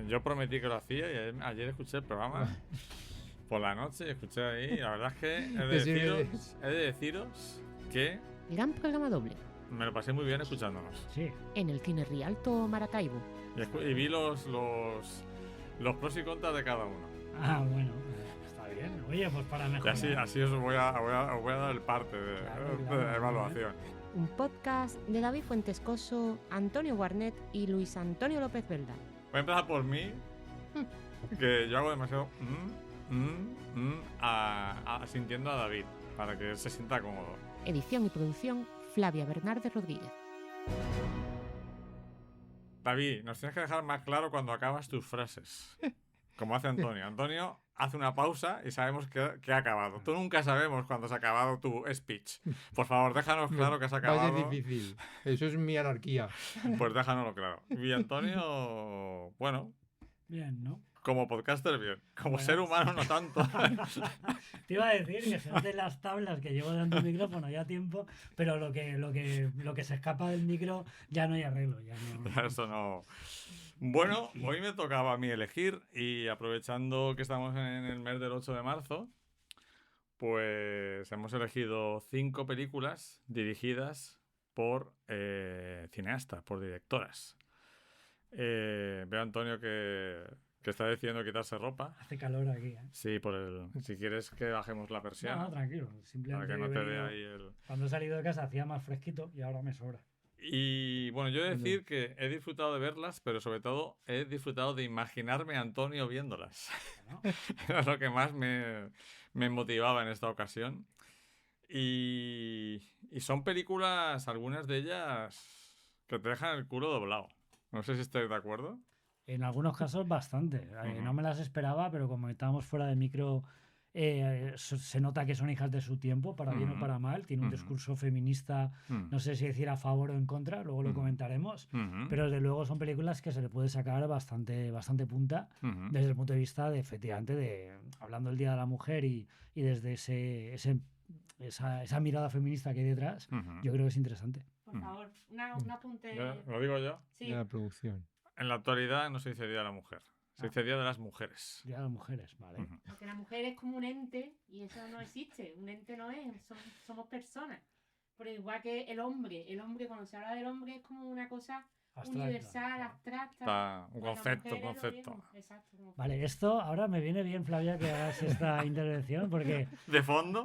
Yo prometí que lo hacía y ayer escuché el programa por la noche y escuché ahí. La verdad es que he de deciros que Gran programa doble. me lo pasé muy bien escuchándonos. Sí. En el Cine Rialto Maracaibo. Y vi los pros y contras de cada uno. Ah, bueno, está bien. Oye, pues para Y mejorar. así os voy a dar el parte de Claro, evaluación. Un podcast de David Fuentescoso, Antonio Guarnet y Luis Antonio López Velda. Voy a empezar por mí, que yo hago demasiado sintiendo a David, para que se sienta cómodo. Edición y producción, Flavia Bernardes Rodríguez. David, nos tienes que dejar más claro cuando acabas tus frases. Como hace Antonio. Antonio hace una pausa y sabemos que ha acabado. Tú nunca sabemos cuándo se ha acabado tu speech. Por favor, déjanos claro que has acabado. Va a ser difícil. Eso es mi anarquía. Pues déjanoslo claro. Y Antonio, bueno, Bien, ¿no? como podcaster bien. Como Bueno. ser humano no tanto. Te iba a decir que se noten las tablas que llevo dando el micrófono ya tiempo, pero lo que se escapa del micro ya no hay arreglo. Ya no. Eso no. Bueno, hoy me tocaba a mí elegir y aprovechando que estamos en el mes del 8 de marzo, pues hemos elegido 5 películas dirigidas por cineastas, por directoras. Veo a Antonio que está decidiendo quitarse ropa. Hace calor aquí, ¿eh? Sí, si quieres que bajemos la persiana. No, tranquilo. Para Simplemente que no he te venido- vea ahí el... Cuando he salido de casa hacía más fresquito y ahora me sobra. Y bueno, yo he de decir que he disfrutado de verlas, pero sobre todo he disfrutado de imaginarme a Antonio viéndolas. ¿No? Era lo que más me motivaba en esta ocasión. Y son películas, algunas de ellas, que te dejan el culo doblado. No sé si estáis de acuerdo. En algunos casos bastante. No me las esperaba, pero como estábamos fuera de micro, se nota que son hijas de su tiempo, para bien o para mal. Tiene un discurso feminista, no sé si decir a favor o en contra, luego lo comentaremos. Pero desde luego son películas que se le puede sacar bastante punta desde el punto de vista de, efectivamente, hablando del Día de la Mujer y desde esa mirada feminista que hay detrás, yo creo que es interesante. Por favor, un apunte. ¿Lo digo yo? Sí. De la producción. En la actualidad no se dice Día de la Mujer. Se dice Día de las Mujeres. Día de las Mujeres, ¿vale? Porque la mujer es como un ente y eso no existe. Un ente no es, somos personas. Pero igual que el hombre cuando se habla del hombre es como una cosa Abstracta. universal, abstracta. Está un Bueno, concepto, mujer es lo concepto. mismo. Exacto. como- Vale, esto ahora me viene bien, Flavia, que hagas esta intervención, porque ¿De fondo?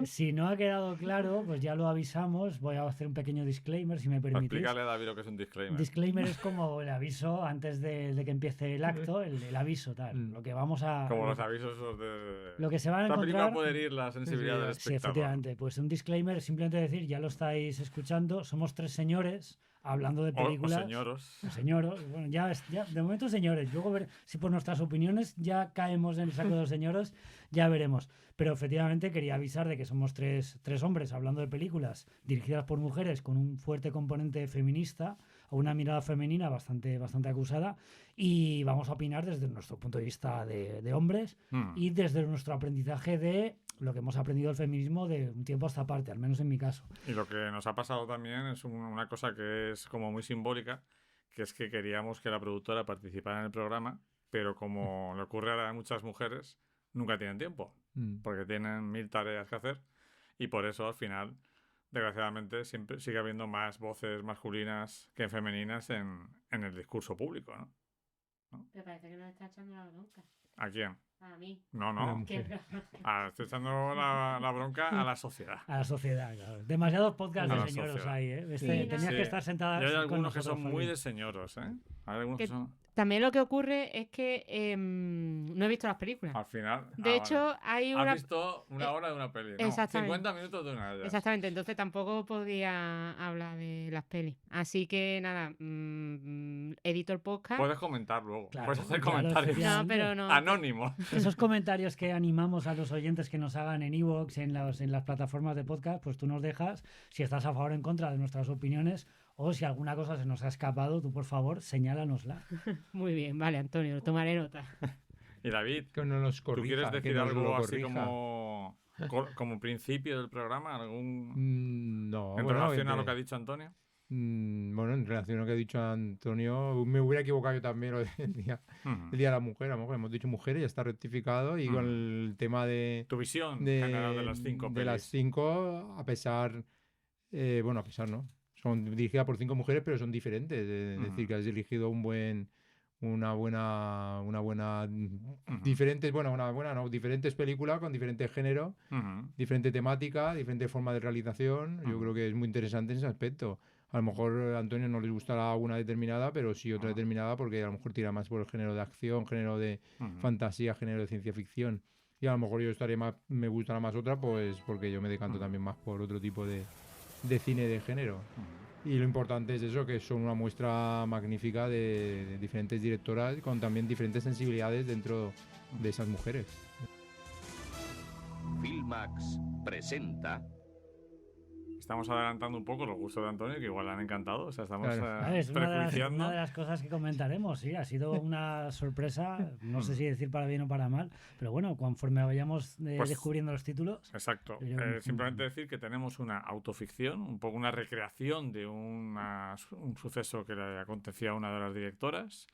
si no ha quedado claro, pues ya lo avisamos. Voy a hacer un pequeño disclaimer, si me permitís. Explícale a David lo que es un disclaimer. Disclaimer es como el aviso antes de que empiece el acto, el aviso tal. Lo que vamos a... Como los avisos esos de... Lo que se van a Esta película encontrar... puede herir la sensibilidad del Sí, espectador. efectivamente. Pues un disclaimer, simplemente decir, ya lo estáis escuchando, somos 3 señores hablando de O películas. señoros. Señoros, bueno, ya de momento señores. Luego ver si por nuestras opiniones ya caemos en el saco de los señores, ya veremos. Pero efectivamente quería avisar de que somos tres hombres hablando de películas dirigidas por mujeres con un fuerte componente feminista o una mirada femenina bastante acusada, y vamos a opinar desde nuestro punto de vista de hombres y desde nuestro aprendizaje de lo que hemos aprendido del feminismo de un tiempo a esta parte, al menos en mi caso. Y lo que nos ha pasado también es una cosa que es como muy simbólica, que es que queríamos que la productora participara en el programa, pero como le ocurre a muchas mujeres, nunca tienen tiempo, porque tienen 1000 tareas que hacer, y por eso al final, desgraciadamente, siempre sigue habiendo más voces masculinas que femeninas en el discurso público, ¿no? Me parece que nos está echando la bronca. ¿A quién? A mí. No, La no. mujer. Estoy echando la bronca a la sociedad. A la sociedad, claro. Demasiados podcasts A de la señoros sociedad. hay, ¿eh? Sí, Tenías no. que estar sentada Y hay con algunos que nosotros, son muy Fabi. de señoros, ¿eh? Hay algunos que Que- son... También lo que ocurre es que no he visto las películas. Al final... De hecho, hay Has una... visto una hora de una peli, ¿no? Exactamente. 50 minutos de una de ellas. Exactamente, entonces tampoco podía hablar de las pelis. Así que nada, edito el podcast. Puedes comentar luego. Claro, Puedes hacer claro, comentarios. efectivamente. No, pero no. Anónimo. Esos comentarios que animamos a los oyentes que nos hagan en iVoox, en las plataformas de podcast, pues tú nos dejas si estás a favor o en contra de nuestras opiniones, o si alguna cosa se nos ha escapado, tú por favor señálanosla. Muy bien, vale, Antonio, tomaré nota. Y David, Que no nos ¿tú corrija. quieres que decir nos algo lo así corrija. como principio del programa? ¿Algún... No, en bueno, relación a lo que ha dicho Antonio? Bueno, en relación a lo que ha dicho Antonio, me hubiera equivocado yo también el día de la mujer. A lo mejor hemos dicho mujer y ya está rectificado. Y con el tema Tu visión general de las 5 de las pelis. 5, a pesar, bueno, a pesar no, son dirigidas por 5 mujeres, pero son diferentes. Es decir, que has elegido una buena, diferentes, bueno, una buena, no, diferentes películas con diferentes géneros, diferente temática, diferente forma de realización. Yo creo que es muy interesante en ese aspecto. A lo mejor a Antonio no les gustará una determinada, pero sí otra determinada, porque a lo mejor tira más por el género de acción, género de fantasía, género de ciencia ficción. Y a lo mejor me gustará más otra, pues porque yo me decanto también más por otro tipo de cine de género. Y lo importante es eso, que son una muestra magnífica de diferentes directoras con también diferentes sensibilidades dentro de esas mujeres. Filmax presenta... Estamos adelantando un poco los gustos de Antonio, que igual le han encantado. O sea, estamos Es prejuiciando. una de las cosas que comentaremos, sí. Ha sido una sorpresa, no sé si decir para bien o para mal, pero bueno, conforme vayamos descubriendo los títulos... Exacto. Simplemente decir que tenemos una autoficción, un poco una recreación de un suceso que le acontecía a una de las directoras.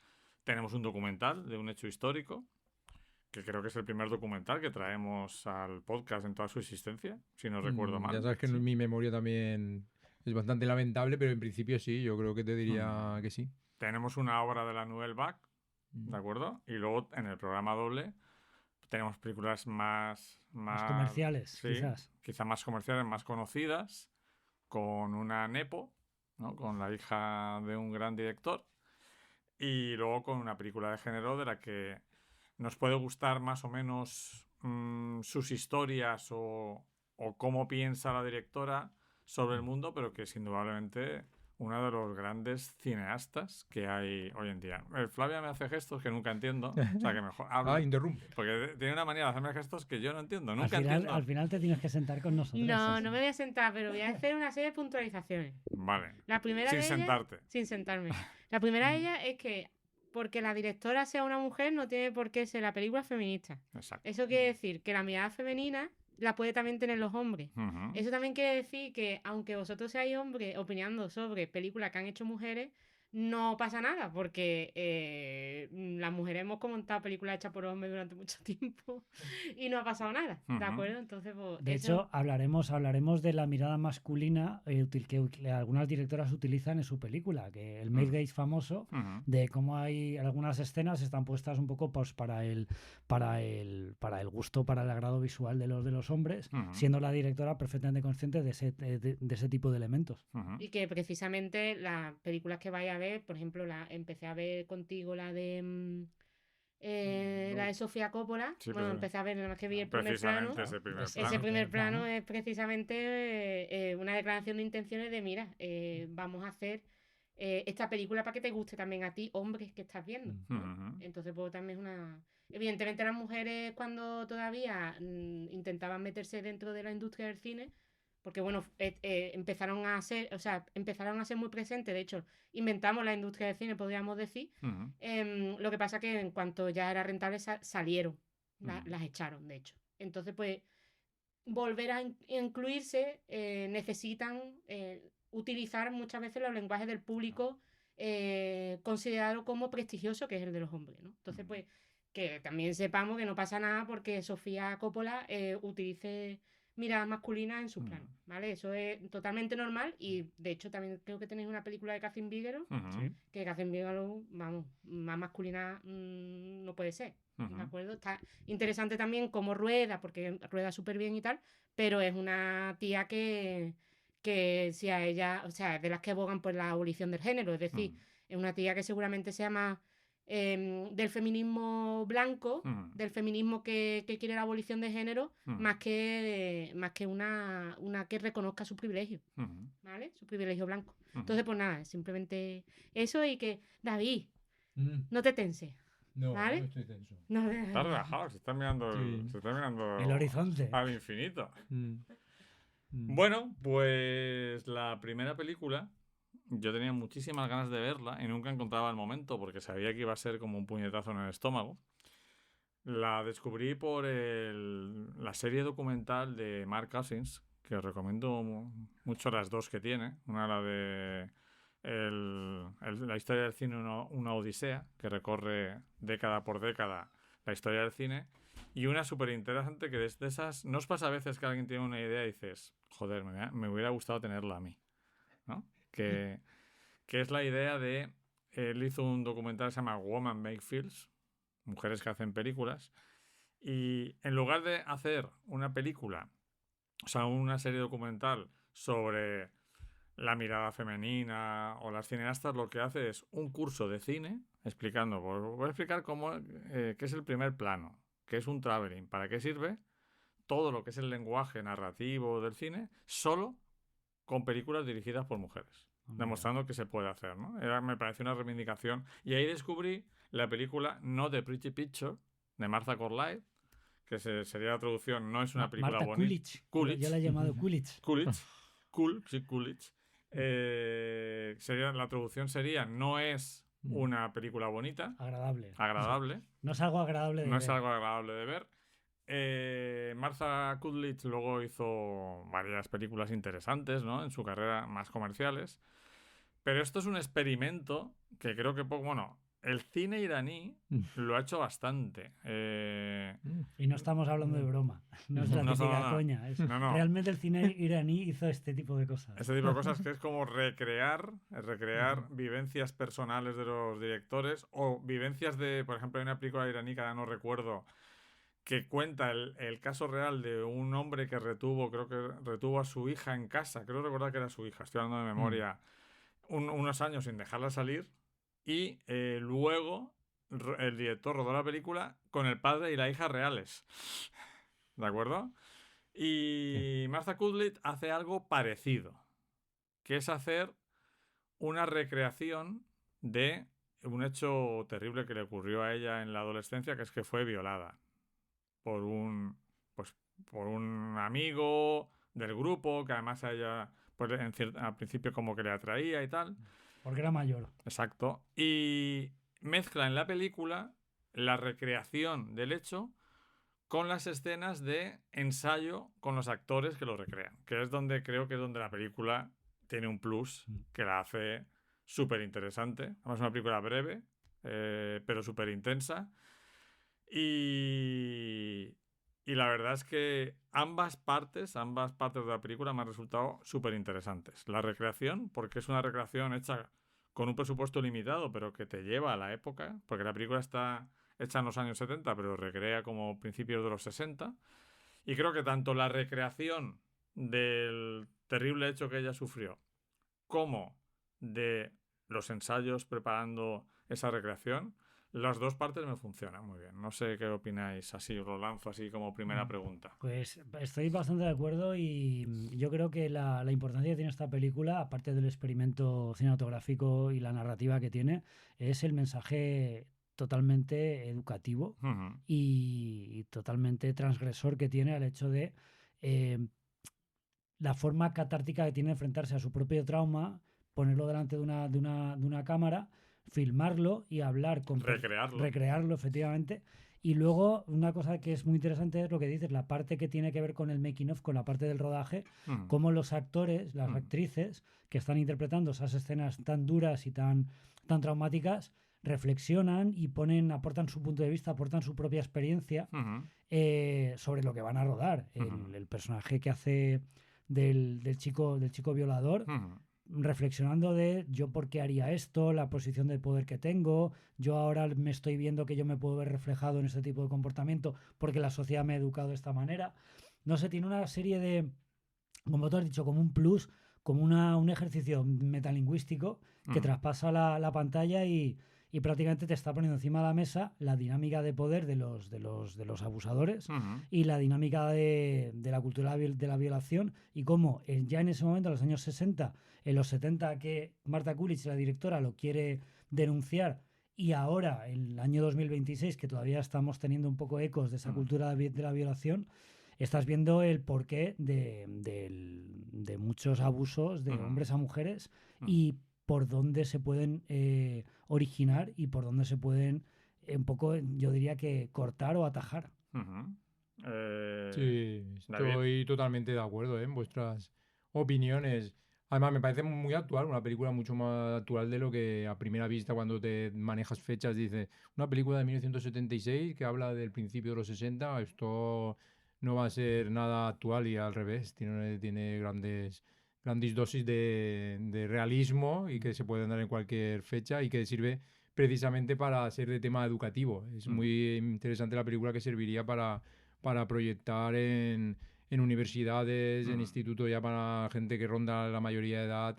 Tenemos un documental de un hecho histórico, que creo que es el primer documental que traemos al podcast en toda su existencia, si no recuerdo mal. Ya sabes que mi memoria también es bastante lamentable, pero en principio sí, yo creo que te diría que sí. Tenemos una obra de la Nouvelle Vague, ¿de acuerdo? Y luego en el programa doble tenemos películas más comerciales, sí, quizá más comerciales, más conocidas, con una nepo, ¿no? Con la hija de un gran director, y luego con una película de género de la que nos puede gustar más o menos sus historias o cómo piensa la directora sobre el mundo, pero que es indudablemente uno de los grandes cineastas que hay hoy en día. Flavia me hace gestos que nunca entiendo, o sea que mejor habla. Interrumpe. Porque tiene una manera de hacerme gestos que yo no entiendo, nunca entiendo. Al final te tienes que sentar con nosotros. No me voy a sentar, pero voy a hacer una serie de puntualizaciones. Vale. La primera sin de ellas, sentarte. Sin sentarme. La primera de ellas es que porque la directora sea una mujer no tiene por qué ser la película feminista. Exacto. Eso quiere decir que la mirada femenina la puede también tener los hombres. Eso también quiere decir que aunque vosotros seáis hombres opinando sobre películas que han hecho mujeres, no pasa nada, porque las mujeres hemos comentado películas hechas por hombres durante mucho tiempo y no ha pasado nada, ¿de acuerdo? Entonces, pues, de hecho, hablaremos de la mirada masculina que algunas directoras utilizan en su película, que el male gaze famoso, de cómo hay algunas escenas están puestas un poco pues, para el gusto, para el agrado visual de los hombres, siendo la directora perfectamente consciente de ese tipo de elementos. Y que precisamente las películas que vaya a ver, por ejemplo, empecé a ver contigo la de Sofía Coppola. Sí, bueno, empecé a ver nada más que vi el primer plano. Ese primer plano es precisamente una declaración de intenciones de mira, vamos a hacer esta película para que te guste también a ti, hombres que estás viendo, ¿no? Entonces, pues también es una... Evidentemente las mujeres cuando todavía intentaban meterse dentro de la industria del cine, porque bueno, empezaron a ser muy presentes. De hecho, inventamos la industria del cine, podríamos decir. Lo que pasa que en cuanto ya era rentable salieron, las echaron, de hecho. Entonces, pues, volver a incluirse necesitan utilizar muchas veces los lenguajes del público considerado como prestigioso, que es el de los hombres, ¿no? Entonces, pues, que también sepamos que no pasa nada porque Sofía Coppola utilice mirada masculina en sus planos, ¿vale? Eso es totalmente normal y de hecho también creo que tenéis una película de Catherine Bigelow, que Catherine Bigelow, vamos, más masculina no puede ser, ¿de acuerdo? Está interesante también cómo rueda, porque rueda súper bien y tal, pero es una tía que si a ella, o sea, de las que abogan por la abolición del género, es decir, es una tía que seguramente sea más del feminismo blanco, del feminismo que quiere la abolición de género, más que una que reconozca su privilegio, ¿vale? Su privilegio blanco. Entonces, pues nada, simplemente eso y que, David, no te tenses. No, ¿vale? no estoy tenso. Está relajado, se está mirando el horizonte al infinito. Bueno, pues la primera película yo tenía muchísimas ganas de verla y nunca encontraba el momento porque sabía que iba a ser como un puñetazo en el estómago. La descubrí por la serie documental de Mark Cousins, que os recomiendo mucho las dos que tiene. Una, la de la historia del cine una odisea que recorre década por década la historia del cine, y una súper interesante que desde esas... ¿No os pasa a veces que alguien tiene una idea y dices, joder, me hubiera gustado tenerla a mí? ¿No? Que es la idea de... Él hizo un documental que se llama Woman Make Films, mujeres que hacen películas, y en lugar de hacer una película, o sea, una serie documental sobre la mirada femenina o las cineastas, lo que hace es un curso de cine explicando, voy a explicar qué es el primer plano, qué es un traveling, para qué sirve, todo lo que es el lenguaje narrativo del cine, solo con películas dirigidas por mujeres, demostrando que se puede hacer, ¿no? Me pareció una reivindicación, y ahí descubrí la película No The Pretty Picture de Martha Corlyle, que sería la traducción, no es una película bonita. Coolidge. Yo la he llamado Coolidge. Coolidge. La traducción sería, no es una película bonita. Agradable. No es algo agradable de ver. Martha Coolidge luego hizo varias películas interesantes, ¿no? En su carrera, más comerciales. Pero esto es un experimento que creo que el cine iraní lo ha hecho bastante. Y no estamos hablando de broma. No es la típica coña. Realmente el cine iraní hizo este tipo de cosas. Este tipo de cosas que es como recrear vivencias personales de los directores, o vivencias de, por ejemplo, hay una película iraní que ahora no recuerdo, que cuenta el caso real de un hombre que creo que retuvo a su hija en casa. Creo recordar que era su hija, estoy hablando de memoria, unos años sin dejarla salir. Y luego el director rodó la película con el padre y la hija reales. ¿De acuerdo? Y Martha Coolidge hace algo parecido, que es hacer una recreación de un hecho terrible que le ocurrió a ella en la adolescencia, que es que fue violada por un amigo del grupo, que además a ella al principio como que le atraía y tal. Porque era mayor. Exacto. Y mezcla en la película la recreación del hecho con las escenas de ensayo con los actores que lo recrean, que es donde creo que es donde la película tiene un plus que la hace súper interesante. Además es una película breve, pero súper intensa. Y la verdad es que ambas partes de la película me han resultado súper interesantes. La recreación, porque es una recreación hecha con un presupuesto limitado, pero que te lleva a la época, porque la película está hecha en los años 70, pero recrea como principios de los 60. Y creo que tanto la recreación del terrible hecho que ella sufrió, como de los ensayos preparando esa recreación, las dos partes me funcionan muy bien. No sé qué opináis, así os lo lanzo así como primera pregunta. Pues estoy bastante de acuerdo, y yo creo que la importancia que tiene esta película, aparte del experimento cinematográfico y la narrativa que tiene, es el mensaje totalmente educativo y totalmente transgresor que tiene al hecho de la forma catártica que tiene de enfrentarse a su propio trauma, ponerlo delante de una cámara, filmarlo y hablar con... Recrearlo, efectivamente. Y luego, una cosa que es muy interesante es lo que dices, la parte que tiene que ver con el making of, con la parte del rodaje, cómo los actores, las actrices que están interpretando esas escenas tan duras y tan traumáticas, reflexionan y aportan su punto de vista, aportan su propia experiencia sobre lo que van a rodar. El personaje que hace del chico violador, reflexionando de yo por qué haría esto, la posición de poder que tengo, yo ahora me estoy viendo que yo me puedo ver reflejado en este tipo de comportamiento porque la sociedad me ha educado de esta manera. No sé, tiene una serie de, como tú has dicho, como un plus, como un ejercicio metalingüístico que traspasa la pantalla y prácticamente te está poniendo encima de la mesa la dinámica de poder de los abusadores y la dinámica de la cultura de la violación, y cómo ya en ese momento, en los años 60, en los 70, que Martha Coolidge, la directora, lo quiere denunciar, y ahora, en el año 2026, que todavía estamos teniendo un poco ecos de esa cultura de la violación, estás viendo el porqué de muchos abusos de hombres a mujeres y por dónde se pueden originar y por dónde se pueden un poco, yo diría que cortar o atajar. Sí, estoy totalmente de acuerdo en vuestras opiniones. Además, me parece muy actual, una película mucho más actual de lo que a primera vista cuando te manejas fechas dices, una película de 1976 que habla del principio de los 60, esto no va a ser nada actual y al revés, tiene grandes dosis de realismo y que se pueden dar en cualquier fecha y que sirve precisamente para ser de tema educativo. Es muy interesante la película que serviría para proyectar en universidades, en institutos ya para gente que ronda la mayoría de edad.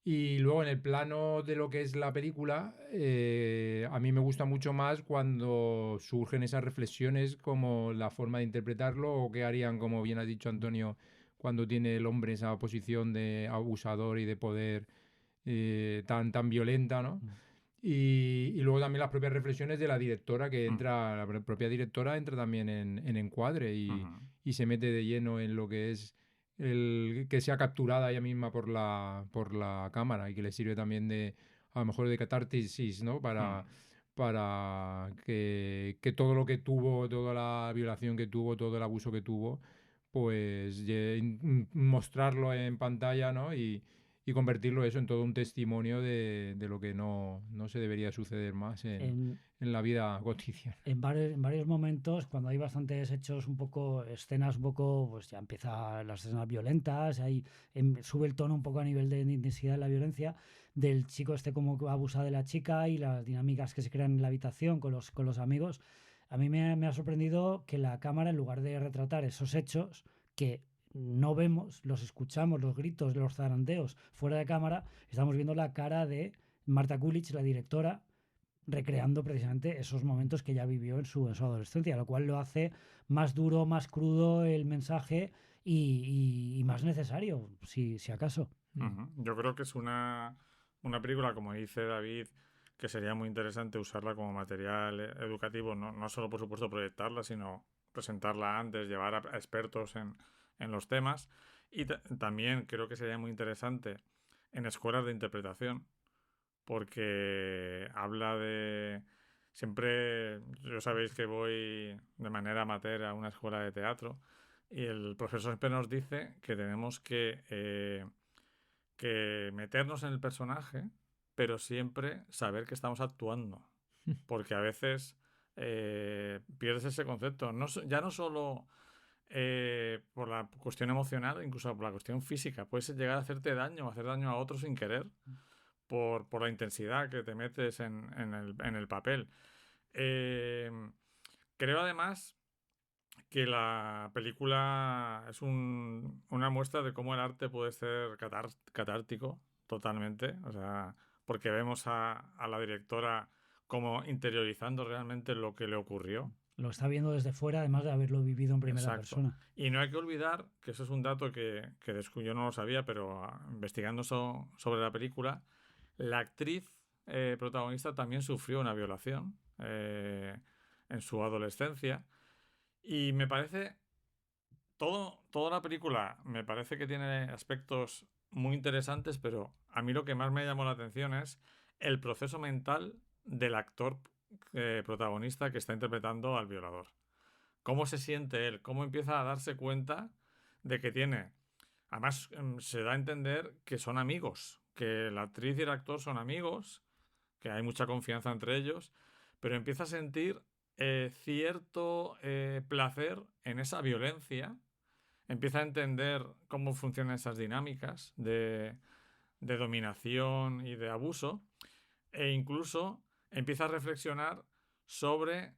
Y luego en el plano de lo que es la película, a mí me gusta mucho más cuando surgen esas reflexiones como la forma de interpretarlo o qué harían, como bien has dicho Antonio, cuando tiene el hombre esa posición de abusador y de poder tan violenta, ¿no? Y luego también las propias reflexiones de la directora que entra, la propia directora entra también en encuadre y se mete de lleno en lo que es que sea capturada ella misma por la cámara y que le sirve también a lo mejor de catarsis, ¿no? Para que todo lo que tuvo, toda la violación que tuvo, todo el abuso que tuvo, pues mostrarlo en pantalla, ¿no? Y convertirlo eso en todo un testimonio de lo que no se debería suceder más en la vida cotidiana. En varios momentos, cuando hay bastantes hechos escenas un poco, pues ya empiezan las escenas violentas, sube el tono un poco a nivel de intensidad de la violencia, del chico como abusa de la chica y las dinámicas que se crean en la habitación con los amigos. A mí me ha sorprendido que la cámara, en lugar de retratar esos hechos que no vemos, los escuchamos, los gritos, los zarandeos fuera de cámara, estamos viendo la cara de Marta Coolidge, la directora, recreando precisamente esos momentos que ella vivió en su adolescencia, lo cual lo hace más duro, más crudo el mensaje y más necesario, si acaso. Yo creo que es una película, como dice David, que sería muy interesante usarla como material educativo, no solo por supuesto proyectarla, sino presentarla antes, llevar a expertos en los temas. Y también creo que sería muy interesante en escuelas de interpretación, porque habla de... Siempre, yo sabéis que voy de manera amateur a una escuela de teatro y el profesor siempre nos dice que tenemos que meternos en el personaje, pero siempre saber que estamos actuando, porque a veces pierdes ese concepto, ya no solo por la cuestión emocional, incluso por la cuestión física, puedes llegar a hacerte daño, hacer daño a otros sin querer, por la intensidad que te metes en el papel. Creo además que la película es una muestra de cómo el arte puede ser catártico totalmente, o sea, porque vemos a la directora como interiorizando realmente lo que le ocurrió. Lo está viendo desde fuera, además de haberlo vivido en primera persona. Y no hay que olvidar que eso es un dato que yo no lo sabía, pero investigando sobre la película, la actriz protagonista también sufrió una violación en su adolescencia. Y me parece, toda la película me parece que tiene aspectos muy interesantes, pero a mí lo que más me llamó la atención es el proceso mental del actor protagonista que está interpretando al violador. Cómo se siente él, cómo empieza a darse cuenta de que tiene... Además, se da a entender que son amigos, que la actriz y el actor son amigos, que hay mucha confianza entre ellos, pero empieza a sentir cierto placer en esa violencia, empieza a entender cómo funcionan esas dinámicas de dominación y de abuso, e incluso empieza a reflexionar sobre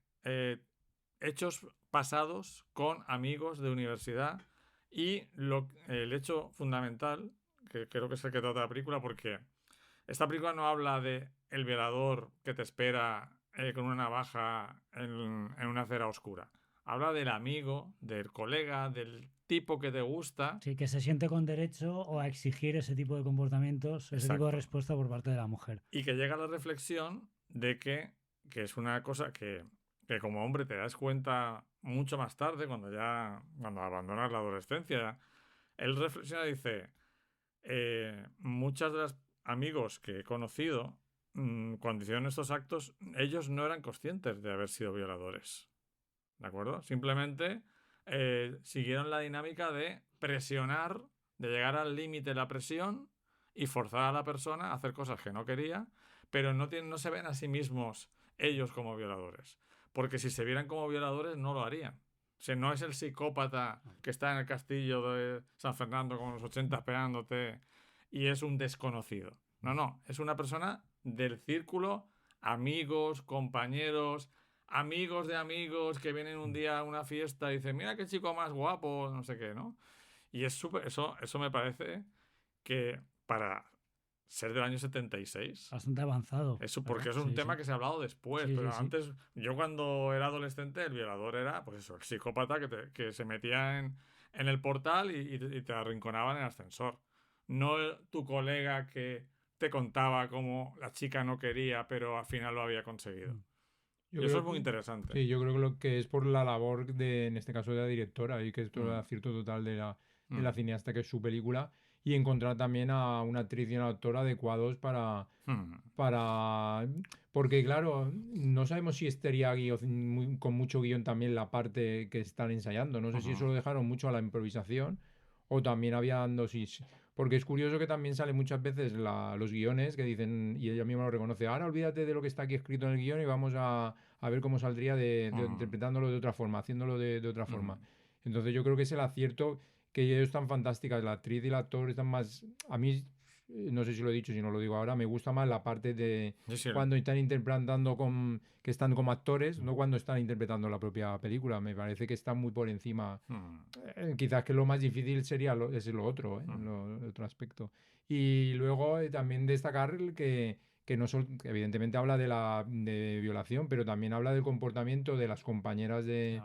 hechos pasados con amigos de universidad y el hecho fundamental, que creo que es el que trata la película, porque esta película no habla de el violador que te espera con una navaja en una acera oscura. Habla del amigo, del colega, del tipo que te gusta. Sí, que se siente con derecho a exigir ese tipo de comportamientos, ese tipo de respuesta por parte de la mujer. Y que llega a la reflexión de que es una cosa que como hombre te das cuenta mucho más tarde, cuando abandonas la adolescencia. Él reflexiona y dice, muchas de los amigos que he conocido, cuando hicieron estos actos, ellos no eran conscientes de haber sido violadores. ¿De acuerdo? Simplemente siguieron la dinámica de presionar de llegar al límite de la presión y forzar a la persona a hacer cosas que no quería, pero no se ven a sí mismos ellos como violadores. Porque si se vieran como violadores, no lo harían. O sea, no es el psicópata que está en el castillo de San Fernando con los 80 esperándote y es un desconocido. No, es una persona del círculo, amigos, compañeros, amigos de amigos que vienen un día a una fiesta y dicen, mira qué chico más guapo, no sé qué, ¿no? Y es súper, eso me parece que para ser del año 76... Bastante avanzado. Eso, porque es un tema que se ha hablado después, pero antes, yo cuando era adolescente, el violador era, pues eso, el psicópata que se metía en el portal y te arrinconaba en el ascensor. No tu colega que te contaba cómo la chica no quería, pero al final lo había conseguido. Y eso es muy interesante. Sí, yo creo que lo que es por la labor en este caso, de la directora, y que es todo el acierto total de la cineasta, que es su película, y encontrar también a una actriz y una actora adecuados para porque claro, no sabemos si estaría con mucho guión también la parte que están ensayando. No sé si eso lo dejaron mucho a la improvisación o también había dosis. Porque es curioso que también salen muchas veces los guiones que dicen, y ella misma lo reconoce, ahora olvídate de lo que está aquí escrito en el guión y vamos a ver cómo saldría interpretándolo de otra forma, haciéndolo de otra forma. Entonces yo creo que es el acierto, que ellos están fantásticas, la actriz y el actor están más... A mí, no sé si lo he dicho, si no lo digo ahora, me gusta más la parte de cuando están interpretando que están como actores, no cuando están interpretando la propia película. Me parece que están muy por encima. Quizás que lo más difícil sería es lo otro, el otro aspecto. Y luego también destacar que no solo, evidentemente habla de violación, pero también habla del comportamiento de las compañeras del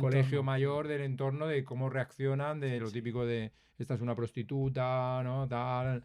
colegio entorno mayor, del entorno, de cómo reaccionan, de lo típico de esta es una prostituta, ¿no? Tal.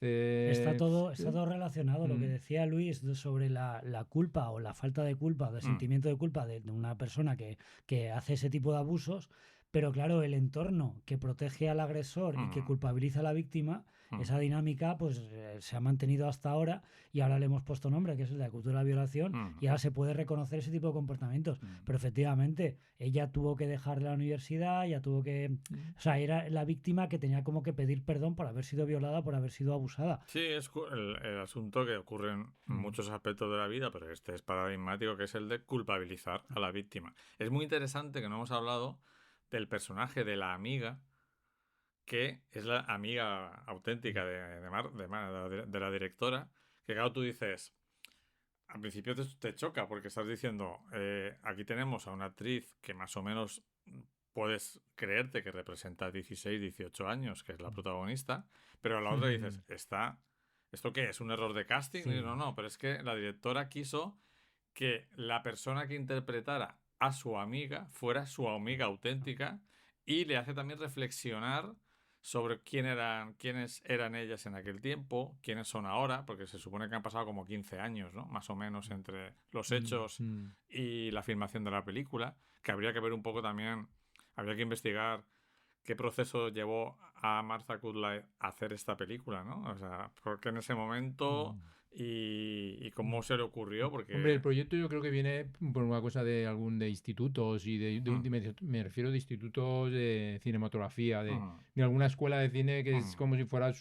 Está todo relacionado. Lo que decía Luis sobre la culpa o la falta de culpa, del sentimiento de culpa de una persona que hace ese tipo de abusos, pero claro, el entorno que protege al agresor y que culpabiliza a la víctima, esa dinámica pues se ha mantenido hasta ahora, y ahora le hemos puesto nombre, que es la cultura de la violación, y ahora se puede reconocer ese tipo de comportamientos. Pero efectivamente, ella tuvo que dejar la universidad, ya tuvo que... O sea, era la víctima que tenía como que pedir perdón por haber sido violada, por haber sido abusada. Sí, es el asunto que ocurre en muchos aspectos de la vida, pero este es paradigmático, que es el de culpabilizar a la víctima. Es muy interesante que no hemos hablado del personaje de la amiga, que es la amiga auténtica de la directora, que claro, tú dices, al principio te choca porque estás diciendo, aquí tenemos a una actriz que más o menos puedes creerte que representa 16, 18 años, que es la protagonista, pero a la otra dices, ¿esto qué es? ¿Un error de casting? Sí. No, pero es que la directora quiso que la persona que interpretara a su amiga fuera su amiga auténtica, y le hace también reflexionar sobre quiénes eran ellas en aquel tiempo, quiénes son ahora, porque se supone que han pasado como 15 años, ¿no? Más o menos, entre los hechos y la filmación de la película, que habría que ver un poco también, habría que investigar qué proceso llevó a Martha Kudlai a hacer esta película, ¿no? O sea, porque en ese momento... Y cómo se le ocurrió, porque... Hombre, el proyecto yo creo que viene por una cosa de institutos y me refiero de institutos de cinematografía, de alguna escuela de cine que es como si fuera a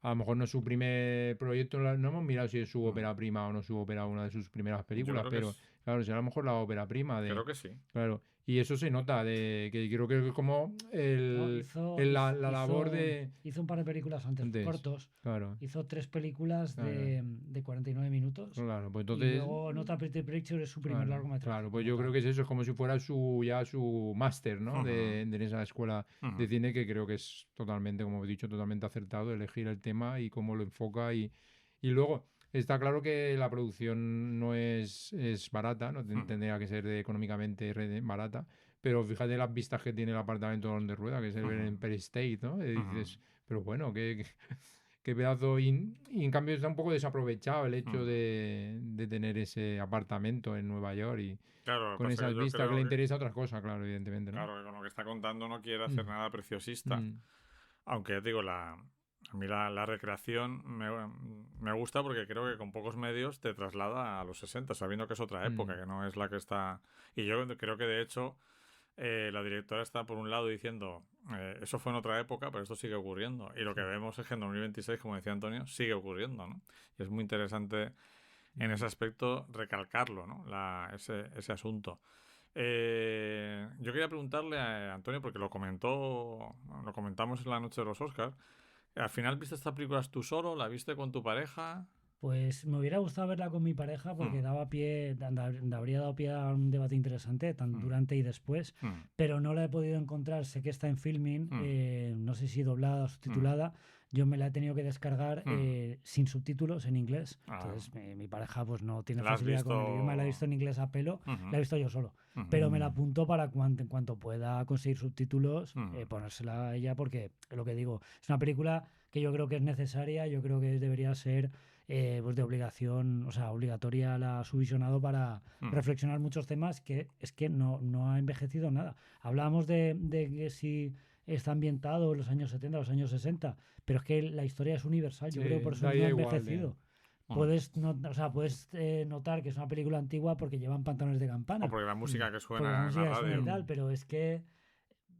lo mejor no es su primer proyecto, no hemos mirado si es su ópera prima o no su ópera, una de sus primeras películas, pero claro, será a lo mejor la ópera prima. Creo que sí. Claro. Y eso se nota, que creo que es como la labor de... Hizo un par de películas antes. Cortos. Claro. Hizo 3 películas de 49 minutos. Claro, pues entonces... Y luego Nota Pretty Picture es su primer largometraje. Claro, pues yo creo que es eso, es como si fuera su máster, ¿no? De esa escuela de cine, que creo que es totalmente, como he dicho, totalmente acertado elegir el tema y cómo lo enfoca. Y luego... Está claro que la producción no es barata, no tendría que ser económicamente barata, pero fíjate las vistas que tiene el apartamento donde rueda, que es el Empire State, ¿no? Y dices, pero bueno, qué pedazo... Y en cambio está un poco desaprovechado el hecho de tener ese apartamento en Nueva York y claro, con esas vistas, que le interesa otras cosas, claro, evidentemente, ¿no? Claro, que con lo que está contando no quiere hacer nada preciosista, aunque ya te digo, a mí la recreación me gusta porque creo que con pocos medios te traslada a los 60, sabiendo que es otra época, que no es la que está... Y yo creo que, de hecho, la directora está por un lado diciendo eso fue en otra época, pero esto sigue ocurriendo. Y lo que vemos es que en 2026, como decía Antonio, sigue ocurriendo, ¿no? Y es muy interesante en ese aspecto recalcarlo, ¿no? Ese asunto. Yo quería preguntarle a Antonio, porque lo comentamos en la noche de los Oscars. ¿Al final viste esta película tú solo? ¿La viste con tu pareja? Pues me hubiera gustado verla con mi pareja porque habría dado pie a un debate interesante, durante y después, pero no la he podido encontrar. Sé que está en Filmin, no sé si doblada o subtitulada. Yo me la he tenido que descargar sin subtítulos en inglés. Entonces mi pareja pues no tiene facilidad con el idioma, la he visto en inglés a pelo, la he visto yo solo. Pero me la apunto para en cuanto pueda conseguir subtítulos, ponérsela a ella, porque lo que digo, es una película que yo creo que es necesaria, yo creo que debería ser pues de obligación, o sea, obligatoria su visionado para reflexionar muchos temas que es que no ha envejecido nada. Hablábamos de que si está ambientado en los años 70, los años 60, pero es que la historia es universal, yo creo que por eso no ha envejecido. Puedes notar que es una película antigua porque llevan pantalones de campana. O porque la música que suena en la radio. Y tal, pero es que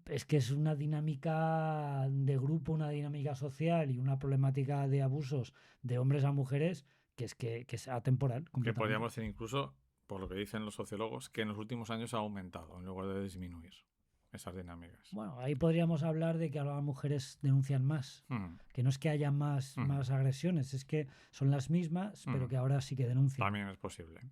es una dinámica de grupo, una dinámica social y una problemática de abusos de hombres a mujeres que es atemporal. Que podríamos decir incluso, por lo que dicen los sociólogos, que en los últimos años ha aumentado en lugar de disminuir esas dinámicas. Bueno, ahí podríamos hablar de que ahora las mujeres denuncian más, que no es que haya más agresiones, es que son las mismas, pero que ahora sí que denuncian. También es posible.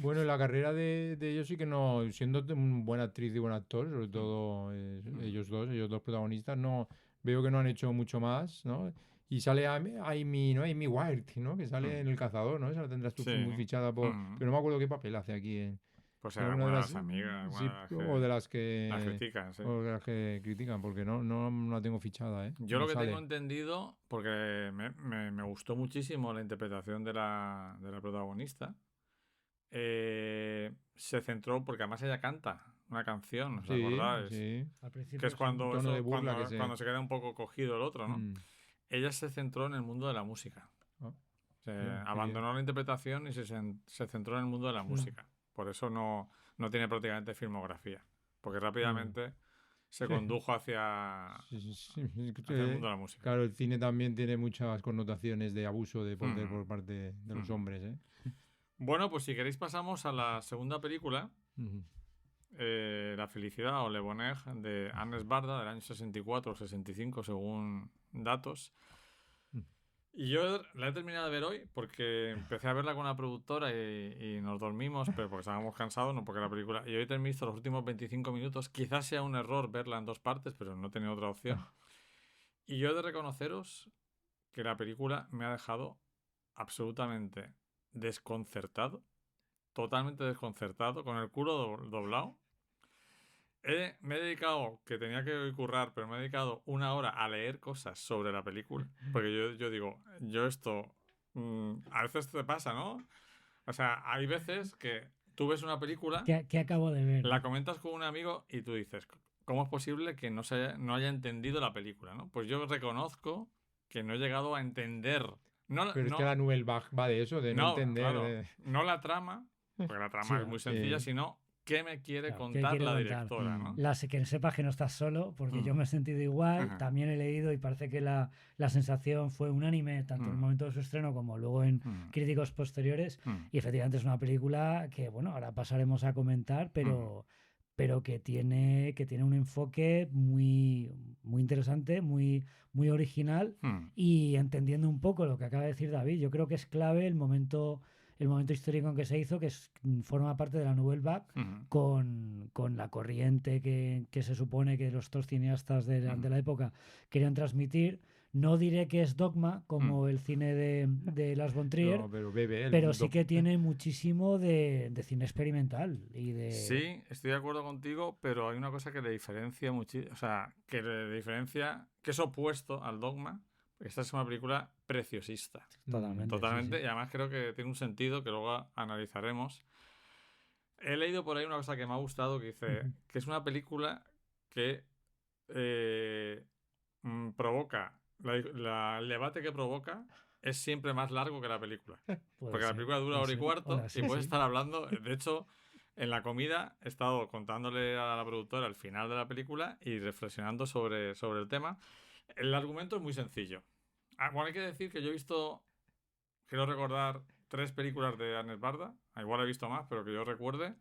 Bueno, la carrera de ellos sí que no, siendo buena actriz y buen actor, sobre todo ellos dos protagonistas, no veo que no han hecho mucho más, ¿no? Y sale Amy White, ¿no? Que sale en El Cazador, ¿no? Esa la tendrás tú muy fichada por... Pero no me acuerdo qué papel hace aquí. Pues era una de las amigas. O de las que... Las critican, sí. O de las que critican, porque no la tengo fichada, ¿eh? Yo lo que tengo entendido, porque me gustó muchísimo la interpretación de la protagonista, se centró, porque además ella canta una canción, ¿os acordáis? Sí. Que es cuando se queda un poco cogido el otro, ¿no? Ella se centró en el mundo de la música. Abandonó la interpretación y se centró en el mundo de la música. Por eso no tiene prácticamente filmografía, porque rápidamente se condujo hacia el mundo de la música. Claro, el cine también tiene muchas connotaciones de abuso de poder por parte de los hombres, ¿eh? Bueno, pues si queréis pasamos a la segunda película, La felicidad o Le Bonheur, de Agnes Varda, del año 64 o 65 según datos. Y yo la he terminado de ver hoy porque empecé a verla con una productora y nos dormimos, pero porque estábamos cansados, no porque la película... Y hoy he visto los últimos 25 minutos. Quizás sea un error verla en dos partes, pero no he tenido otra opción. Y yo he de reconoceros que la película me ha dejado absolutamente desconcertado, totalmente desconcertado, con el culo doblado. Me he dedicado, que tenía que currar, pero me he dedicado una hora a leer cosas sobre la película, porque yo digo, esto a veces te pasa, ¿no? O sea, hay veces que tú ves una película que acabo de ver, la comentas con un amigo y tú dices, ¿cómo es posible que no haya entendido la película, ¿no? Pues yo reconozco que no he llegado a entender. Pero es que la Nouvelle Vague va de eso, de no entender. Claro, no la trama, porque la trama es muy sencilla, sino qué me quiere contar la directora, ¿no? Que sepas que no estás solo, porque yo me he sentido igual, también he leído y parece que la sensación fue unánime, tanto en el momento de su estreno como luego en críticos posteriores, y efectivamente es una película que, bueno, ahora pasaremos a comentar, pero que tiene un enfoque muy, muy interesante, muy, muy original, y entendiendo un poco lo que acaba de decir David, yo creo que es clave el momento histórico en que se hizo, que forma parte de la Nouvelle Vague, con la corriente que se supone que los dos cineastas de la época querían transmitir. No diré que es dogma como el cine de Lars von Trier, no, pero sí que tiene muchísimo de cine experimental. Sí, estoy de acuerdo contigo, pero hay una cosa que le diferencia muchísimo, o sea, que es opuesto al dogma. Esta es una película preciosista. Totalmente. Sí. Y además creo que tiene un sentido que luego analizaremos. He leído por ahí una cosa que me ha gustado, que dice que es una película que provoca... el debate que provoca es siempre más largo que la película. Porque la película dura hora y cuarto y puedes estar hablando... De hecho, en la comida he estado contándole a la productora el final de la película y reflexionando sobre el tema. El argumento es muy sencillo. Bueno, hay que decir que yo he visto, quiero recordar, 3 películas de Agnes Barda. Igual he visto más, pero que yo recuerde.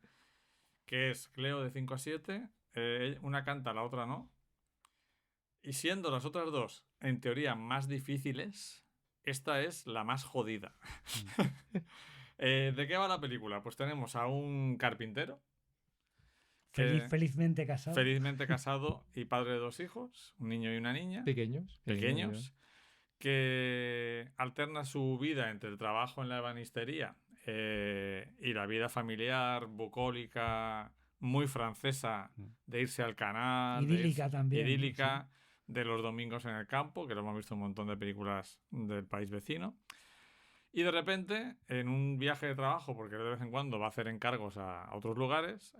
Que es Cleo de 5 a 7. Una canta, la otra no. Y siendo las otras 2, en teoría, más difíciles, esta es la más jodida. ¿De qué va la película? Pues tenemos a un carpintero. Felizmente casado. Felizmente casado y padre de 2 hijos, un niño y una niña. Pequeños. Que alterna su vida entre el trabajo en la ebanistería y la vida familiar, bucólica, muy francesa, de irse al canal. Idílica también. Idílica, sí. De los domingos en el campo, que lo hemos visto en un montón de películas del país vecino. Y de repente, en un viaje de trabajo, porque de vez en cuando va a hacer encargos a otros lugares,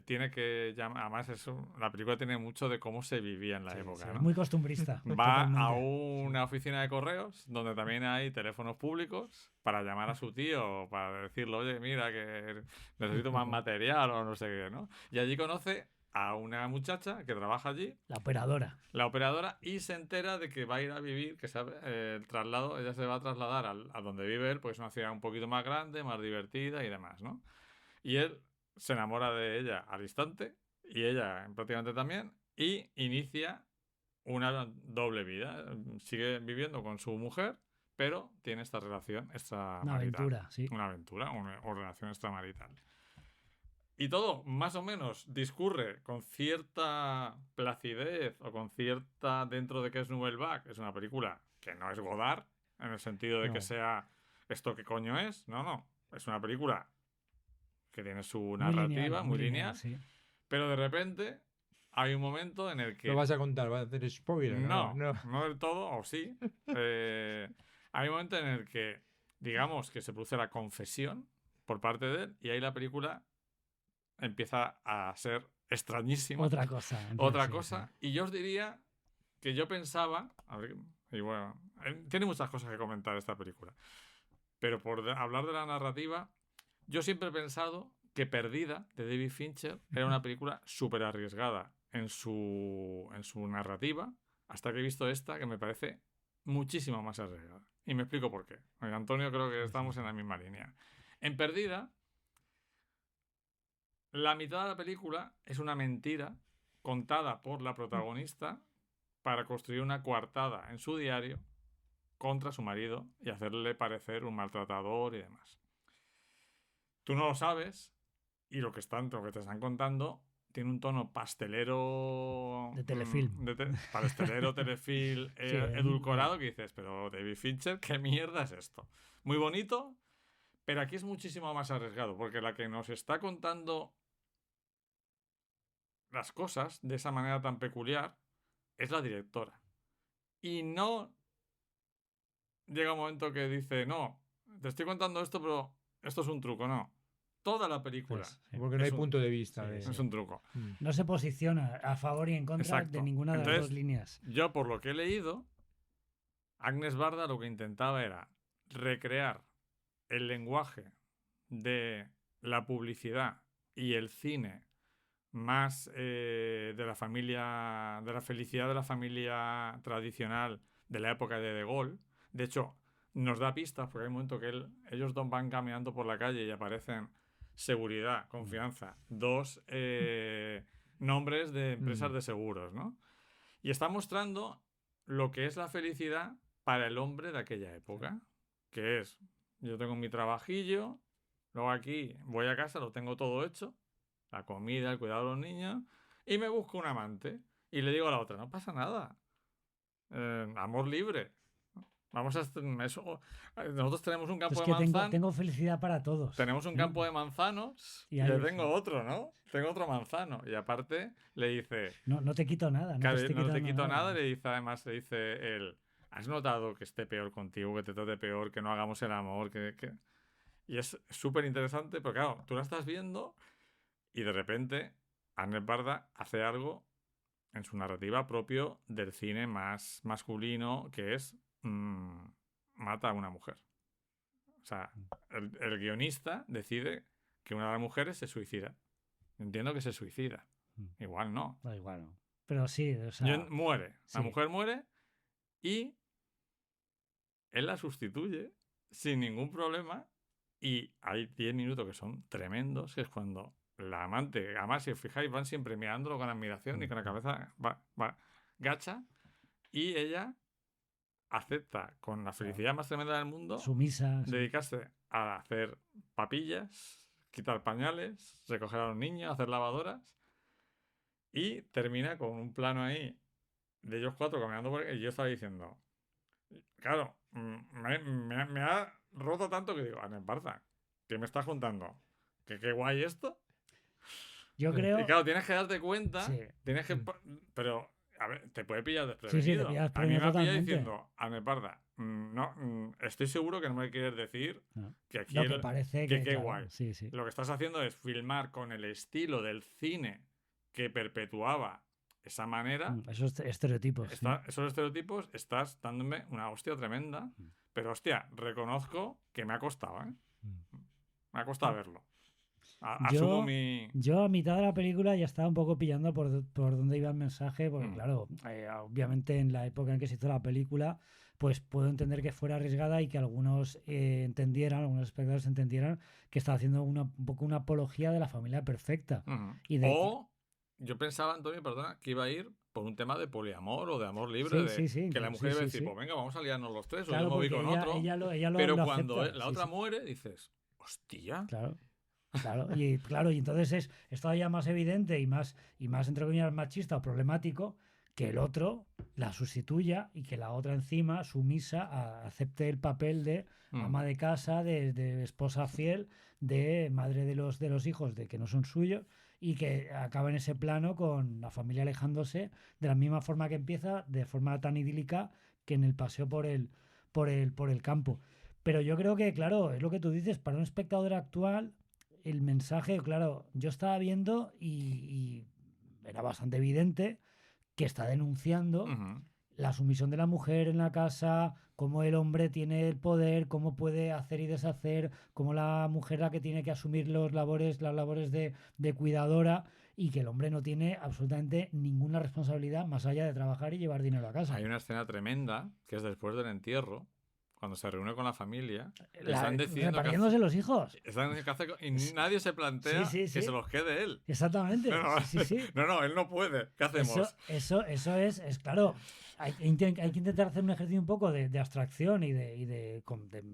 tiene que llamar. Además, la película tiene mucho de cómo se vivía en la época. Sí, ¿no? Muy costumbrista. Va a una oficina de correos donde también hay teléfonos públicos para llamar a su tío, para decirle, oye, mira, que necesito más material o no sé qué, ¿no? Y allí conoce a una muchacha que trabaja allí. La operadora. Y se entera de que va a ir a vivir, que sabe, el traslado, ella se va a trasladar a donde vive él, porque es una ciudad un poquito más grande, más divertida y demás, ¿no? Y él se enamora de ella al instante, y ella prácticamente también, y inicia una doble vida. Sigue viviendo con su mujer, pero tiene esta relación extramarital. Una aventura, sí. Una aventura, o relación extramarital. Y todo, más o menos, discurre con cierta placidez o con cierta... Dentro de que es Nouvelle Vague, es una película que no es Godard, en el sentido de que sea ¿esto qué coño es? No. Es una película que tiene su narrativa muy lineal, sí. Pero de repente hay un momento en el que... ¿Lo vas a contar? ¿Vas a hacer spoiler? No del todo, o sí. Hay un momento en el que, digamos, que se produce la confesión por parte de él, y ahí la película empieza a ser extrañísima. Otra cosa. Y yo os diría que yo pensaba... A ver, y bueno, tiene muchas cosas que comentar esta película. Pero por hablar de la narrativa, yo siempre he pensado que Perdida, de David Fincher, era una película súper arriesgada en su narrativa, hasta que he visto esta, que me parece muchísimo más arriesgada. Y me explico por qué. Antonio, creo que estamos en la misma línea. En Perdida, la mitad de la película es una mentira contada por la protagonista para construir una coartada en su diario contra su marido y hacerle parecer un maltratador y demás. Tú no lo sabes, y lo que te están contando tiene un tono pastelero de telefilm. Pastelero, telefilm, edulcorado, que dices, pero David Fincher, ¿qué mierda es esto? Muy bonito, pero aquí es muchísimo más arriesgado, porque la que nos está contando las cosas de esa manera tan peculiar es la directora. Y no llega un momento que dice, no, te estoy contando esto, pero esto es un truco, no. Toda la película. Porque no hay punto de vista. Es un truco. No se posiciona a favor y en contra de ninguna de las dos líneas. Yo, por lo que he leído, Agnes Barda lo que intentaba era recrear el lenguaje de la publicidad y el cine más de la familia, de la felicidad de la familia tradicional de la época de Gaulle. De hecho, nos da pistas, porque hay un momento que ellos dos van caminando por la calle y aparecen seguridad, confianza, 2 nombres de empresas de seguros, ¿no? Y está mostrando lo que es la felicidad para el hombre de aquella época, que es, yo tengo mi trabajillo, luego aquí voy a casa, lo tengo todo hecho, la comida, el cuidado de los niños, y me busco un amante. Y le digo a la otra, no pasa nada. Amor libre. Nosotros tenemos un campo de manzanos. Tengo felicidad para todos. Tenemos un campo de manzanos y yo tengo otro, ¿no? Tengo otro manzano. Y aparte le dice... No te quito nada. No te quito nada. Le dice, además, le dice él, ¿has notado que esté peor contigo, que te trate peor, que no hagamos el amor? Y es súper interesante, porque claro, tú la estás viendo y de repente Agnes Barda hace algo en su narrativa propio del cine más masculino, que es mata a una mujer. O sea, el guionista decide que una de las mujeres se suicida. entiendo que se suicida. Igual no. Da igual, no. Pero sí, o sea... Muere. Sí. La mujer muere y él la sustituye sin ningún problema y hay 10 minutos que son tremendos, que es cuando la amante, además si os fijáis van siempre mirándolo con admiración y con la cabeza va gacha y ella acepta con la felicidad más tremenda del mundo sumisa, dedicarse a hacer papillas, quitar pañales, recoger a los niños, hacer lavadoras y termina con un plano ahí de ellos 4 caminando por y yo estaba diciendo, claro, me ha roto tanto que digo, Ana Esparza, ¿qué me estás contando? ¿Qué guay esto? Yo creo... Y claro, tienes que darte cuenta, sí. tienes que... Pero, a ver, te puede pillar desprevenido. Sí, te pillas a mí me ha pillado totalmente. diciendo, Ana Esparza, estoy seguro que no me quieres decir que aquí... Lo que parece que... qué claro, guay. sí. Lo que estás haciendo es filmar con el estilo del cine que perpetuaba esa manera. Esos estereotipos. Esos estereotipos, estás dándome una hostia tremenda. Pero, hostia, reconozco que me ha costado, ¿eh? Me ha costado verlo. Yo a mitad de la película ya estaba un poco pillando por dónde iba el mensaje, porque claro, obviamente en la época en que se hizo la película, pues puedo entender que fuera arriesgada y que algunos algunos espectadores entendieran que estaba haciendo un poco una apología de la familia perfecta. Yo pensaba, Antonio, perdona, que iba a ir por un tema de poliamor o de amor libre, que la mujer iba a decir, pues venga, vamos a liarnos los tres, claro, o yo me voy con otro. Pero cuando la otra muere, dices, hostia. Claro, y entonces es todavía más evidente y más entre comillas machista o problemático que el otro la sustituya y que la otra encima, sumisa, acepte el papel de ama de casa, de esposa fiel, de madre de los hijos de que no son suyos y que acaba en ese plano con la familia alejándose de la misma forma que empieza, de forma tan idílica que en el paseo por el campo. Pero yo creo que, claro, es lo que tú dices, para un espectador actual el mensaje, claro, yo estaba viendo y era bastante evidente que está denunciando la sumisión de la mujer en la casa, cómo el hombre tiene el poder, cómo puede hacer y deshacer, cómo la mujer la que tiene que asumir las labores de cuidadora y que el hombre no tiene absolutamente ninguna responsabilidad más allá de trabajar y llevar dinero a casa. Hay una escena tremenda que es después del entierro, cuando se reúne con la familia, están diciendo repartiéndose los hijos. Y nadie se plantea que se los quede él. Exactamente. No, él no puede. ¿Qué hacemos? Eso es claro. Hay que intentar hacer un ejercicio un poco de abstracción y de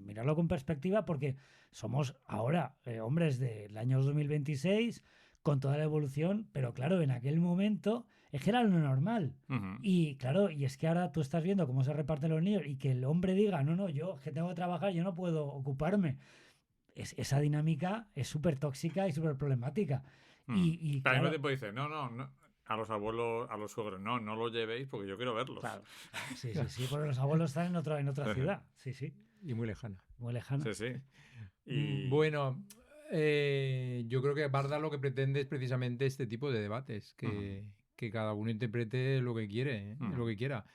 mirarlo con perspectiva, porque somos ahora hombres del año 2026 con toda la evolución, pero claro, en aquel momento es que era lo normal. Y claro, y es que ahora tú estás viendo cómo se reparten los niños y que el hombre diga, no, yo que tengo que trabajar, yo no puedo ocuparme. Esa dinámica es súper tóxica y súper problemática. Y al mismo tiempo dice, no, a los abuelos, a los suegros, no los llevéis porque yo quiero verlos. Claro. Sí, porque los abuelos están en otra ciudad. Sí. Y muy lejana. Muy lejana. Sí. Y... Bueno, yo creo que Barda lo que pretende es precisamente este tipo de debates, que cada uno interprete lo que quiere, lo que quiera.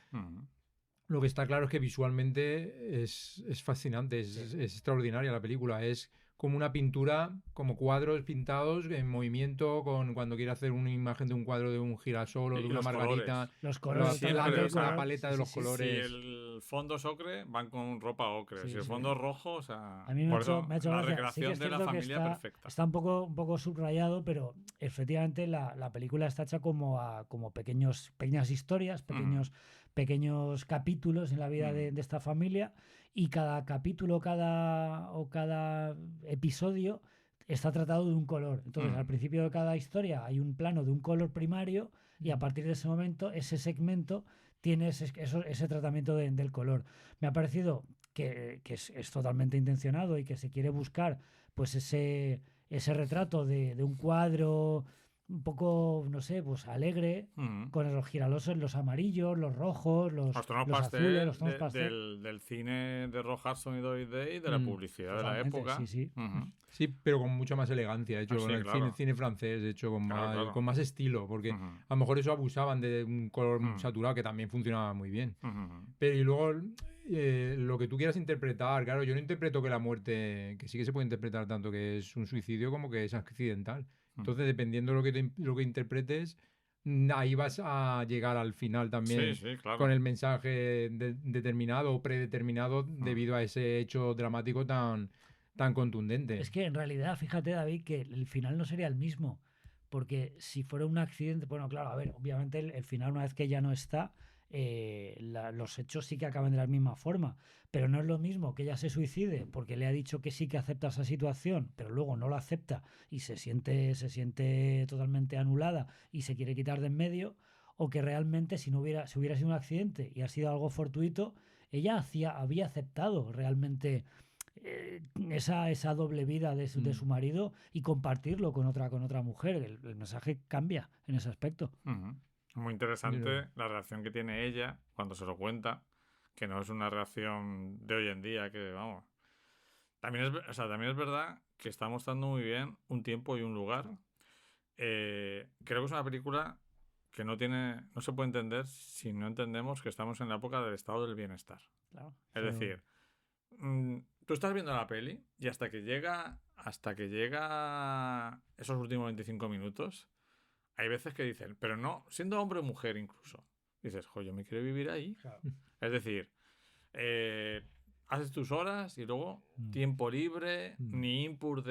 Lo que está claro es que visualmente es fascinante, es extraordinaria la película, es como una pintura, como cuadros pintados en movimiento, cuando quiere hacer una imagen de un cuadro de un girasol o de una margarita, los colores, la paleta de los colores. Si el fondo es ocre, van con ropa ocre. Si el fondo es rojo, o sea, a mí me ha hecho la recreación de la familia perfecta. Está un poco subrayado, pero efectivamente la película está hecha como pequeñas historias, pequeños capítulos en la vida de esta familia, y cada capítulo cada episodio está tratado de un color. Entonces, al principio de cada historia hay un plano de un color primario y a partir de ese momento, ese segmento tiene ese tratamiento del color. Me ha parecido que es totalmente intencionado y que se quiere buscar pues ese retrato de un cuadro un poco, no sé, pues alegre, con los giralosos, los amarillos, los rojos, los azules, los tonos pastel. Del cine de Roy Hudson y Doris Day, de la publicidad de la época. Sí, pero con mucha más elegancia, de hecho, el cine francés, de hecho, con más estilo, porque a lo mejor eso abusaban de un color saturado que también funcionaba muy bien. Pero y luego lo que tú quieras interpretar, claro, yo no interpreto que la muerte, que sí que se puede interpretar tanto que es un suicidio como que es accidental. Entonces, dependiendo de lo que interpretes, ahí vas a llegar al final también claro. con el mensaje determinado o predeterminado debido a ese hecho dramático tan contundente. Es que en realidad, fíjate, David, que el final no sería el mismo, porque si fuera un accidente, bueno, claro, a ver, obviamente el final, una vez que ya no está, los hechos sí que acaban de la misma forma, pero no es lo mismo que ella se suicide porque le ha dicho que sí que acepta esa situación, pero luego no la acepta y se siente totalmente anulada y se quiere quitar de en medio, o que realmente si hubiera sido un accidente y ha sido algo fortuito, ella había aceptado realmente esa doble vida de su marido y compartirlo con otra mujer. El mensaje cambia en ese aspecto. Muy interesante la reacción que tiene ella cuando se lo cuenta, que no es una reacción de hoy en día, que vamos. También es verdad que está mostrando muy bien un tiempo y un lugar. Creo que es una película que no se puede entender si no entendemos que estamos en la época del estado del bienestar. Claro, es decir, tú estás viendo la peli y hasta que llega esos últimos 25 minutos, hay veces que dicen, pero no, siendo hombre o mujer incluso, dices, yo me quiero vivir ahí. Claro. Es decir, haces tus horas y luego tiempo libre, ni input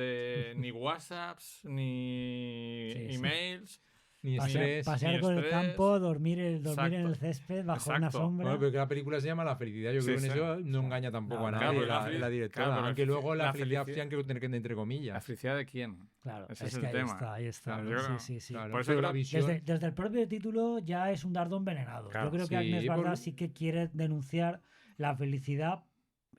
ni WhatsApps, ni emails. Ni estrés. Pasear por el campo, dormir en el césped bajo una sombra. Bueno, pero que la película se llama La felicidad. Yo creo que en eso no engaña tampoco a nadie la directora. Claro, aunque luego la felicidad tienen que tener entre comillas. ¿La felicidad de quién? Claro, ese es el tema. Ahí está. Claro, sí. Claro, por eso la visión... desde el propio título ya es un dardo envenenado. Claro, yo creo que Agnès Varda sí que quiere denunciar la felicidad,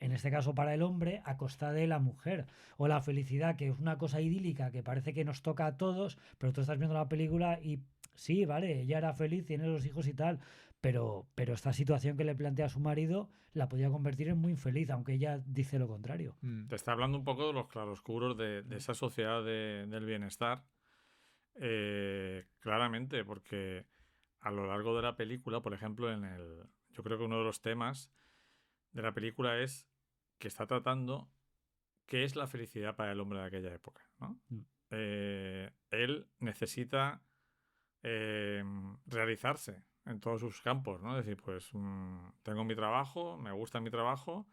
en este caso para el hombre, a costa de la mujer. O la felicidad, que es una cosa idílica que parece que nos toca a todos, pero tú estás viendo la película y sí, vale, ella era feliz, tiene los hijos y tal, pero esta situación que le plantea a su marido la podía convertir en muy infeliz, aunque ella dice lo contrario. Te está hablando un poco de los claroscuros de esa sociedad del bienestar, claramente, porque a lo largo de la película, por ejemplo, yo creo que uno de los temas de la película es que está tratando qué es la felicidad para el hombre de aquella época, ¿no? Él necesita realizarse en todos sus campos, ¿no? Es decir, pues tengo mi trabajo, me gusta mi trabajo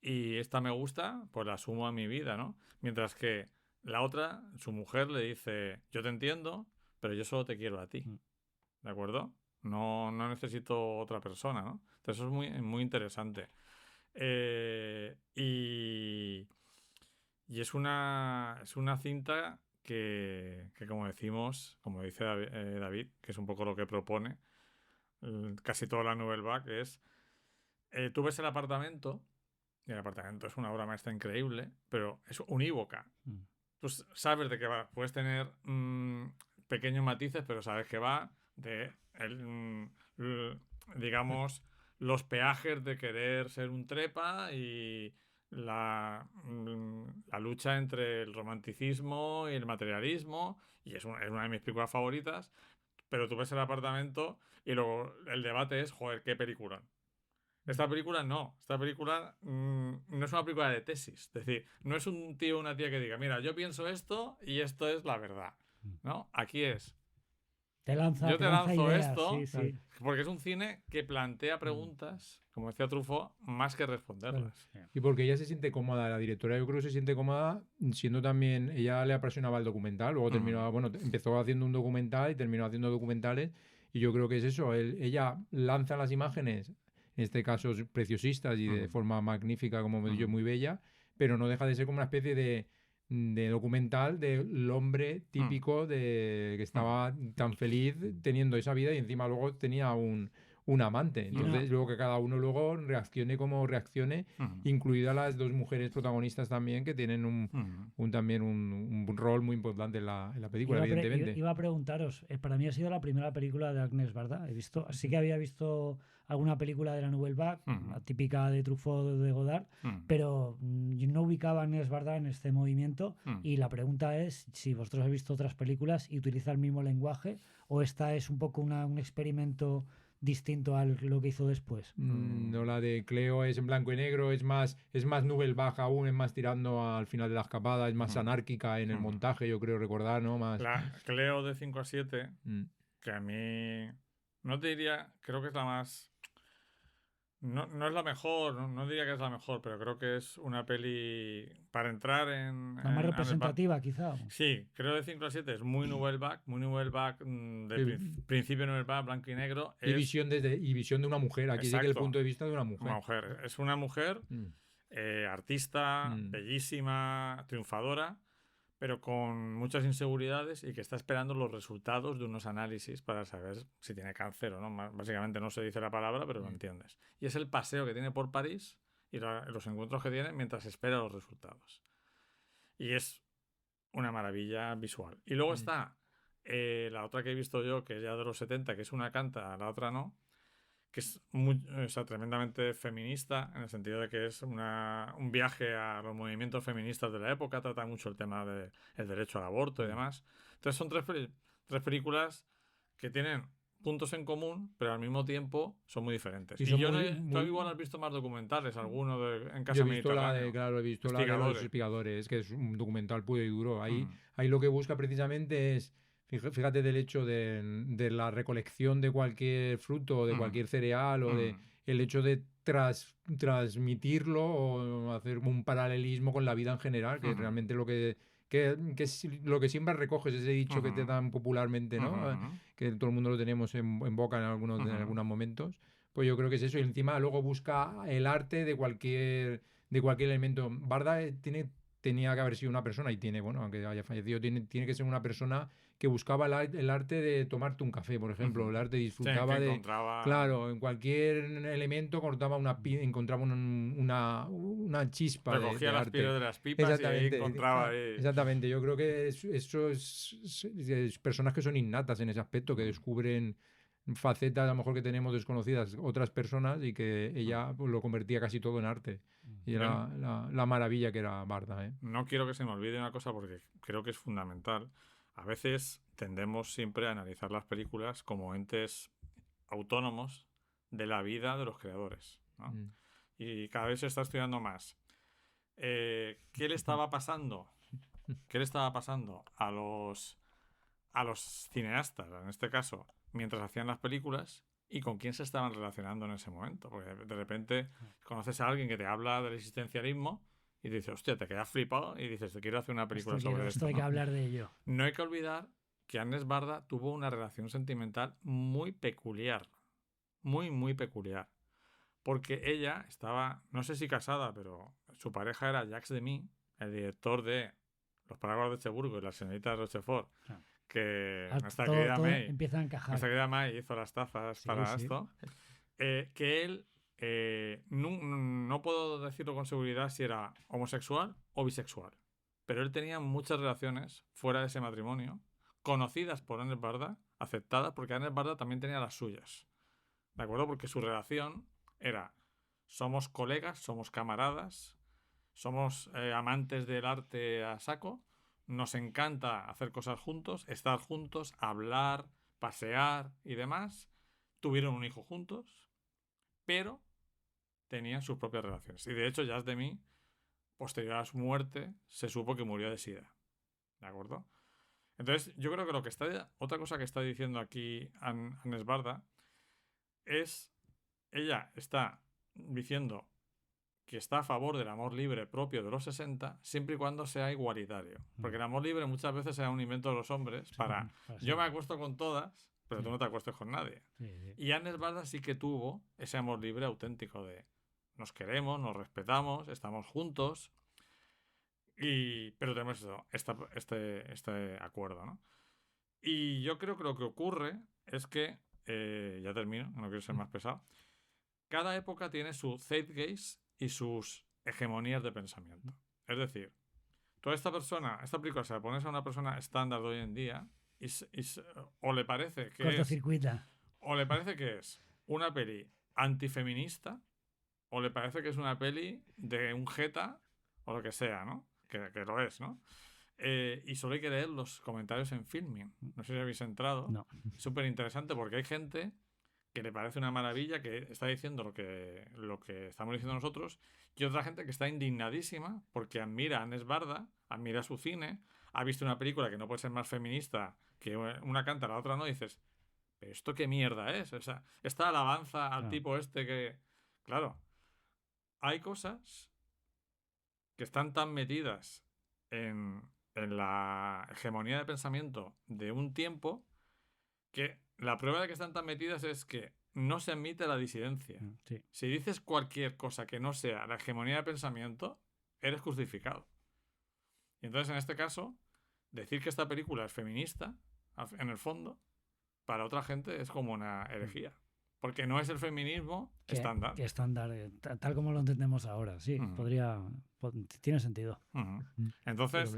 y esta me gusta, pues la asumo a mi vida, ¿no? Mientras que la otra, su mujer, le dice, yo te entiendo, pero yo solo te quiero a ti, ¿de acuerdo? No necesito otra persona, ¿no? Entonces eso es muy, muy interesante. Y es una cinta que como decimos, como dice David, que es un poco lo que propone casi toda la Nouvelle Vague, es tú ves el apartamento y el apartamento es una obra maestra increíble, pero es unívoca. Tú sabes de qué va, puedes tener pequeños matices, pero sabes que va de digamos los peajes de querer ser un trepa y la lucha entre el romanticismo y el materialismo, y es una de mis películas favoritas, pero tú ves el apartamento y luego el debate es, ¿qué película? Esta película no es una película de tesis, es decir, no es un tío o una tía que diga, mira, yo pienso esto y esto es la verdad, ¿no? Aquí es, yo te lanzo ideas, esto, sí. Porque es un cine que plantea preguntas, como decía Truffaut, más que responderlas. Y porque ella se siente cómoda, la directora yo creo que se siente cómoda siendo también, ella le apasionaba el documental, luego empezó haciendo un documental y terminó haciendo documentales, y yo creo que es eso, ella lanza las imágenes, en este caso preciosistas y de forma magnífica, como me digo, muy bella, pero no deja de ser como una especie de documental del hombre típico que estaba tan feliz teniendo esa vida y encima luego tenía un amante. Entonces luego que cada uno luego reaccione como reaccione, incluidas las dos mujeres protagonistas también, que tienen también un rol muy importante en la película, evidentemente. Iba a preguntaros, para mí ha sido la primera película de Agnès Varda. Sí que había visto alguna película de la Nouvelle Vague, la típica de Truffaut, de Godard, pero yo no ubicaba a Agnès Varda en este movimiento, y la pregunta es si vosotros habéis visto otras películas y utiliza el mismo lenguaje, o esta es un poco un experimento distinto a lo que hizo después. No, la de Cleo es en blanco y negro, es más Nouvelle Vague aún, es más tirando al final de la escapada, es más anárquica en el montaje, yo creo recordar, ¿no? Más... La Cleo de 5 a 7, que a mí no te diría, creo que es la más... No es la mejor, no diría que es la mejor, pero creo que es una peli para entrar en... La más representativa, quizá. Sí, creo de 5 a 7 es muy Nouvelle Vague, de principio Nouvelle Vague, blanco y negro. Y visión de una mujer, aquí sí que el punto de vista de una mujer. Es una mujer artista, bellísima, triunfadora, pero con muchas inseguridades y que está esperando los resultados de unos análisis para saber si tiene cáncer o no. Básicamente no se dice la palabra, pero lo entiendes. Y es el paseo que tiene por París y los encuentros que tiene mientras espera los resultados. Y es una maravilla visual. Y luego está la otra que he visto yo, que es ya de los 70, que es una canta, la otra no, que es tremendamente feminista, en el sentido de que es un viaje a los movimientos feministas de la época, trata mucho el tema del derecho al aborto y demás. Entonces son tres películas que tienen puntos en común, pero al mismo tiempo son muy diferentes. Y yo tú igual has visto más documentales, alguno en Casa Mediterránea. He visto la de Los Espigadores, que es un documental puro y duro. Ahí lo que busca precisamente es, fíjate del hecho de la recolección de cualquier fruto, de cualquier cereal, o de el hecho de transmitirlo o hacer un paralelismo con la vida en general, que realmente es lo que siempre recoges, ese dicho que te dan popularmente, ¿no? Que todo el mundo lo tenemos en boca en algunos momentos. Pues yo creo que es eso. Y encima luego busca el arte de cualquier elemento. Barda tenía que haber sido una persona, y tiene, bueno, aunque haya fallecido, tiene que ser una persona que buscaba el arte de tomarte un café, por ejemplo. El arte disfrutaba Claro, en cualquier elemento encontraba una chispa. Recogía las arte. de las pipas y encontraba... Exactamente, yo creo que eso es personas que son innatas en ese aspecto, que descubren facetas a lo mejor que tenemos desconocidas otras personas, y que ella pues, lo convertía casi todo en arte. Y era la maravilla que era Barda. No quiero que se me olvide una cosa, porque creo que es fundamental. A veces tendemos siempre a analizar las películas como entes autónomos de la vida de los creadores, ¿no? Y cada vez se está estudiando más. ¿Qué le estaba pasando? ¿Qué le estaba pasando a los cineastas, en este caso, mientras hacían las películas, y con quién se estaban relacionando en ese momento? Porque de repente conoces a alguien que te habla del existencialismo y dices, hostia, te quedas flipado y dices, te quiero hacer una película sobre esto. Hay que hablar de ello. No hay que olvidar que Agnès Varda tuvo una relación sentimental muy peculiar. Muy, muy peculiar. Porque ella estaba, no sé si casada, pero su pareja era Jacques Demy, el director de Los Paraguas de Cherburgo y La señorita de Rochefort, que nuestra querida May empieza a encajar. Nuestra querida May hizo las tazas para esto. Que él, no puedo decirlo con seguridad si era homosexual o bisexual, pero él tenía muchas relaciones fuera de ese matrimonio, conocidas por Agnès Varda, aceptadas, porque Agnès Varda también tenía las suyas, ¿de acuerdo? Porque su relación era: somos colegas, somos camaradas, somos amantes del arte a saco, nos encanta hacer cosas juntos, estar juntos, hablar, pasear y demás. Tuvieron un hijo juntos, pero tenían sus propias relaciones. Y de hecho, Jacques Demy, posterior a su muerte, se supo que murió de SIDA. ¿De acuerdo? Entonces, yo creo que otra cosa que está diciendo aquí Agnès Varda es, ella está diciendo que está a favor del amor libre propio de los 60, siempre y cuando sea igualitario. Porque el amor libre muchas veces sea un invento de los hombres para yo me acuesto con todas, pero tú no te acuestes con nadie. Y Agnès Varda sí que tuvo ese amor libre auténtico de nos queremos, nos respetamos, estamos juntos, pero tenemos este acuerdo, ¿no? Y yo creo que lo que ocurre es que, ya termino, no quiero ser más pesado, cada época tiene su zeitgeist y sus hegemonías de pensamiento. Es decir, toda esta película se la pones a una persona estándar de hoy en día o le parece que es una peli antifeminista, o le parece que es una peli de un jeta o lo que sea, ¿no? Que lo es, ¿no? Y solo hay que leer los comentarios en Filmin. No sé si habéis entrado. No. Es súper interesante porque hay gente que le parece una maravilla, que está diciendo lo que estamos diciendo nosotros, y otra gente que está indignadísima porque admira a Agnès Varda, admira su cine, ha visto una película que no puede ser más feminista, que una canta, la otra no, y dices, ¿pero esto qué mierda es? O sea, esta alabanza al tipo este que... Claro, hay cosas que están tan metidas en la hegemonía de pensamiento de un tiempo que la prueba de que están tan metidas es que no se admite la disidencia. Sí. Si dices cualquier cosa que no sea la hegemonía de pensamiento, eres crucificado. Y entonces, en este caso, decir que esta película es feminista, en el fondo, para otra gente es como una herejía. Porque no es el feminismo estándar. Que estándar, tal como lo entendemos ahora, sí. Tiene sentido. Entonces,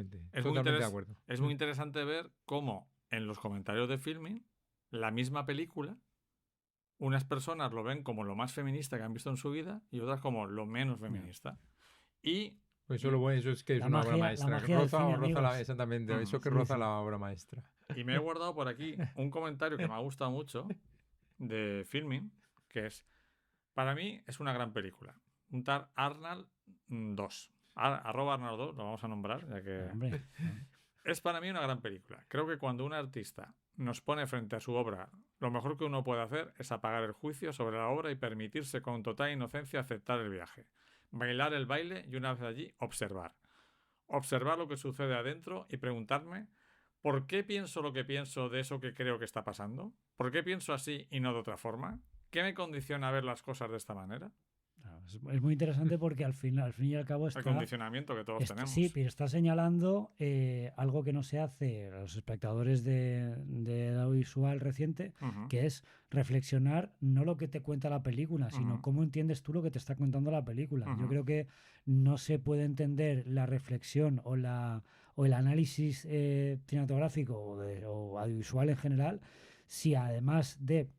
es muy interesante ver cómo en los comentarios de Filmin, la misma película, unas personas lo ven como lo más feminista que han visto en su vida y otras como lo menos feminista. Y pues eso es que es una obra maestra. Exactamente, eso que roza la obra maestra. Y me he guardado por aquí un comentario que me ha gustado mucho de Filmin, que es, para mí es una gran película. Un tal Arnald 2. @Arnald 2, lo vamos a nombrar, ya que... Es para mí una gran película. Creo que cuando un artista nos pone frente a su obra, lo mejor que uno puede hacer es apagar el juicio sobre la obra y permitirse con total inocencia aceptar el viaje. Bailar el baile y una vez allí, observar. Observar lo que sucede adentro y preguntarme ¿por qué pienso lo que pienso de eso que creo que está pasando? ¿Por qué pienso así y no de otra forma? ¿Qué me condiciona a ver las cosas de esta manera? Es muy interesante porque al fin y al cabo está... El condicionamiento que todos tenemos. Sí, pero está señalando algo que no se hace a los espectadores de audiovisual reciente, que es reflexionar no lo que te cuenta la película, sino cómo entiendes tú lo que te está contando la película. Yo creo que no se puede entender la reflexión o el análisis cinematográfico o audiovisual en general si además de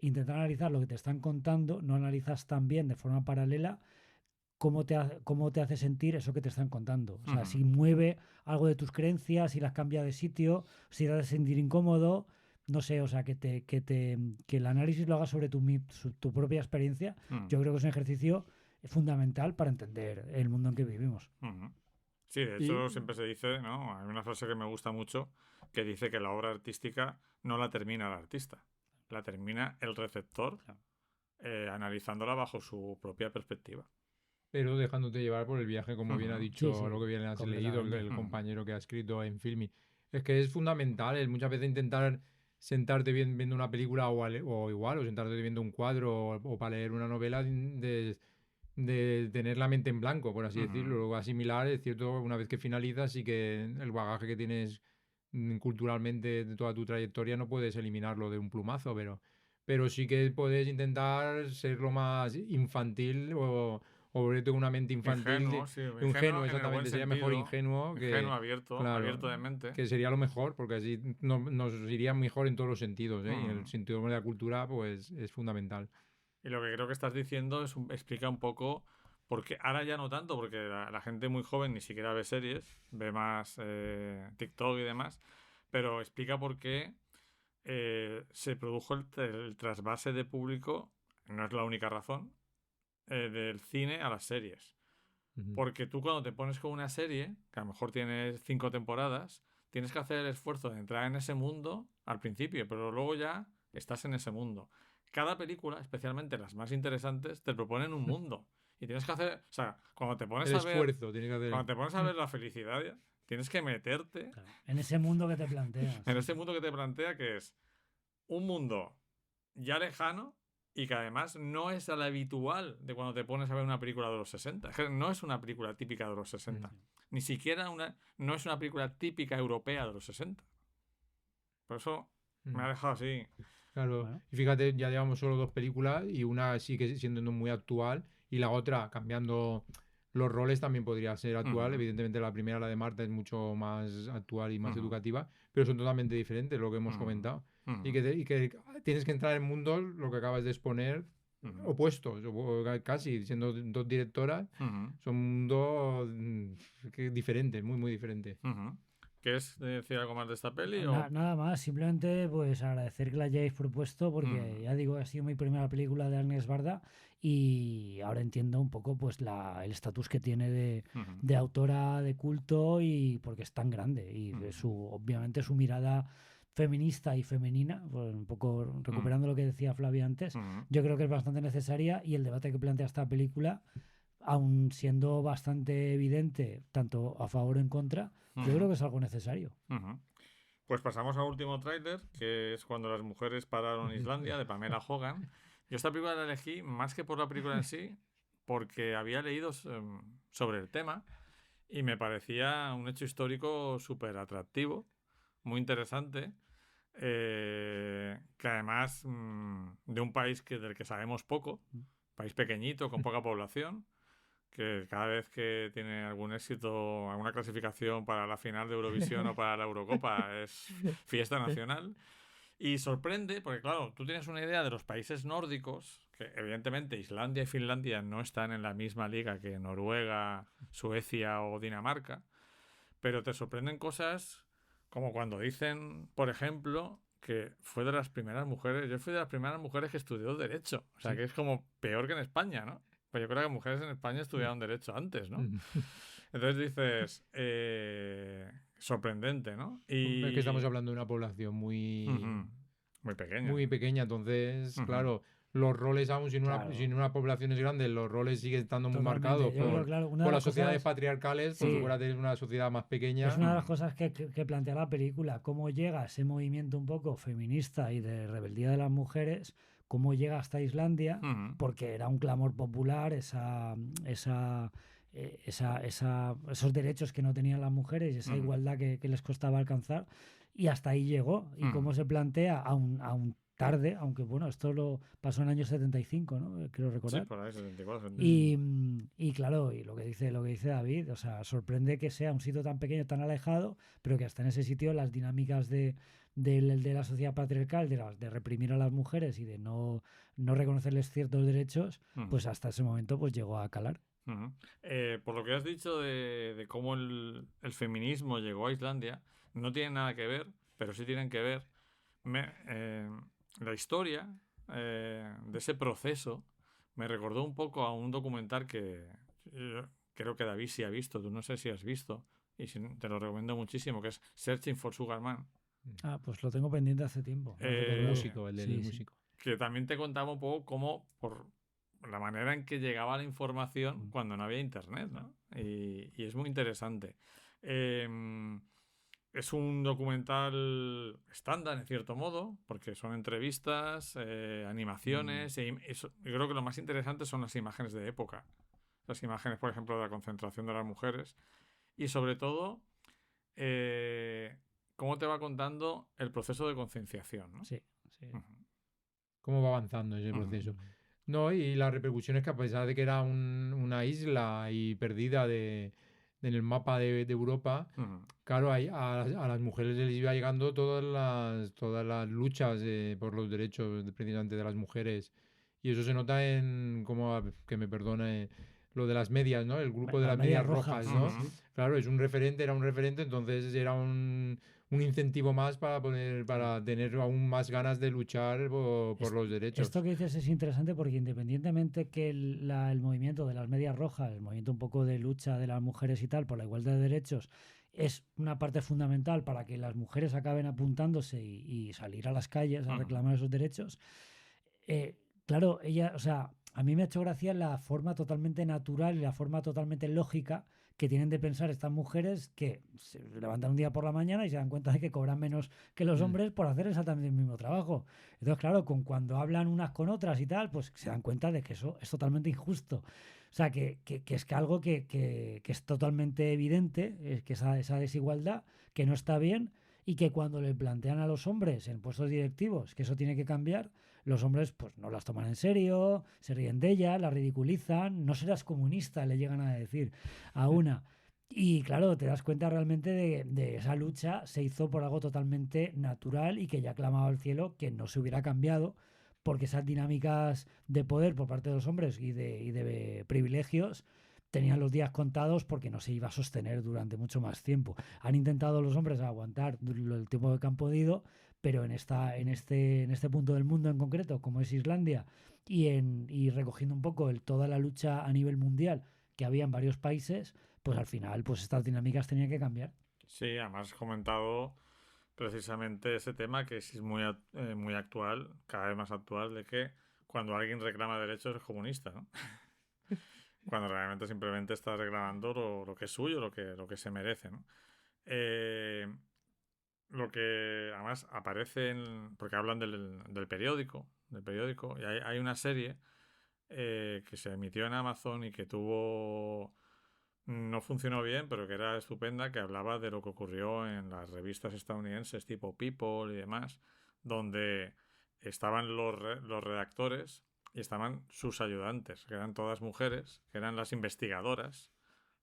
intentar analizar lo que te están contando, no analizas también de forma paralela cómo te hace sentir eso que te están contando. O sea, si mueve algo de tus creencias, si las cambia de sitio, si te hace sentir incómodo, no sé, o sea, que el análisis lo hagas sobre tu propia experiencia, yo creo que es un ejercicio fundamental para entender el mundo en que vivimos. Sí, de hecho siempre se dice, ¿no? Hay una frase que me gusta mucho que dice que la obra artística no la termina el artista. La termina el receptor analizándola bajo su propia perspectiva. Pero dejándote llevar por el viaje, como bien ha dicho, lo que bien has leído, el compañero que ha escrito en Filmin. Es que es fundamental muchas veces intentar sentarte viendo una película o igual, o sentarte viendo un cuadro o para leer una novela de tener la mente en blanco, por así decirlo. Luego asimilar, es cierto, una vez que finalizas y que el bagaje que tienes culturalmente de toda tu trayectoria no puedes eliminarlo de un plumazo, pero sí que puedes intentar ser lo más infantil o verte con una mente infantil, ingenuo exactamente, sería mejor ingenuo abierto, claro, abierto de mente, que sería lo mejor, porque así nos iría mejor en todos los sentidos, y en el sentido de la cultura pues es fundamental. Y lo que creo que estás diciendo explica un poco, porque ahora ya no tanto, porque la gente muy joven ni siquiera ve series, ve más TikTok y demás, pero explica por qué se produjo el trasvase de público, no es la única razón, del cine a las series. Porque tú cuando te pones con una serie, que a lo mejor tienes 5 temporadas, tienes que hacer el esfuerzo de entrar en ese mundo al principio, pero luego ya estás en ese mundo. Cada película, especialmente las más interesantes, te proponen un mundo. Y tienes que hacer... O sea, cuando te pones cuando te pones a ver la felicidad, tienes que meterte... Claro, en ese mundo que te planteas. En ese mundo que te plantea, que es un mundo ya lejano y que además no es al habitual de cuando te pones a ver una película de los 60. No es una película típica de los 60. Ni siquiera no es una película típica europea de los 60. Por eso me ha dejado así... Claro, bueno. Y fíjate, ya llevamos solo 2 películas y una sigue siendo muy actual y la otra, cambiando los roles, también podría ser actual. Evidentemente la primera, la de Marta, es mucho más actual y más educativa, pero son totalmente diferentes, lo que hemos comentado. Y que tienes que entrar en mundos, lo que acabas de exponer, opuestos, casi, siendo 2 directoras, son mundos diferentes, muy, muy diferentes. ¿Quieres decir algo más de esta peli? Nada más, simplemente pues agradecer que la hayáis propuesto, porque ya digo, ha sido mi primera película de Agnès Varda y ahora entiendo un poco pues el estatus que tiene de autora de culto, y porque es tan grande y obviamente su mirada feminista y femenina, pues un poco recuperando lo que decía Flavia antes, yo creo que es bastante necesaria, y el debate que plantea esta película, aun siendo bastante evidente tanto a favor o en contra, yo creo que es algo necesario. Pues pasamos al último tráiler, que es Cuando las mujeres pararon Islandia, de Pamela Hogan. Yo esta película la elegí más que por la película en sí, porque había leído sobre el tema y me parecía un hecho histórico súper atractivo, muy interesante, que además de un país del que sabemos poco, país pequeñito, con poca población, que cada vez que tiene algún éxito, alguna clasificación para la final de Eurovisión o para la Eurocopa, es fiesta nacional. Y sorprende, porque claro, tú tienes una idea de los países nórdicos, que evidentemente Islandia y Finlandia no están en la misma liga que Noruega, Suecia o Dinamarca, pero te sorprenden cosas como cuando dicen, por ejemplo, que fue de las primeras mujeres, yo fui de las primeras mujeres que estudió Derecho, o sea que es como peor que en España, ¿no? Pues yo creo que mujeres en España estudiaron Derecho antes, ¿no? Entonces dices, sorprendente, ¿no? Y es que estamos hablando de una población muy pequeña. Muy pequeña, entonces, claro, los roles, aún sin una población es grande, los roles siguen estando muy marcados por las sociedades patriarcales, por fuera de una sociedad más pequeña. Es una de las cosas que plantea la película, cómo llega ese movimiento un poco feminista y de rebeldía de las mujeres, cómo llega hasta Islandia, porque era un clamor popular, esos derechos que no tenían las mujeres y esa igualdad que les costaba alcanzar, y hasta ahí llegó, y cómo se plantea aún tarde, aunque bueno, esto lo pasó en el año 75, ¿no? Quiero recordar. Sí, por ahí, 74. Y claro, y lo que dice David, o sea, sorprende que sea un sitio tan pequeño, tan alejado, pero que hasta en ese sitio las dinámicas de la sociedad patriarcal, de reprimir a las mujeres y de no reconocerles ciertos derechos, pues hasta ese momento pues llegó a calar. Por lo que has dicho de cómo el feminismo llegó a Islandia, no tiene nada que ver, pero sí tienen que ver la historia de ese proceso. Me recordó un poco a un documental que creo que David sí ha visto, tú no sé si has visto, y te lo recomiendo muchísimo, que es Searching for Sugar Man. Pues lo tengo pendiente hace tiempo. El músico. Que también te contaba un poco cómo, por la manera en que llegaba la información cuando no había internet, ¿no? Y es muy interesante. Es un documental estándar, en cierto modo, porque son entrevistas, animaciones, yo creo que lo más interesante son las imágenes de época. Las imágenes, por ejemplo, de la concentración de las mujeres. Y sobre todo, cómo te va contando el proceso de concienciación, ¿no? Sí. Cómo va avanzando ese proceso. No, y las repercusiones que, a pesar de que era una isla y perdida en el mapa de Europa, claro, a las mujeres les iba llegando todas las luchas por los derechos precisamente de las mujeres, y eso se nota en, como que me perdone, lo de las medias, ¿no? El grupo de las medias rojas, ¿no? Claro, era un referente, entonces era un incentivo más para tener aún más ganas de luchar por los derechos. Esto que dices es interesante, porque independientemente que el movimiento de las medias rojas, el movimiento un poco de lucha de las mujeres y tal por la igualdad de derechos, es una parte fundamental para que las mujeres acaben apuntándose y salir a las calles a reclamar esos derechos. Claro, a mí me ha hecho gracia la forma totalmente natural y la forma totalmente lógica que tienen de pensar estas mujeres, que se levantan un día por la mañana y se dan cuenta de que cobran menos que los hombres por hacer exactamente el mismo trabajo. Entonces, claro, cuando hablan unas con otras y tal, pues se dan cuenta de que eso es totalmente injusto. O sea, que es que algo que es totalmente evidente, que esa desigualdad, que no está bien, y que cuando le plantean a los hombres en puestos directivos que eso tiene que cambiar, los hombres pues no las toman en serio, se ríen de ellas, las ridiculizan, no serás comunista, le llegan a decir a una. Y claro, te das cuenta realmente de esa lucha se hizo por algo totalmente natural y que ya clamaba al cielo que no se hubiera cambiado, porque esas dinámicas de poder por parte de los hombres y de privilegios tenían los días contados porque no se iba a sostener durante mucho más tiempo. Han intentado los hombres aguantar el tiempo que han podido, pero en este punto del mundo en concreto, como es Islandia, y recogiendo un poco toda la lucha a nivel mundial que había en varios países, pues al final pues estas dinámicas tenían que cambiar. Sí, además has comentado precisamente ese tema que es muy actual, cada vez más actual, de que cuando alguien reclama derechos es comunista, ¿no? Cuando realmente simplemente está reclamando lo que es suyo, lo que se merece, ¿no? Lo que además aparece porque hablan del periódico, y hay una serie que se emitió en Amazon y que no funcionó bien, pero que era estupenda, que hablaba de lo que ocurrió en las revistas estadounidenses tipo People y demás, donde estaban los redactores y estaban sus ayudantes, que eran todas mujeres, que eran las investigadoras,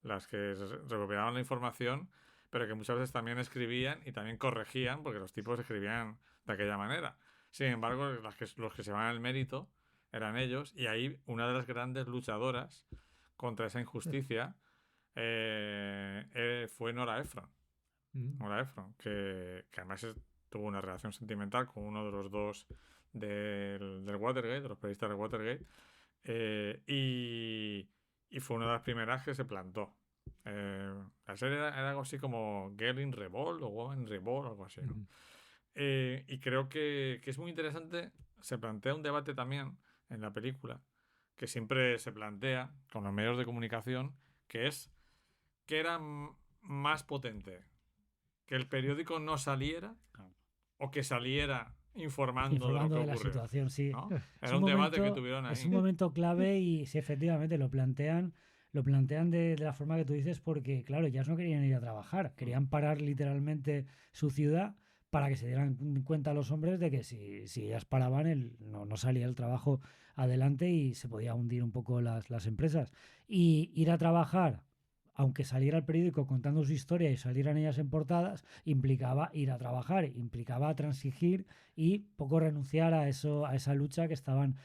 las que recopilaban la información, pero que muchas veces también escribían y también corregían, porque los tipos escribían de aquella manera. Sin embargo, los que se van al mérito eran ellos, y ahí una de las grandes luchadoras contra esa injusticia fue Nora Ephron. Nora Ephron, que además tuvo una relación sentimental con uno de los dos del Watergate, de los periodistas del Watergate, y fue una de las primeras que se plantó. La serie era algo así como Girl in Revolt o Woman in Revolt, algo así, ¿no? Y creo que es muy interesante. Se plantea un debate también en la película que siempre se plantea con los medios de comunicación, que es ¿qué era más potente? ¿Que el periódico no saliera o que saliera informando de lo que ocurrió? La situación, sí. ¿No? Era un debate que tuvieron ahí. Es un momento clave y sí, efectivamente lo plantean de la forma que tú dices, porque claro, ellas no querían ir a trabajar, querían parar literalmente su ciudad para que se dieran cuenta los hombres de que si ellas paraban no salía el trabajo adelante y se podía hundir un poco las empresas. Y ir a trabajar, aunque saliera el periódico contando su historia y salieran ellas en portadas, implicaba ir a trabajar, implicaba transigir y poco renunciar a esa lucha que estaban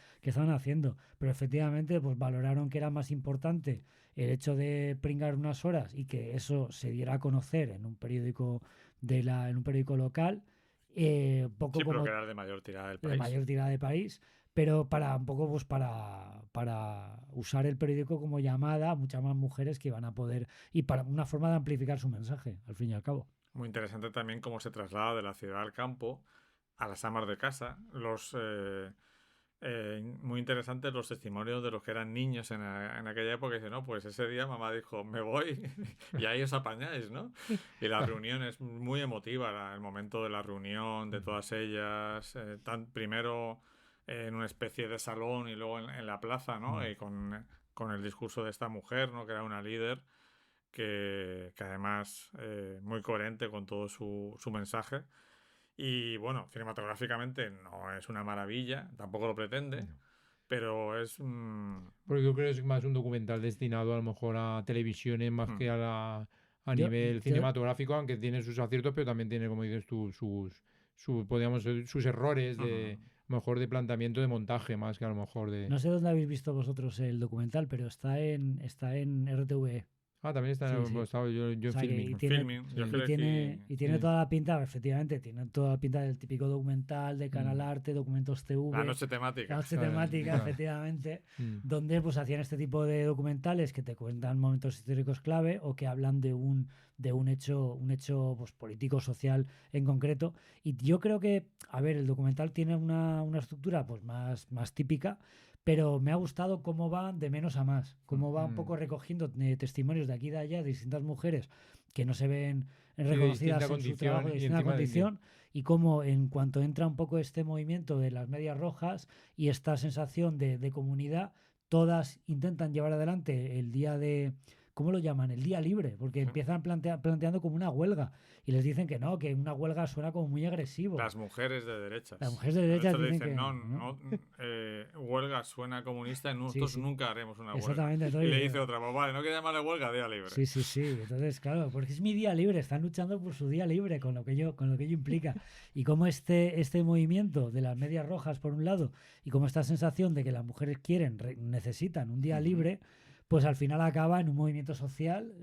haciendo. Pero efectivamente pues valoraron que era más importante el hecho de pringar unas horas y que eso se diera a conocer en un periódico local, poco sí, como pero que era de mayor tirada del país. De mayor tirada de país, pero para un poco pues para usar el periódico como llamada a muchas más mujeres que iban a poder, y para una forma de amplificar su mensaje, al fin y al cabo. Muy interesante también cómo se traslada de la ciudad al campo, a las amas de casa. Muy interesantes los testimonios de los que eran niños en aquella época. Dicen, no, pues ese día mamá dijo, me voy y ahí os apañáis, ¿no? Y la reunión es muy emotiva, el momento de la reunión de todas ellas, primero en una especie de salón y luego en la plaza, ¿no? Y con el discurso de esta mujer, ¿no? Que era una líder que además muy coherente con todo su mensaje. Y bueno, cinematográficamente no es una maravilla, tampoco lo pretende, pero es... Porque yo creo que es más un documental destinado a lo mejor a televisiones más que a nivel cinematográfico, aunque tiene sus aciertos, pero también tiene, como dices tú, sus errores de mejor de planteamiento de montaje más que a lo mejor de... No sé dónde habéis visto vosotros el documental, pero está en RTVE. Ah, también está yo en Filmin. Y tiene toda la pinta, efectivamente, tiene toda la pinta del típico documental de Canal Arte, Documentos TV. La noche temática. La noche temática, efectivamente, donde pues hacían este tipo de documentales que te cuentan momentos históricos clave o que hablan de un hecho pues, político, social en concreto. Y yo creo que, a ver, el documental tiene una estructura pues más típica, pero me ha gustado cómo va de menos a más, cómo va un poco recogiendo testimonios de aquí y de allá de distintas mujeres que no se ven reconocidas en su trabajo de distinta condición, y cómo en cuanto entra un poco este movimiento de las medias rojas y esta sensación de comunidad, todas intentan llevar adelante el día de... ¿Cómo lo llaman? El día libre, porque empiezan planteando como una huelga y les dicen que no, que una huelga suena como muy agresivo. Las mujeres de derechas. Las mujeres de derechas dicen que no, huelga suena comunista y nosotros nunca haremos una huelga. Exactamente. Y le dice otra, pues vale, no quiere llamarle huelga, día libre. Sí. Entonces, claro, porque es mi día libre, están luchando por su día libre, con lo que ello implica. Y como este movimiento de las medias rojas, por un lado, y como esta sensación de que las mujeres necesitan un día libre, pues al final acaba en un movimiento social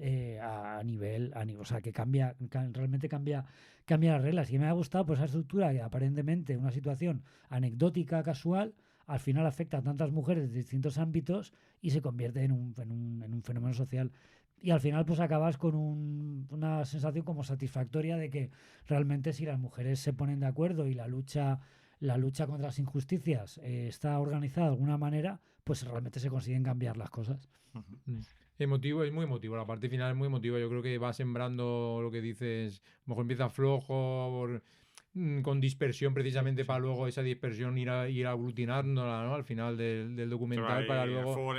a nivel, o sea, que realmente cambia las reglas. Y me ha gustado pues esa estructura que aparentemente una situación anecdótica, casual, al final afecta a tantas mujeres de distintos ámbitos y se convierte en un fenómeno social. Y al final pues acabas con una sensación como satisfactoria de que realmente si las mujeres se ponen de acuerdo y la lucha contra las injusticias está organizada de alguna manera, pues realmente se consiguen cambiar las cosas. Emotivo, es muy emotivo, la parte final es muy emotiva. Yo creo que va sembrando lo que dices, a lo mejor empieza flojo, con dispersión precisamente para luego esa dispersión ir aglutinándola, ¿no? Al final del documental para luego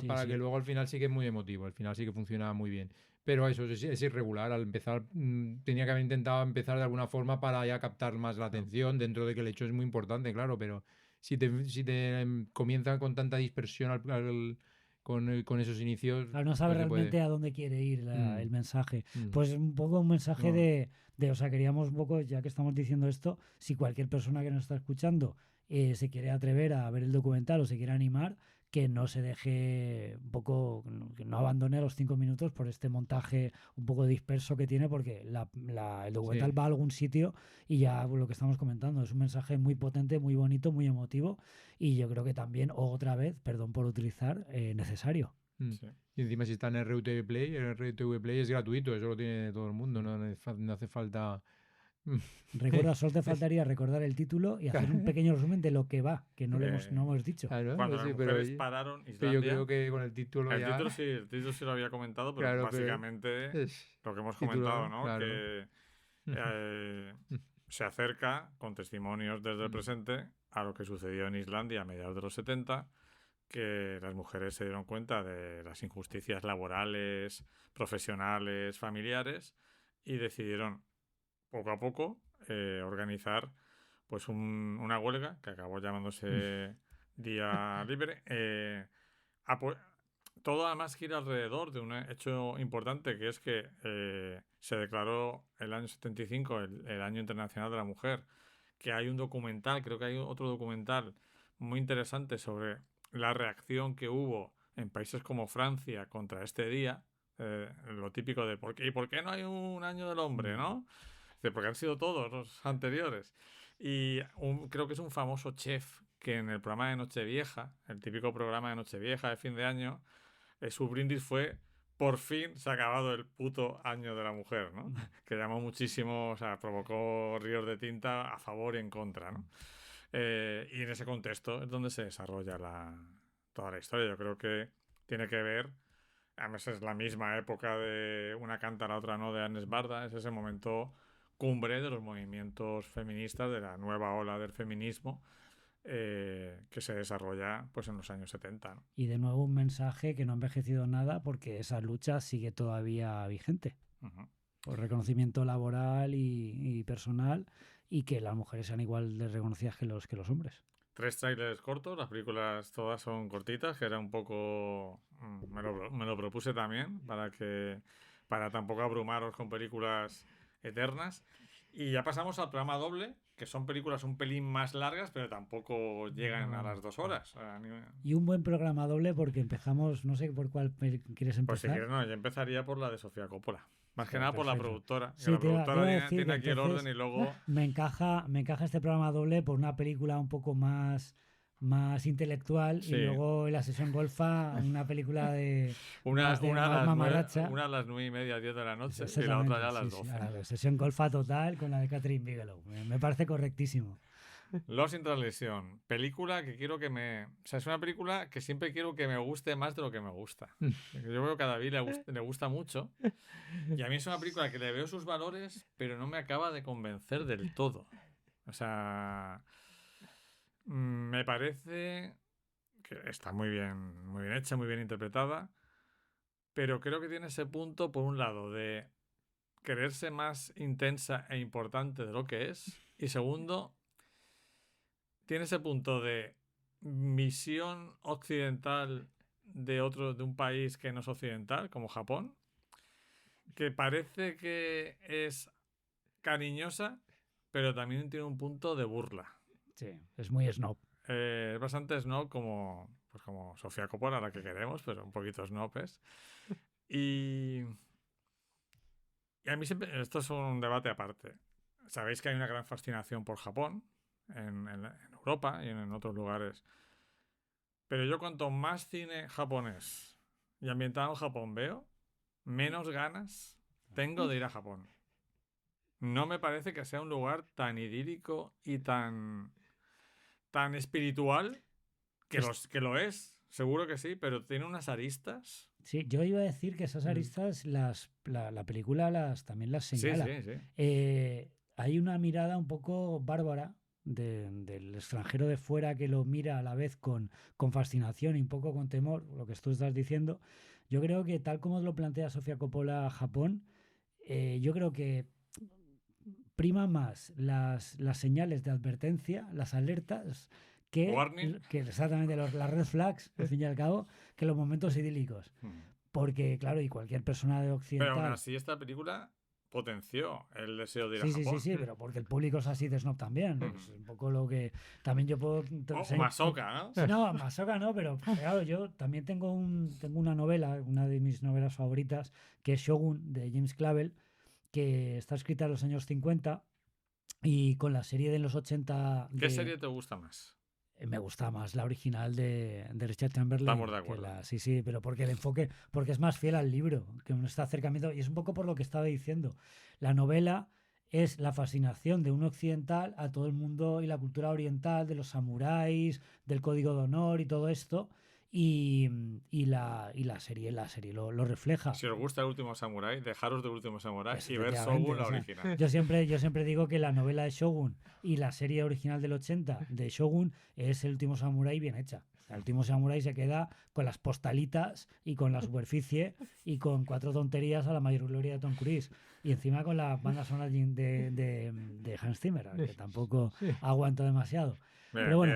para que luego al final sí que es muy emotivo, al final sí que funciona muy bien. Pero eso es irregular. Al empezar tenía que haber intentado empezar de alguna forma para ya captar más la atención, dentro de que el hecho es muy importante, claro, pero si te comienzan con tanta dispersión con esos inicios. Claro, no sabe realmente a dónde quiere ir el mensaje. Pues un poco un mensaje de, o sea, queríamos un poco, ya que estamos diciendo esto, si cualquier persona que nos está escuchando se quiere atrever a ver el documental o se quiere animar, que no se deje un poco, que no abandone a los 5 minutos por este montaje un poco disperso que tiene, porque el documental va a algún sitio y ya lo que estamos comentando es un mensaje muy potente, muy bonito, muy emotivo, y yo creo que también, otra vez, perdón por utilizar, necesario. Sí. Y encima si está en RTV Play, es gratuito, eso lo tiene todo el mundo, no hace falta... Recuerda, solo te faltaría recordar el título y hacer un pequeño resumen de lo que va, que no hemos dicho. Claro, cuando las mujeres pararon Islandia, yo creo que con el título el título sí lo había comentado, pero claro, básicamente lo que hemos comentado, ¿no? Claro. Que se acerca con testimonios desde el presente a lo que sucedió en Islandia a mediados de los 70, que las mujeres se dieron cuenta de las injusticias laborales, profesionales, familiares, y decidieron poco a poco organizar pues una huelga que acabó llamándose Día Libre. Todo además gira alrededor de un hecho importante, que es que se declaró el año 75 el Año Internacional de la Mujer, que hay un documental, creo que hay otro documental muy interesante sobre la reacción que hubo en países como Francia contra este día, lo típico de ¿por qué no hay un año del hombre?, ¿no? Porque han sido todos los anteriores. Y creo que es un famoso chef que en el programa de Nochevieja, el típico programa de Nochevieja de fin de año, su brindis fue: por fin se ha acabado el puto año de la mujer, ¿no? Que llamó muchísimo, o sea, provocó ríos de tinta a favor y en contra, ¿no? Y en ese contexto es donde se desarrolla toda la historia. Yo creo que tiene que ver, además es la misma época de Una canta, la otra no, de Agnes Barda, es ese momento cumbre de los movimientos feministas, de la nueva ola del feminismo, que se desarrolla pues en los años 70, ¿no? Y de nuevo un mensaje que no ha envejecido nada, porque esa lucha sigue todavía vigente. Por reconocimiento laboral y personal, y que las mujeres sean igual de reconocidas que los hombres. 3 trailers cortos, las películas todas son cortitas, que era un poco... me lo propuse también, para tampoco abrumaros con películas eternas. Y ya pasamos al programa doble, que son películas un pelín más largas, pero tampoco llegan a las 2 horas. Y un buen programa doble, porque empezamos, no sé por cuál quieres empezar. Pues si quieres, no, yo empezaría por la de Sofía Coppola. Más que nada por la productora. Sí, la productora tiene aquí el orden y luego... Me encaja este programa doble por una película un poco más intelectual, y luego la sesión golfa, una película de una a las 9:30, 10 de la noche, y la otra ya a las 12. La sesión golfa total con la de Catherine Bigelow. Me parece correctísimo. Lost in Translation, película que quiero que o sea, es una película que siempre quiero que me guste más de lo que me gusta. Yo veo que a David le gusta mucho, y a mí es una película que le veo sus valores, pero no me acaba de convencer del todo. O sea... me parece que está muy bien hecha, muy bien interpretada, pero creo que tiene ese punto, por un lado, de creerse más intensa e importante de lo que es, y segundo, tiene ese punto de visión occidental de un país que no es occidental, como Japón, que parece que es cariñosa, pero también tiene un punto de burla. Sí, es muy snob. Es bastante snob, como pues como Sofía Coppola, la que queremos, pero un poquito snopes. Y a mí siempre, esto es un debate aparte. Sabéis que hay una gran fascinación por Japón en Europa y en otros lugares. Pero yo cuanto más cine japonés y ambientado en Japón veo, menos ganas tengo de ir a Japón. No me parece que sea un lugar tan idílico y tan espiritual, que lo es, seguro que sí, pero tiene unas aristas. Sí, yo iba a decir que esas aristas la película también las señala. Sí. Hay una mirada un poco bárbara del extranjero de fuera que lo mira a la vez con fascinación y un poco con temor, lo que tú estás diciendo. Yo creo que tal como lo plantea Sofía Coppola Japón, yo creo que prima más las señales de advertencia, las alertas, que exactamente las red flags, al fin y al cabo, que los momentos idílicos. Porque, claro, y cualquier persona de occidental... Pero aún así esta película potenció el deseo de ir a Japón. Sí, pero porque el público es así de snob también. Es un poco lo que también yo puedo... Masoca, ¿no? No, Masoca no, pero claro, yo también tengo una novela, una de mis novelas favoritas, que es Shogun, de James Clavell, que está escrita en los años 50 y con la serie de los 80... ¿Qué serie te gusta más? Me gusta más la original de Richard Chamberlain. Estamos de acuerdo. Sí, pero porque el enfoque, porque es más fiel al libro, que este acercamiento, y es un poco por lo que estaba diciendo. La novela es la fascinación de un occidental a todo el mundo y la cultura oriental, de los samuráis, del código de honor y todo esto. Y la serie lo refleja. Si os gusta El último samurái, dejaros de Último Samurái y ver Shogun, la original. Yo siempre digo que la novela de Shogun y la serie original del 80 de Shogun es El último samurái bien hecha. El último samurái se queda con las postalitas y con la superficie y con 4 tonterías a la mayor gloria de Tom Cruise. Y encima con la banda sonora de Hans Zimmer, que tampoco aguanto demasiado. Pero bueno,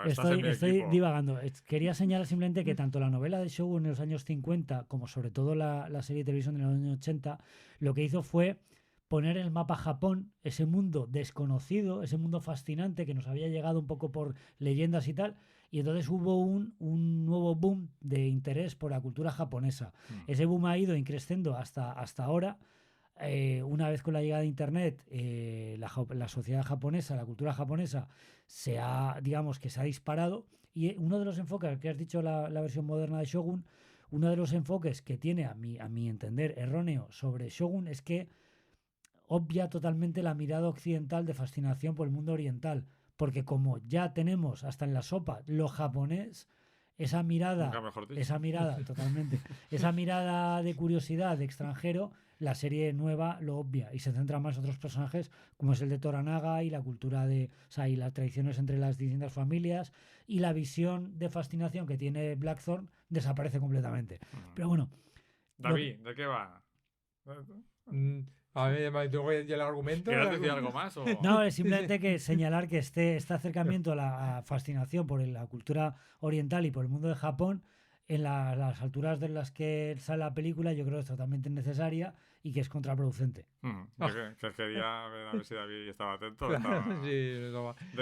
estoy divagando. Quería señalar simplemente que tanto la novela de Shogun en los años 50 como sobre todo la serie de televisión de los años 80 lo que hizo fue poner en el mapa Japón, ese mundo desconocido, ese mundo fascinante que nos había llegado un poco por leyendas y tal, y entonces hubo un nuevo boom de interés por la cultura japonesa. Ese boom ha ido increciendo hasta ahora. Una vez con la llegada de Internet, la sociedad japonesa, la cultura japonesa se ha disparado, y uno de los enfoques que has dicho, la versión moderna de Shogun, uno de los enfoques que tiene a mi entender erróneo sobre Shogun es que obvia totalmente la mirada occidental de fascinación por el mundo oriental, porque como ya tenemos hasta en la sopa lo japonés, esa mirada totalmente, esa mirada de curiosidad de extranjero, la serie nueva lo obvia y se centra más en otros personajes como es el de Toranaga y la cultura y las tradiciones entre las distintas familias, y la visión de fascinación que tiene Blackthorn desaparece completamente. Pero bueno, David, ¿de qué va? A ver, ¿tengo que decir el argumento? ¿Quieres decir algo más? O? No, es simplemente que señalar que este acercamiento a la fascinación por la cultura oriental y por el mundo de Japón, en las alturas de las que sale la película, yo creo que es totalmente innecesaria y que es contraproducente. Que quería ver si David estaba atento. ¿De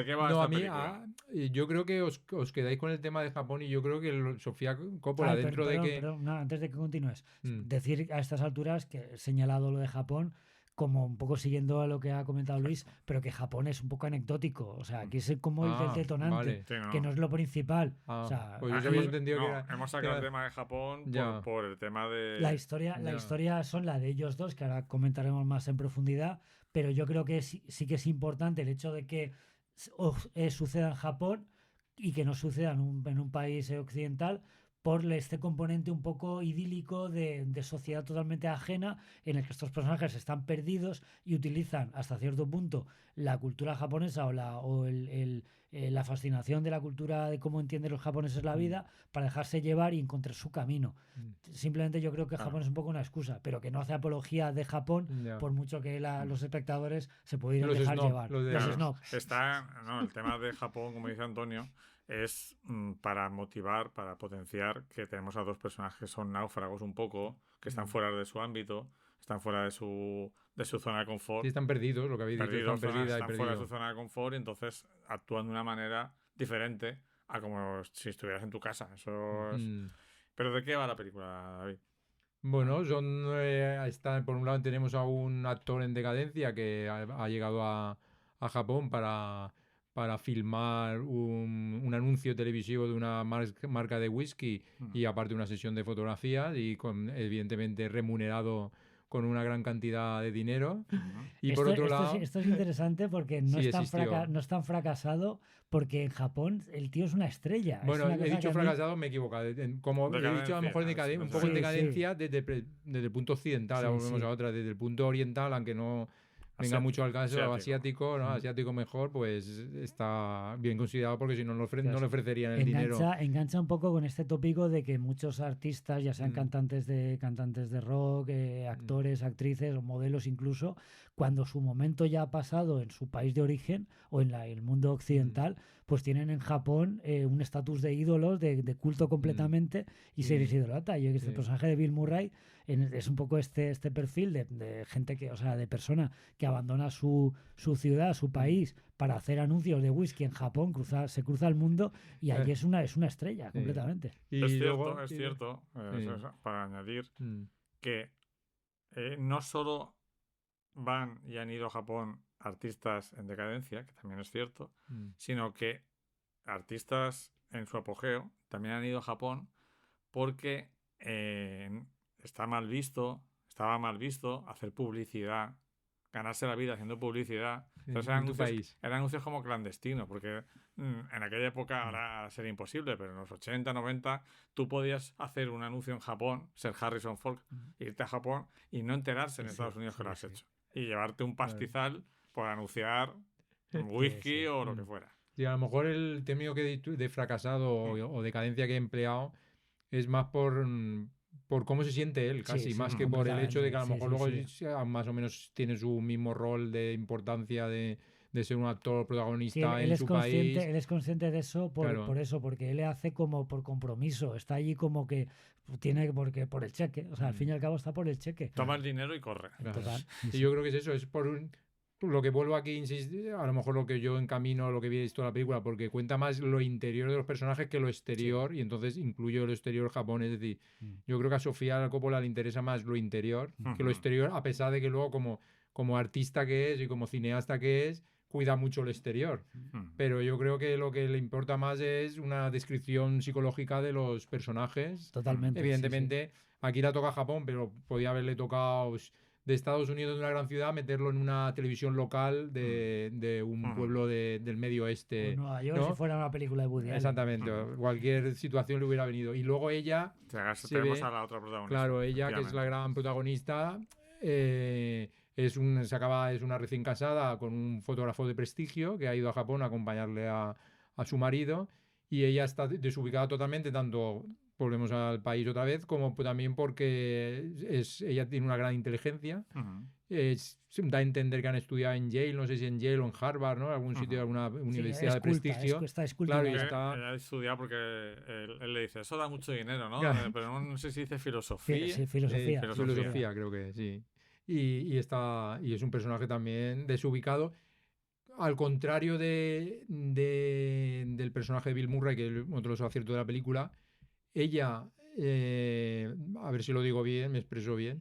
qué va esta película? Yo creo que os quedáis con el tema de Japón, y yo creo que Sofía Coppola, antes de que continúes, decir a estas alturas que he señalado lo de Japón como un poco siguiendo a lo que ha comentado Luis, pero que Japón es un poco anecdótico. O sea, aquí es como el detonante, vale. Que no es lo principal. O sea, pues yo había entendido que era... Hemos sacado el tema de Japón por el tema de... La historia son la de ellos dos, que ahora comentaremos más en profundidad, pero yo creo que sí que es importante el hecho de que suceda en Japón y que no suceda en un país occidental, por este componente un poco idílico de sociedad totalmente ajena, en el que estos personajes están perdidos y utilizan hasta cierto punto la cultura japonesa o la fascinación de la cultura, de cómo entienden los japoneses la vida, para dejarse llevar y encontrar su camino. Simplemente yo creo que Japón es un poco una excusa, pero que no hace apología de Japón, por mucho que los espectadores se pudieran dejar llevar. El tema de Japón, como dice Antonio, es para motivar, para potenciar que tenemos a dos personajes que son náufragos un poco, que están fuera de su ámbito, están fuera de su zona de confort. Sí, están perdidos, lo que habéis dicho, están fuera de su zona de confort, y entonces actúan de una manera diferente a como si estuvieras en tu casa. Eso es... ¿Pero de qué va la película, David? Bueno, por un lado tenemos a un actor en decadencia que ha llegado a Japón para filmar un anuncio televisivo de una marca de whisky y aparte una sesión de fotografías y evidentemente remunerado con una gran cantidad de dinero. Y por otro lado... Esto es interesante porque no es tan fracasado, porque en Japón el tío es una estrella. Bueno, he dicho fracasado, me he equivocado. Como he dicho, a lo mejor un poco en decadencia desde el punto occidental, volvemos a otra, desde el punto oriental, aunque no venga mucho al caso, asiático, ¿no? Asiático mejor, pues está bien considerado porque si no, no le ofrecerían el dinero. Engancha un poco con este tópico de que muchos artistas, ya sean cantantes de rock, actores, actrices o modelos incluso, cuando su momento ya ha pasado en su país de origen o en el mundo occidental, pues tienen en Japón un estatus de ídolos, de culto completamente, y se les idolatra. Yo creo que este personaje de Bill Murray es un poco este perfil de gente que, o sea, de persona que abandona su ciudad, su país, para hacer anuncios de whisky en Japón, se cruza el mundo y allí es una estrella completamente. Y es cierto, para añadir que no solo van y han ido a Japón artistas en decadencia, que también es cierto, sino que artistas en su apogeo también han ido a Japón porque estaba mal visto hacer publicidad, ganarse la vida haciendo publicidad. Entonces eran anuncios como clandestinos, porque en aquella época ahora sería imposible, pero en los 80, 90 tú podías hacer un anuncio en Japón, ser Harrison Ford, irte a Japón y no enterarse en Estados Unidos que lo has hecho. Y llevarte un pastizal por anunciar whisky o lo que fuera. Sí, a lo mejor el término que de fracasado o decadencia que he empleado es más por cómo se siente él, casi, más que por el hecho de que a lo mejor luego más o menos tiene su mismo rol de importancia de ser un actor protagonista en su país. Él es consciente de eso por eso, porque él le hace como por compromiso, está allí como que tiene porque por el cheque, o sea, al fin y al cabo está por el cheque. Toma el dinero y corre. Total. Y yo creo que es eso, es por lo que vuelvo aquí a insistir, a lo mejor lo que yo encamino, lo que he visto en la película, porque cuenta más lo interior de los personajes que lo exterior, y entonces incluyo lo exterior Japón, es decir, yo creo que a Sofía Coppola le interesa más lo interior que lo exterior, a pesar de que luego como artista que es y como cineasta que es, cuida mucho lo exterior. Pero yo creo que lo que le importa más es una descripción psicológica de los personajes. Totalmente. Evidentemente, aquí la toca Japón, pero podía haberle tocado de Estados Unidos, de una gran ciudad, meterlo en una televisión local de un pueblo del medio oeste. O Nueva York, ¿no? Si fuera una película de Woody Allen. Exactamente. Cualquier situación le hubiera venido. Y luego ella... Tenemos a la otra protagonista. Claro, ella, que es la gran protagonista, es una recién casada con un fotógrafo de prestigio que ha ido a Japón a acompañarle a su marido, y ella está desubicada totalmente, tanto... Volvemos al país otra vez, como también porque ella tiene una gran inteligencia. Da a entender que han estudiado en Yale, no sé si en Yale o en Harvard, ¿no? Algún sitio, alguna universidad de prestigio. Claro, ella ha estudiado porque él le dice, eso da mucho dinero, ¿no? Claro. Pero no sé si dice filosofía. Sí, filosofía. Filosofía, creo que sí. Y es un personaje también desubicado. Al contrario del personaje de Bill Murray, que es otro de los aciertos de la película, ella, a ver si lo digo bien, me expreso bien,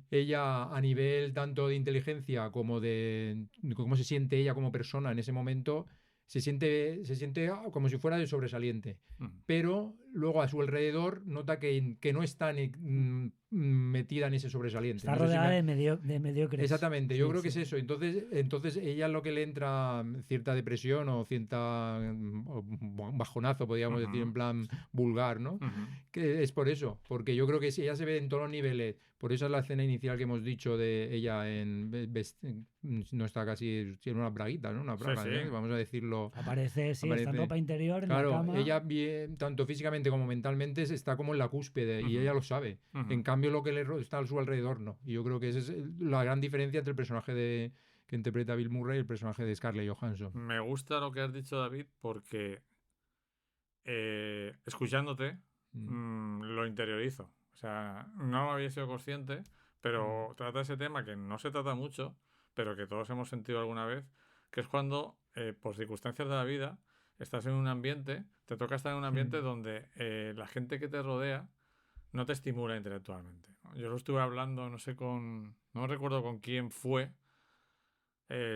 ella a nivel tanto de inteligencia como de cómo se siente ella como persona en ese momento, se siente como si fuera de sobresaliente, pero luego a su alrededor nota que no está metida en ese sobresaliente. Está rodeada de mediocres. Exactamente, yo creo que es eso. Entonces ella lo que le entra cierta depresión o cierta bajonazo, podríamos decir, en plan vulgar, ¿no? Que es por eso, porque yo creo que ella se ve en todos los niveles. Por eso es la escena inicial que hemos dicho de ella no está casi en una braguita, ¿no? Una braga, vamos a decirlo. Aparece está en ropa interior, en la cama. Ella bien, tanto físicamente como mentalmente está como en la cúspide y ella lo sabe. En cambio lo que le está a su alrededor no. Y yo creo que esa es la gran diferencia entre el personaje que interpreta Bill Murray y el personaje de Scarlett Johansson. Me gusta lo que has dicho, David, porque escuchándote lo interiorizo. O sea, no había sido consciente, pero trata ese tema que no se trata mucho, pero que todos hemos sentido alguna vez, que es cuando, por circunstancias de la vida, estás en un ambiente, te toca estar en un ambiente donde la gente que te rodea no te estimula intelectualmente, ¿no? Yo lo estuve hablando, no recuerdo con quién fue.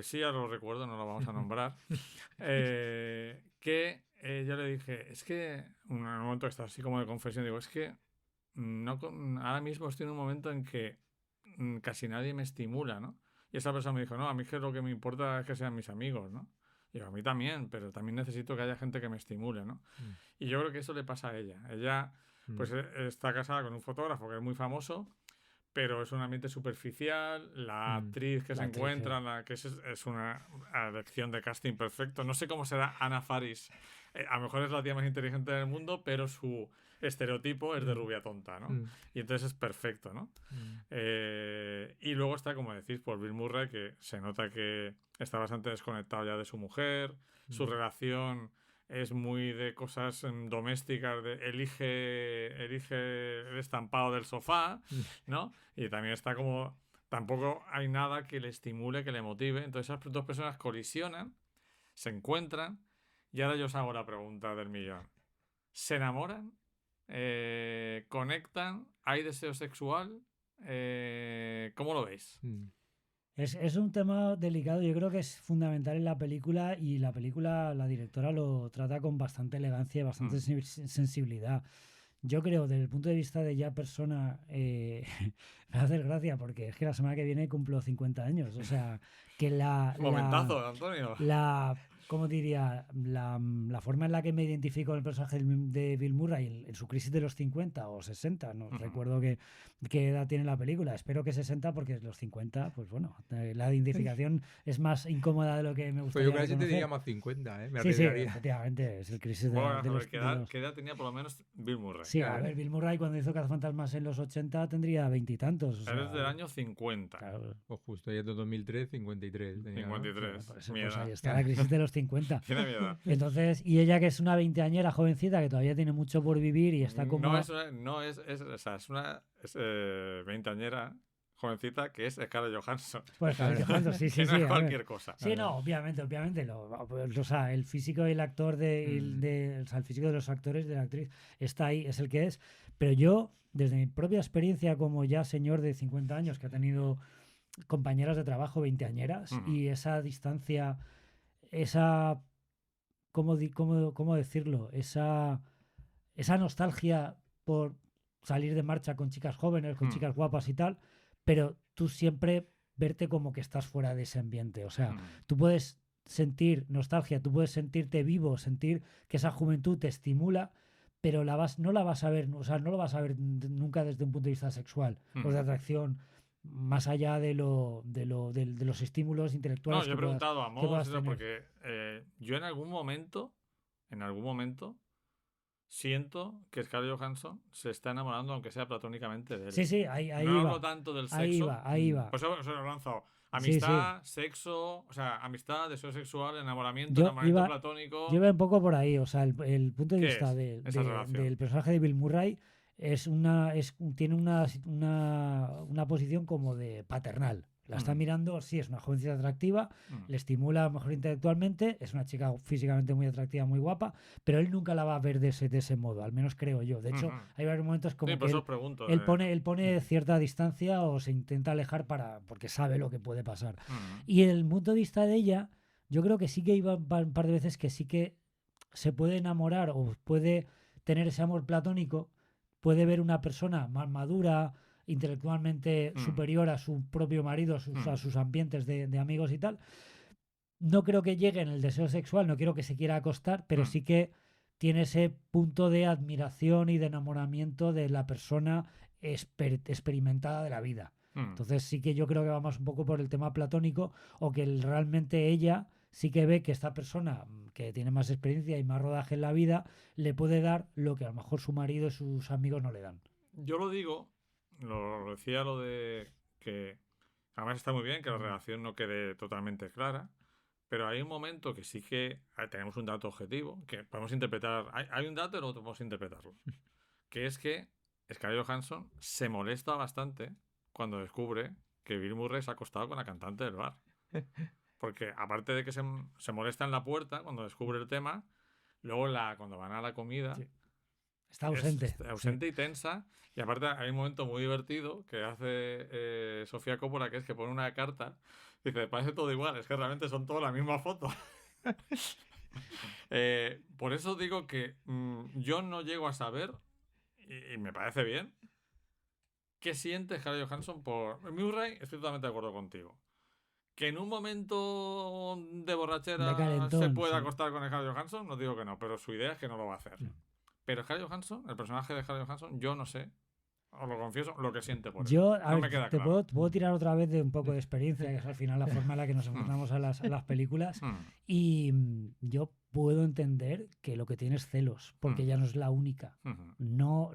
Sí, ya lo recuerdo, no lo vamos a nombrar. Yo le dije, es que, en un momento que estaba así como de confesión, digo, es que ahora mismo estoy en un momento en que casi nadie me estimula, ¿no? Y esa persona me dijo, no, a mí es que lo que me importa es que sean mis amigos, ¿no? Y yo, a mí también, pero también necesito que haya gente que me estimule, ¿no? Y yo creo que eso le pasa a ella. Ella, pues, está casada con un fotógrafo que es muy famoso, pero es un ambiente superficial. La actriz que se encuentra, que es una elección de casting perfecto. No sé cómo será Anna Faris. A lo mejor es la tía más inteligente del mundo, pero su estereotipo es de rubia tonta, ¿no? Y entonces es perfecto, ¿no? Y luego está, como decís, por Bill Murray, que se nota que está bastante desconectado ya de su mujer. Su relación es muy de cosas domésticas, elige el estampado del sofá, ¿no? Y también está como... Tampoco hay nada que le estimule, que le motive. Entonces esas dos personas colisionan, se encuentran, y ahora yo os hago la pregunta del millón. ¿Se enamoran? ¿Conectan? ¿Hay deseo sexual? ¿Cómo lo veis? Es un tema delicado, yo creo que es fundamental en la película, y la directora lo trata con bastante elegancia y bastante sensibilidad. Yo creo, desde el punto de vista de ella persona, me hace gracia porque es que la semana que viene cumplo 50 años, o sea, que Momentazo, Antonio. ¿Cómo diría? La forma en la que me identifico con el personaje de Bill Murray en su crisis de los 50 o 60, no recuerdo qué edad tiene la película, espero que 60, porque los 50, pues bueno, la identificación es más incómoda de lo que me gustaría. Pues yo casi te diría más 50, me sí, arriesgaría. efectivamente, es el crisis ¿Qué edad tenía por lo menos Bill Murray? Sí, a ver, Bill Murray cuando hizo Cazafantasmas en los 80 tendría 20 y tantos. Eres del año 50. Claro. Pues justo, ya de 2003, 53. 53. Pues ahí está la crisis de los 50. Tiene miedo. Entonces, y ella, que es una veinteañera jovencita que todavía tiene mucho por vivir y está como... No es una veinteañera jovencita que es Scarlett Johansson. Pues Scarlett Johansson, sí. No es cualquier cosa. Sí, no, obviamente. O sea, el físico y el actor o sea, el físico de los actores, de la actriz, está ahí, es el que es. Pero yo, desde mi propia experiencia como ya señor de 50 años, que ha tenido compañeras de trabajo veinteañeras, y esa distancia, esa... ¿Cómo decirlo? Esa nostalgia por salir de marcha con chicas jóvenes, con chicas guapas y tal, pero tú siempre verte como que estás fuera de ese ambiente. O sea, tú puedes sentir nostalgia, tú puedes sentirte vivo, sentir que esa juventud te estimula, pero no la vas a ver, o sea, no lo vas a ver nunca desde un punto de vista sexual o de atracción, más allá de los estímulos intelectuales. No, yo he preguntado a Moss porque yo en algún momento siento que Scarlett Johansson se está enamorando, aunque sea platónicamente, de él. Sí, ahí no va. hablo tanto del sexo. Ahí va. Pues eso lo he lanzado. Amistad, sexo, o sea, amistad, deseo sexual, enamoramiento platónico. Yo iba un poco por ahí, o sea, el punto de vista del personaje de Bill Murray tiene una posición como de paternal. La está mirando, sí, es una jovencita atractiva, le estimula a lo mejor intelectualmente, es una chica físicamente muy atractiva, muy guapa, pero él nunca la va a ver de ese modo, al menos creo yo. De hecho, hay varios momentos como que él pone cierta distancia o se intenta alejar porque sabe lo que puede pasar. Y el punto de vista de ella, yo creo que sí que iba un par de veces que sí que se puede enamorar o puede tener ese amor platónico, puede ver una persona más madura, intelectualmente superior a su propio marido, a sus ambientes de amigos y tal. No creo que llegue en el deseo sexual, no quiero que se quiera acostar, pero sí que tiene ese punto de admiración y de enamoramiento de la persona experimentada de la vida. Entonces sí que yo creo que va más un poco por el tema platónico, o que realmente ella sí que ve que esta persona que tiene más experiencia y más rodaje en la vida le puede dar lo que a lo mejor su marido y sus amigos no le dan. Yo lo digo, lo decía lo de que además está muy bien que la relación no quede totalmente clara, pero hay un momento que sí que tenemos un dato objetivo que podemos interpretar. Hay un dato y luego podemos interpretarlo, que es que Scarlett Johansson se molesta bastante cuando descubre que Bill Murray se ha acostado con la cantante del bar, porque aparte de que se molesta en la puerta cuando descubre el tema, Luego cuando van a la comida... Sí. Está ausente. Está ausente y tensa. Y aparte hay un momento muy divertido que hace Sofía Coppola, que es que pone una carta y dice, parece todo igual, es que realmente son todas la misma foto. Por eso digo que yo no llego a saber, y me parece bien, qué siente Scarlett Johansson por... Murray, estoy totalmente de acuerdo contigo. Que en un momento de borrachera de calentón, se pueda acostar con Scarlett Johansson, no digo que no, pero su idea es que no lo va a hacer. Pero Scarlett Johansson, el personaje de Scarlett Johansson, yo no sé, os lo confieso, lo que siente por él. No me queda claro. Puedo tirar otra vez de un poco de experiencia, que es al final la forma en la que nos enfrentamos a las películas. Y yo puedo entender que lo que tiene es celos, porque ella no es la única. No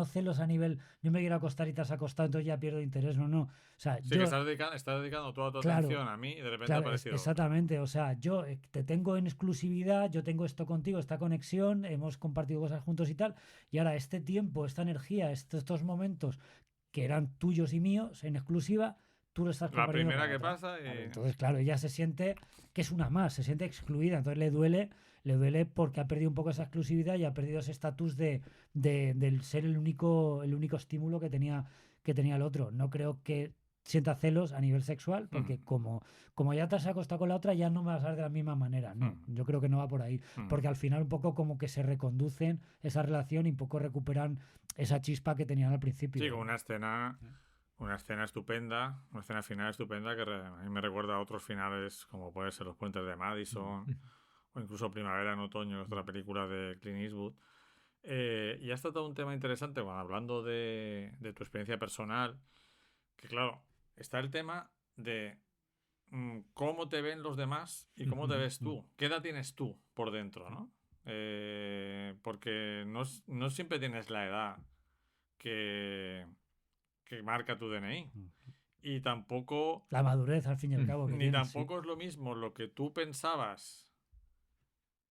celos a nivel, yo me quiero acostar y te has acostado, entonces ya pierdo interés. No. O sea, sí, que estás dedicando toda tu atención a mí y de repente ha aparecido. Exactamente, o sea, yo te tengo en exclusividad, yo tengo esto contigo, esta conexión, hemos compartido cosas juntos y tal, y ahora este tiempo, esta energía, estos momentos que eran tuyos y míos en exclusiva, tú lo estás compartiendo. La primera que pasa y... Entonces, claro, ella se siente que es una más, se siente excluida, entonces le duele porque ha perdido un poco esa exclusividad y ha perdido ese estatus de ser el único estímulo que tenía el otro. No creo que sienta celos a nivel sexual, porque como ya te has acostado con la otra, ya no me vas a ver de la misma manera. No, yo creo que no va por ahí, porque al final un poco como que se reconducen esa relación y un poco recuperan esa chispa que tenían al principio. Sí, con una escena estupenda, una escena final estupenda que a mí me recuerda a otros finales como puede ser Los puentes de Madison o incluso Primavera en otoño, otra película de Clint Eastwood. Y has tratado un tema interesante hablando de tu experiencia personal, que claro, está el tema de cómo te ven los demás y cómo te ves tú. ¿Qué edad tienes tú por dentro, no? Porque no siempre tienes la edad que marca tu DNI. Y tampoco... La madurez, al fin y al cabo. Ni tampoco es lo mismo lo que tú pensabas,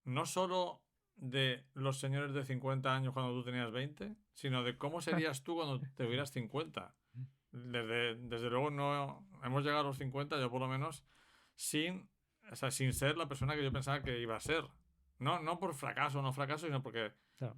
no solo de los señores de 50 años cuando tú tenías 20, sino de cómo serías tú cuando te hubieras 50. Desde luego no hemos llegado a los 50, yo por lo menos, sin ser la persona que yo pensaba que iba a ser. No por fracaso o no fracaso, sino porque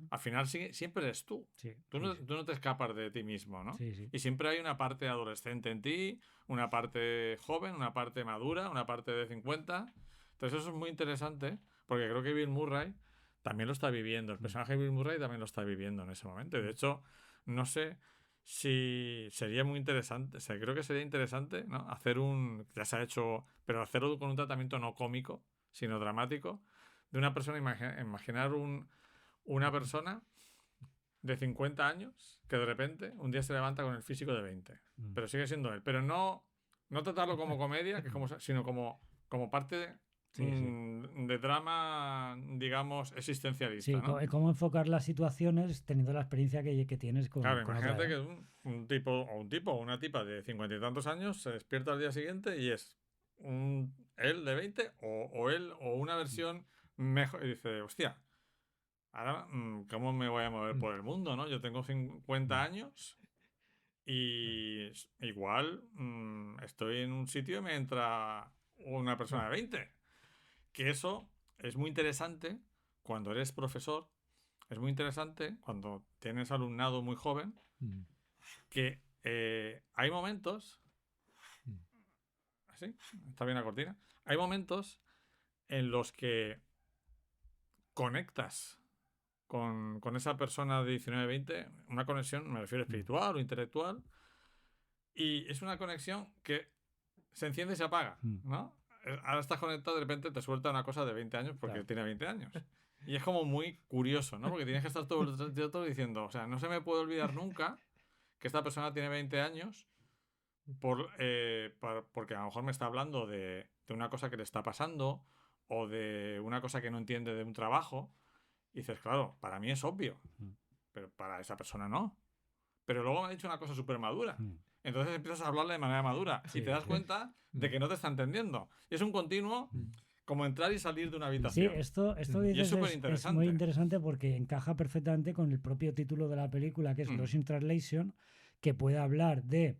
al final siempre eres tú. Sí, tú no te escapas de ti mismo, ¿no? Sí. Y siempre hay una parte adolescente en ti, una parte joven, una parte madura, una parte de 50. Entonces eso es muy interesante, porque creo que Bill Murray también lo está viviendo. El personaje de Bill Murray también lo está viviendo en ese momento. Y de hecho, no sé si sería muy interesante, o sea, creo que sería interesante, ¿no? Hacer ya se ha hecho, pero hacerlo con un tratamiento no cómico, sino dramático, de una persona, imaginar una persona de 50 años que de repente un día se levanta con el físico de 20, pero sigue siendo él, pero no tratarlo como comedia, sino como parte de drama, digamos, existencialista. Sí, ¿no? cómo enfocar las situaciones teniendo la experiencia que tienes con... Claro, con imagínate que un tipo o una tipa de 50 y tantos años se despierta al día siguiente y es él de 20 o él o una versión mejor, y dice, hostia, ahora ¿cómo me voy a mover por el mundo? ¿No? Yo tengo 50 años y igual estoy en un sitio y me entra una persona de 20. Que eso es muy interesante cuando eres profesor, es muy interesante cuando tienes alumnado muy joven, que hay momentos, ¿sí? Está bien la cortina, hay momentos en los que conectas con esa persona de 19-20, una conexión, me refiero espiritual o intelectual, y es una conexión que se enciende y se apaga, ¿no? Ahora estás conectado, de repente te suelta una cosa de 20 años porque tiene 20 años. Y es como muy curioso, ¿no? Porque tienes que estar todo el tiempo diciendo, o sea, no se me puede olvidar nunca que esta persona tiene 20 años porque a lo mejor me está hablando de una cosa que le está pasando o de una cosa que no entiende de un trabajo. Y dices, claro, para mí es obvio, pero para esa persona no. Pero luego me ha dicho una cosa súper madura. Entonces empiezas a hablarle de manera madura y te das cuenta de que no te está entendiendo. Y es un continuo como entrar y salir de una habitación. Sí, esto dices, es muy interesante porque encaja perfectamente con el propio título de la película, que es Lost in Translation, que puede hablar de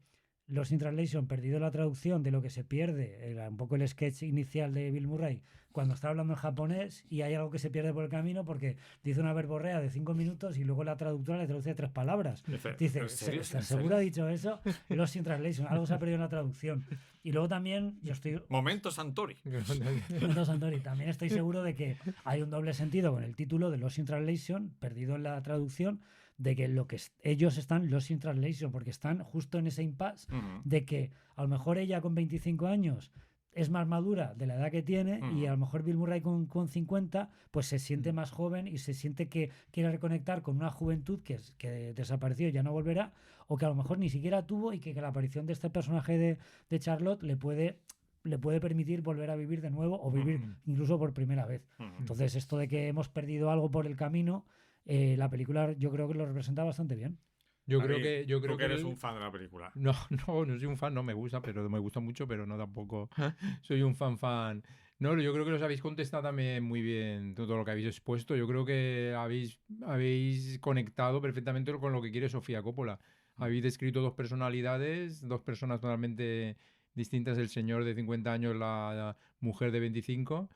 Lost in Translation, perdido la traducción de lo que se pierde, un poco el sketch inicial de Bill Murray, cuando está hablando en japonés y hay algo que se pierde por el camino porque dice una verborrea de 5 minutos y luego la traductora le traduce 3 palabras. Dice, ¿seguro ha dicho eso? Lost in Translation, algo se ha perdido en la traducción. Y luego también yo estoy... Momento Santori. Momento Santori. También estoy seguro de que hay un doble sentido con el título de Lost in Translation, perdido en la traducción, de que ellos están Lost in Translation, porque están justo en ese impasse de que a lo mejor ella con 25 años es más madura de la edad que tiene y a lo mejor Bill Murray con 50 pues se siente más joven y se siente que quiere reconectar con una juventud que desapareció y ya no volverá, o que a lo mejor ni siquiera tuvo, y que la aparición de este personaje de Charlotte le puede permitir volver a vivir de nuevo o vivir incluso por primera vez. Entonces esto de que hemos perdido algo por el camino, la película yo creo que lo representa bastante bien. Yo creo que eres un fan de la película. No soy un fan, no me gusta, pero me gusta mucho, pero no tampoco soy un fan. No, yo creo que los habéis contestado también muy bien todo lo que habéis expuesto. Yo creo que habéis conectado perfectamente con lo que quiere Sofía Coppola. Habéis descrito dos personalidades, dos personas totalmente distintas, el señor de 50 años, la mujer de 25,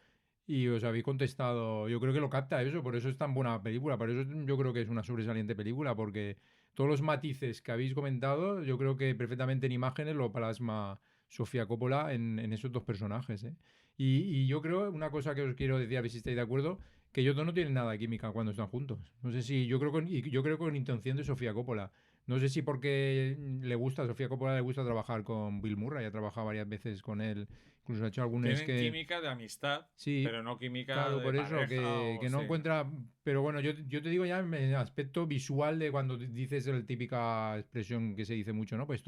y os habéis contestado. Yo creo que lo capta eso, por eso es tan buena película, por eso yo creo que es una sobresaliente película, porque todos los matices que habéis comentado, yo creo que perfectamente en imágenes lo plasma Sofía Coppola en esos dos personajes, ¿eh? Y yo creo, una cosa que os quiero decir, a ver si estáis de acuerdo, que ellos dos no tienen nada de química cuando están juntos. No sé si, yo creo con intención de Sofía Coppola. No sé si porque a Sofía Coppola le gusta trabajar con Bill Murray, ha trabajado varias veces con él, incluso ha hecho algunas Tienen química de amistad, sí, pero no química claro, de por eso, que no encuentra... Pero bueno, yo te digo ya en el aspecto visual de cuando dices la típica expresión que se dice mucho, ¿no? Pues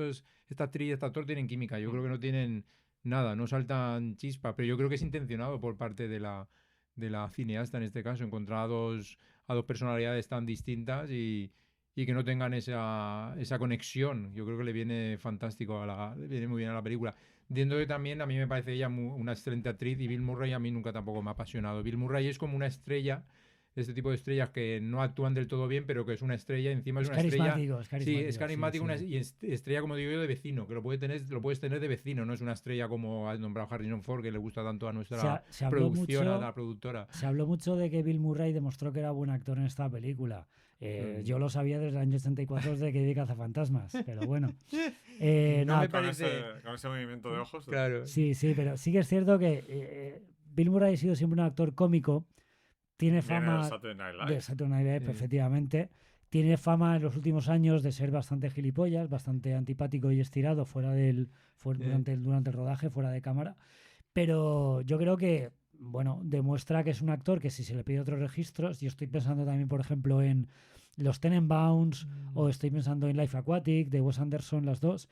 esta actriz y este actor tienen química. Yo creo que no tienen nada, no saltan chispas, pero yo creo que es intencionado por parte de la cineasta en este caso, encontrar a dos personalidades tan distintas y que no tengan esa conexión. Yo creo que le viene fantástico, le viene muy bien a la película. Dentro de también, a mí me parece ella una excelente actriz, y Bill Murray a mí nunca tampoco me ha apasionado. Bill Murray es como una estrella, este tipo de estrellas que no actúan del todo bien, pero que es una estrella, encima es una estrella... Sí, es carismático, y estrella, como digo yo, de vecino, que lo puedes tener de vecino, no es una estrella como ha nombrado Harrison Ford, que le gusta tanto a nuestra producción, a la productora. Se habló mucho de que Bill Murray demostró que era buen actor en esta película. Yo lo sabía desde el año 84 de que vi Cazafantasmas, pero bueno. No me parece... con ese movimiento de ojos. Claro. Sí, pero sí que es cierto que Bill Murray ha sido siempre un actor cómico. Tiene fama de Saturday Night Live, efectivamente. Tiene fama en los últimos años de ser bastante gilipollas, bastante antipático y estirado durante el rodaje, fuera de cámara. Pero yo creo que, bueno, demuestra que es un actor que si se le pide otros registros, yo estoy pensando también, por ejemplo, en Los Tenenbaums, o estoy pensando en Life Aquatic, de Wes Anderson, las dos,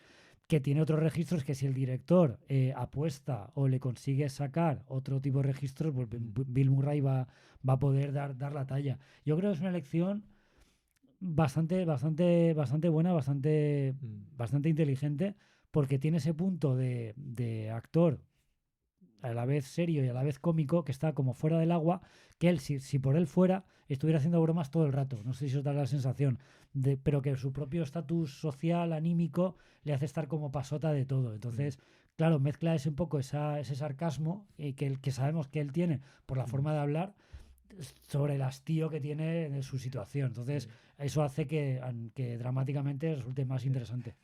que tiene otros registros que si el director apuesta o le consigue sacar otro tipo de registros, pues Bill Murray va a poder dar la talla. Yo creo que es una elección bastante buena, bastante inteligente, porque tiene ese punto de actor a la vez serio y a la vez cómico, que está como fuera del agua, que él, si por él fuera, estuviera haciendo bromas todo el rato. No sé si os da la sensación, pero que su propio estatus social, anímico, le hace estar como pasota de todo. Entonces, claro, mezcla un poco ese sarcasmo que sabemos que él tiene por la forma de hablar, sobre el hastío que tiene de su situación. Entonces, eso hace que dramáticamente resulte más interesante.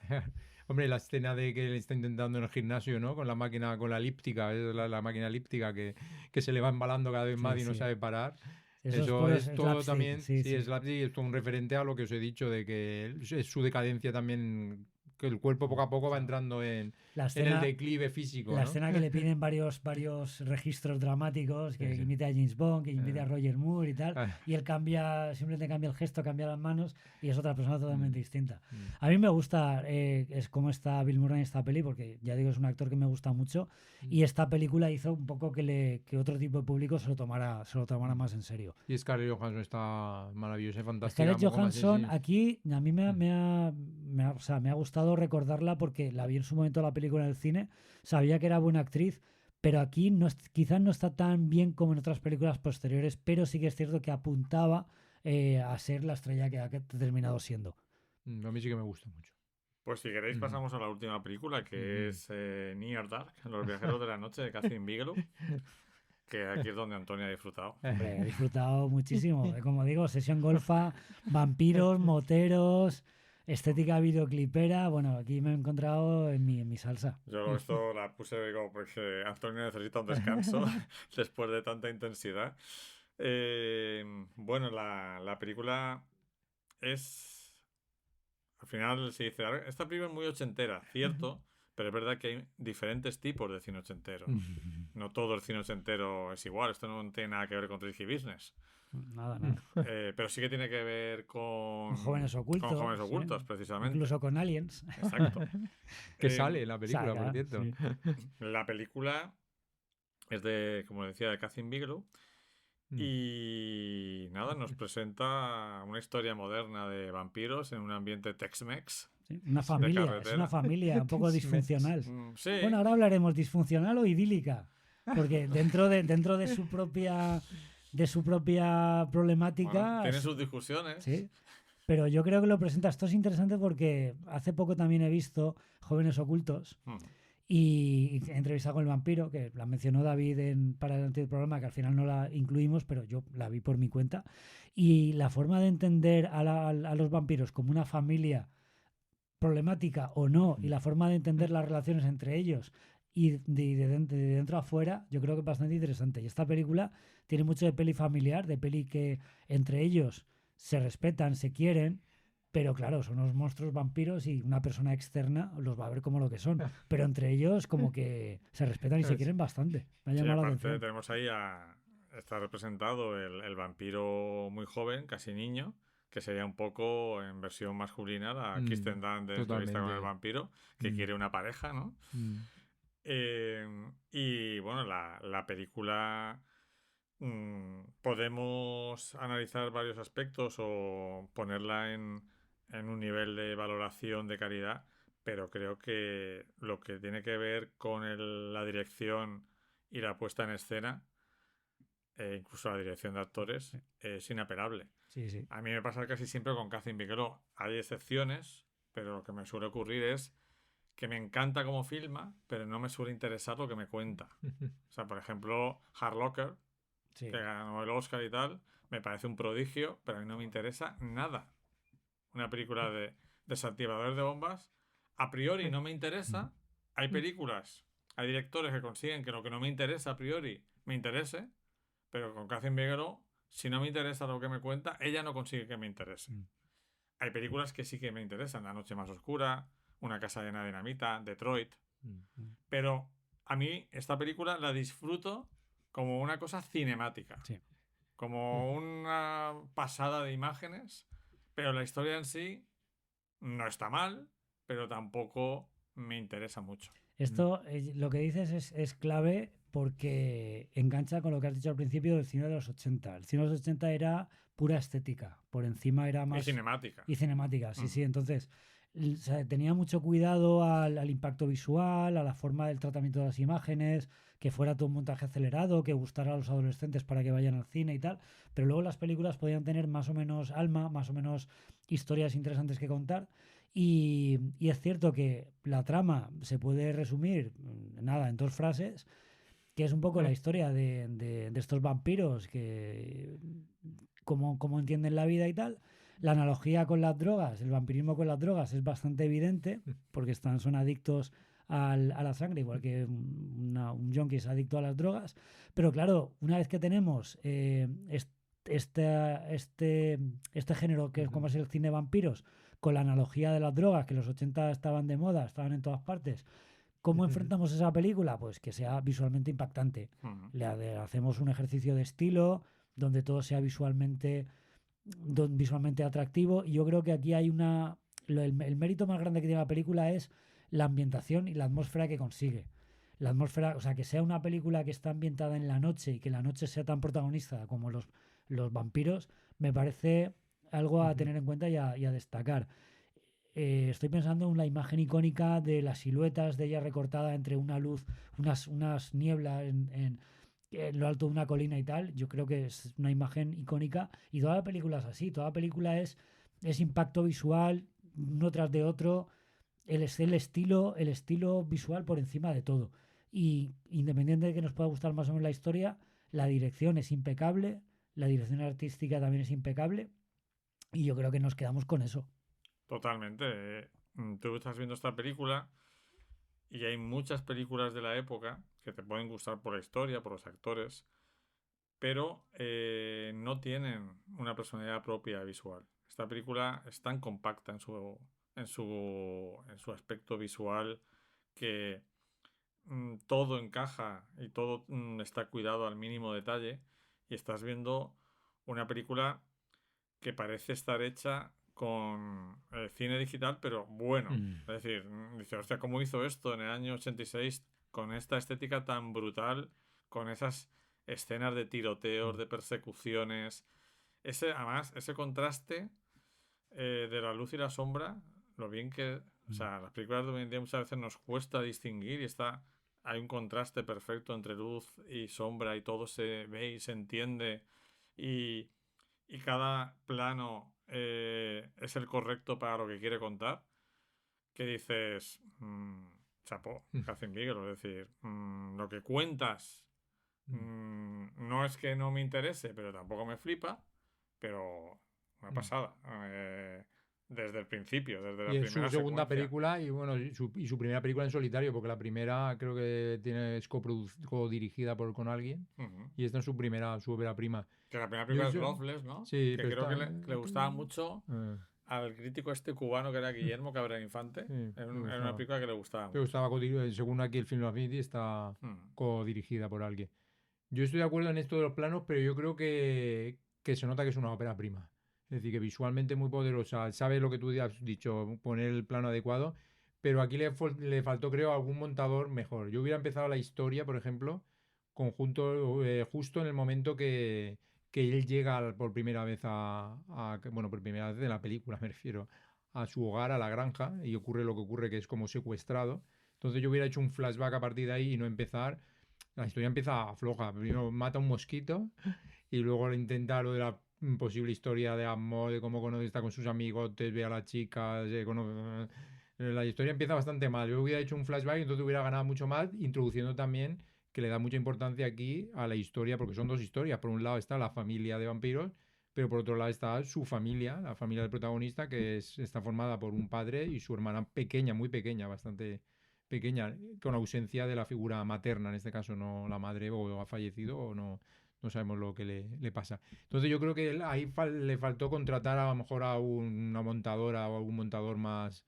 Hombre, la escena de que él está intentando en el gimnasio, ¿no? Con la máquina, con la elíptica, la máquina elíptica que se le va embalando cada vez más y no sabe parar. Eso es todo también, es slapstick, es todo un referente a lo que os he dicho, de que es su decadencia también, que el cuerpo poco a poco va entrando en el declive físico. La escena que le piden varios registros dramáticos, que imite a James Bond, que imite a Roger Moore y tal, y él simplemente cambia el gesto, cambia las manos, y es otra persona totalmente distinta. A mí me gusta es cómo está Bill Murray en esta peli, porque ya digo, es un actor que me gusta mucho, y esta película hizo un poco que otro tipo de público se lo tomara más en serio. Y Scarlett Johansson está maravillosa y fantástica. Scarlett Johansson, aquí a mí me ha gustado recordarla, porque la vi en su momento la película en el cine, sabía que era buena actriz, pero aquí quizás no está tan bien como en otras películas posteriores, pero sí que es cierto que apuntaba a ser la estrella que ha terminado siendo. A mí sí que me gusta mucho. Pues si queréis pasamos a la última película, que es Near Dark, Los viajeros de la noche, de Kathryn Bigelow, que aquí es donde Antonio ha disfrutado. He disfrutado muchísimo. Como digo, sesión golfa, vampiros, moteros, estética videoclipera. Bueno, aquí me he encontrado en mi salsa. Yo esto la puse digo, porque Antonio necesita un descanso después de tanta intensidad. Bueno, la película es... Al final se dice, esta película es muy ochentera, cierto, pero es verdad que hay diferentes tipos de cine ochentero. No todo el cine ochentero es igual, esto no tiene nada que ver con Risky Business. Nada. Pero sí que tiene que ver con jóvenes ocultos. Con jóvenes ocultos, precisamente. Incluso con aliens. Exacto. Que sale en la película, por cierto. Sí. La película es de, como decía, de Kathryn Bigelow. Y nada, nos presenta una historia moderna de vampiros en un ambiente Tex-Mex. Sí, una familia, es una familia un poco disfuncional. Sí. Bueno, ahora hablaremos disfuncional o idílica, porque dentro de su propia problemática... Bueno, tiene sus discusiones. Sí, pero yo creo que lo presenta. Esto es interesante porque hace poco también he visto Jóvenes Ocultos y he entrevistado con el vampiro, que la mencionó David para el anterior programa, que al final no la incluimos, pero yo la vi por mi cuenta. Y la forma de entender a los vampiros como una familia problemática o no, y la forma de entender las relaciones entre ellos y de dentro a afuera, yo creo que es bastante interesante. Y esta película tiene mucho de peli familiar, de peli que entre ellos se respetan, se quieren, pero claro, son unos monstruos vampiros y una persona externa los va a ver como lo que son. Pero entre ellos como que se respetan y se quieren bastante. Me ha llamado la atención. Tenemos ahí está representado el vampiro muy joven, casi niño, que sería un poco en versión masculina la Kirsten Dunst de Entrevista con el vampiro, que quiere una pareja, ¿no? Y bueno, la película podemos analizar varios aspectos o ponerla en un nivel de valoración de calidad, pero creo que lo que tiene que ver con la dirección y la puesta en escena, incluso la dirección de actores, es inapelable. Sí. A mí me pasa casi siempre con Kathryn Bigelow. Hay excepciones, pero lo que me suele ocurrir es que me encanta cómo filma, pero no me suele interesar lo que me cuenta. O sea, por ejemplo, Hurt Locker, que ganó el Oscar y tal, me parece un prodigio, pero a mí no me interesa nada. Una película de desactivadores de bombas, a priori no me interesa. Hay películas, hay directores que consiguen que lo que no me interesa a priori me interese, pero con Kathryn Bigelow, si no me interesa lo que me cuenta, ella no consigue que me interese. Hay películas que sí que me interesan, La noche más oscura, Una casa llena de dinamita, Detroit. Pero a mí esta película la disfruto como una cosa cinemática. Sí. Como una pasada de imágenes, pero la historia en sí no está mal, pero tampoco me interesa mucho. Esto, lo que dices es clave porque engancha con lo que has dicho al principio del cine de los 80. El cine de los 80 era pura estética, por encima era más... Y cinemática. Y cinemática, sí. Entonces, o sea, tenía mucho cuidado al impacto visual, a la forma del tratamiento de las imágenes, que fuera todo un montaje acelerado, que gustara a los adolescentes para que vayan al cine y tal. Pero luego las películas podían tener más o menos alma, más o menos historias interesantes que contar. Y es cierto que la trama se puede resumir en 2 frases, que es un poco la historia de estos vampiros, que cómo entienden la vida y tal. La analogía con las drogas, el vampirismo con las drogas es bastante evidente, porque son adictos a la sangre, igual que un yonki es adicto a las drogas. Pero claro, una vez que tenemos este género que es como es el cine de vampiros, con la analogía de las drogas, que los 80 estaban de moda, estaban en todas partes, ¿cómo enfrentamos esa película? Pues que sea visualmente impactante. Le hacemos un ejercicio de estilo, donde todo sea visualmente atractivo, y yo creo que aquí hay el mérito más grande que tiene la película es la ambientación y la atmósfera que consigue. La atmósfera, o sea, que sea una película que está ambientada en la noche y que la noche sea tan protagonista como los vampiros, me parece algo a tener en cuenta y a destacar. Estoy pensando en la imagen icónica de las siluetas de ella recortada entre una luz, unas nieblas en lo alto de una colina y tal. Yo creo que es una imagen icónica, y toda la película es así. Toda la película es impacto visual, uno tras de otro, el estilo visual por encima de todo. Y independiente de que nos pueda gustar más o menos la historia, la dirección es impecable, la dirección artística también es impecable, y yo creo que nos quedamos con eso. Totalmente. Tú estás viendo esta película y hay muchas películas de la época que te pueden gustar por la historia, por los actores, pero no tienen una personalidad propia visual. Esta película es tan compacta en su aspecto visual que todo encaja y todo está cuidado al mínimo detalle, y estás viendo una película que parece estar hecha con cine digital, pero bueno. Es decir, dice, hostia, ¿cómo hizo esto en el año 86 con esta estética tan brutal, con esas escenas de tiroteos, de persecuciones? Además, ese contraste de la luz y la sombra, lo bien que... O sea, las películas de hoy en día muchas veces nos cuesta distinguir, y hay un contraste perfecto entre luz y sombra, y todo se ve y se entiende, y cada plano es el correcto para lo que quiere contar, que dices, chapó, Catherine Bigelow. Es decir, lo que cuentas no es que no me interese, pero tampoco me flipa, pero una pasada. Desde el principio, desde la primera secuencia. Y es su segunda película y su primera película en solitario, porque la primera creo que es codirigida con alguien, y esta es su ópera prima. Que la primera película es Loveless, ¿no? Sí, que creo que le gustaba mucho al crítico cubano que era Guillermo Cabrera Infante. Sí, era una película que le gustaba mucho. Le gustaba, según aquí el Film Affinity, está codirigida por alguien. Yo estoy de acuerdo en esto de los planos, pero yo creo que se nota que es una ópera prima. Es decir, que visualmente muy poderosa, sabe lo que tú has dicho, poner el plano adecuado, pero aquí le faltó, creo, algún montador mejor. Yo hubiera empezado la historia, por ejemplo, justo en el momento que él llega por primera vez por primera vez en la película, me refiero, a su hogar, a la granja, y ocurre lo que ocurre, que es como secuestrado. Entonces yo hubiera hecho un flashback a partir de ahí y no empezar. La historia empieza floja. Primero mata un mosquito y luego intenta lo de la posible historia de amor, de cómo está con sus amigos, ve a la chica, la historia empieza bastante mal. Yo hubiera hecho un flashback y entonces hubiera ganado mucho más, introduciendo también que le da mucha importancia aquí a la historia, porque son dos historias. Por un lado está la familia de vampiros, pero por otro lado está su familia, la familia del protagonista, que está formada por un padre y su hermana pequeña, muy pequeña, bastante pequeña, con ausencia de la figura materna, en este caso no la madre, o ha fallecido o no sabemos lo que le pasa. Entonces yo creo que ahí le faltó contratar a lo mejor a una montadora o algún montador más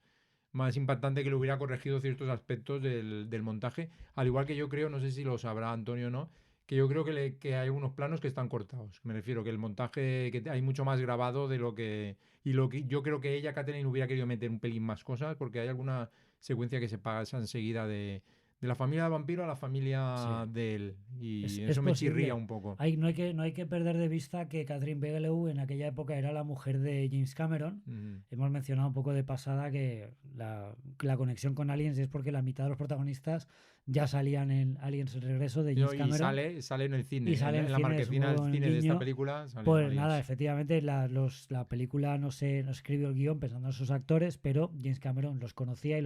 impactante que le hubiera corregido ciertos aspectos del montaje, al igual que yo creo, no sé si lo sabrá Antonio o no, que yo creo que hay unos planos que están cortados. Me refiero que el montaje, que hay mucho más grabado de lo que yo creo que Catherine hubiera querido meter un pelín más cosas, porque hay alguna secuencia que se pasa enseguida de la familia del vampiro a la familia de él, y eso me chirría un poco. No hay que perder de vista que Catherine Bigelow en aquella época era la mujer de James Cameron. Hemos mencionado un poco de pasada que la conexión con Aliens es porque la mitad de los protagonistas ya salían en Aliens: El regreso de James Cameron. Y sale en el cine, y sale en la marquesina del cine de esta película. Pues nada, efectivamente la película no escribió el guión pensando en sus actores, pero James Cameron los conocía y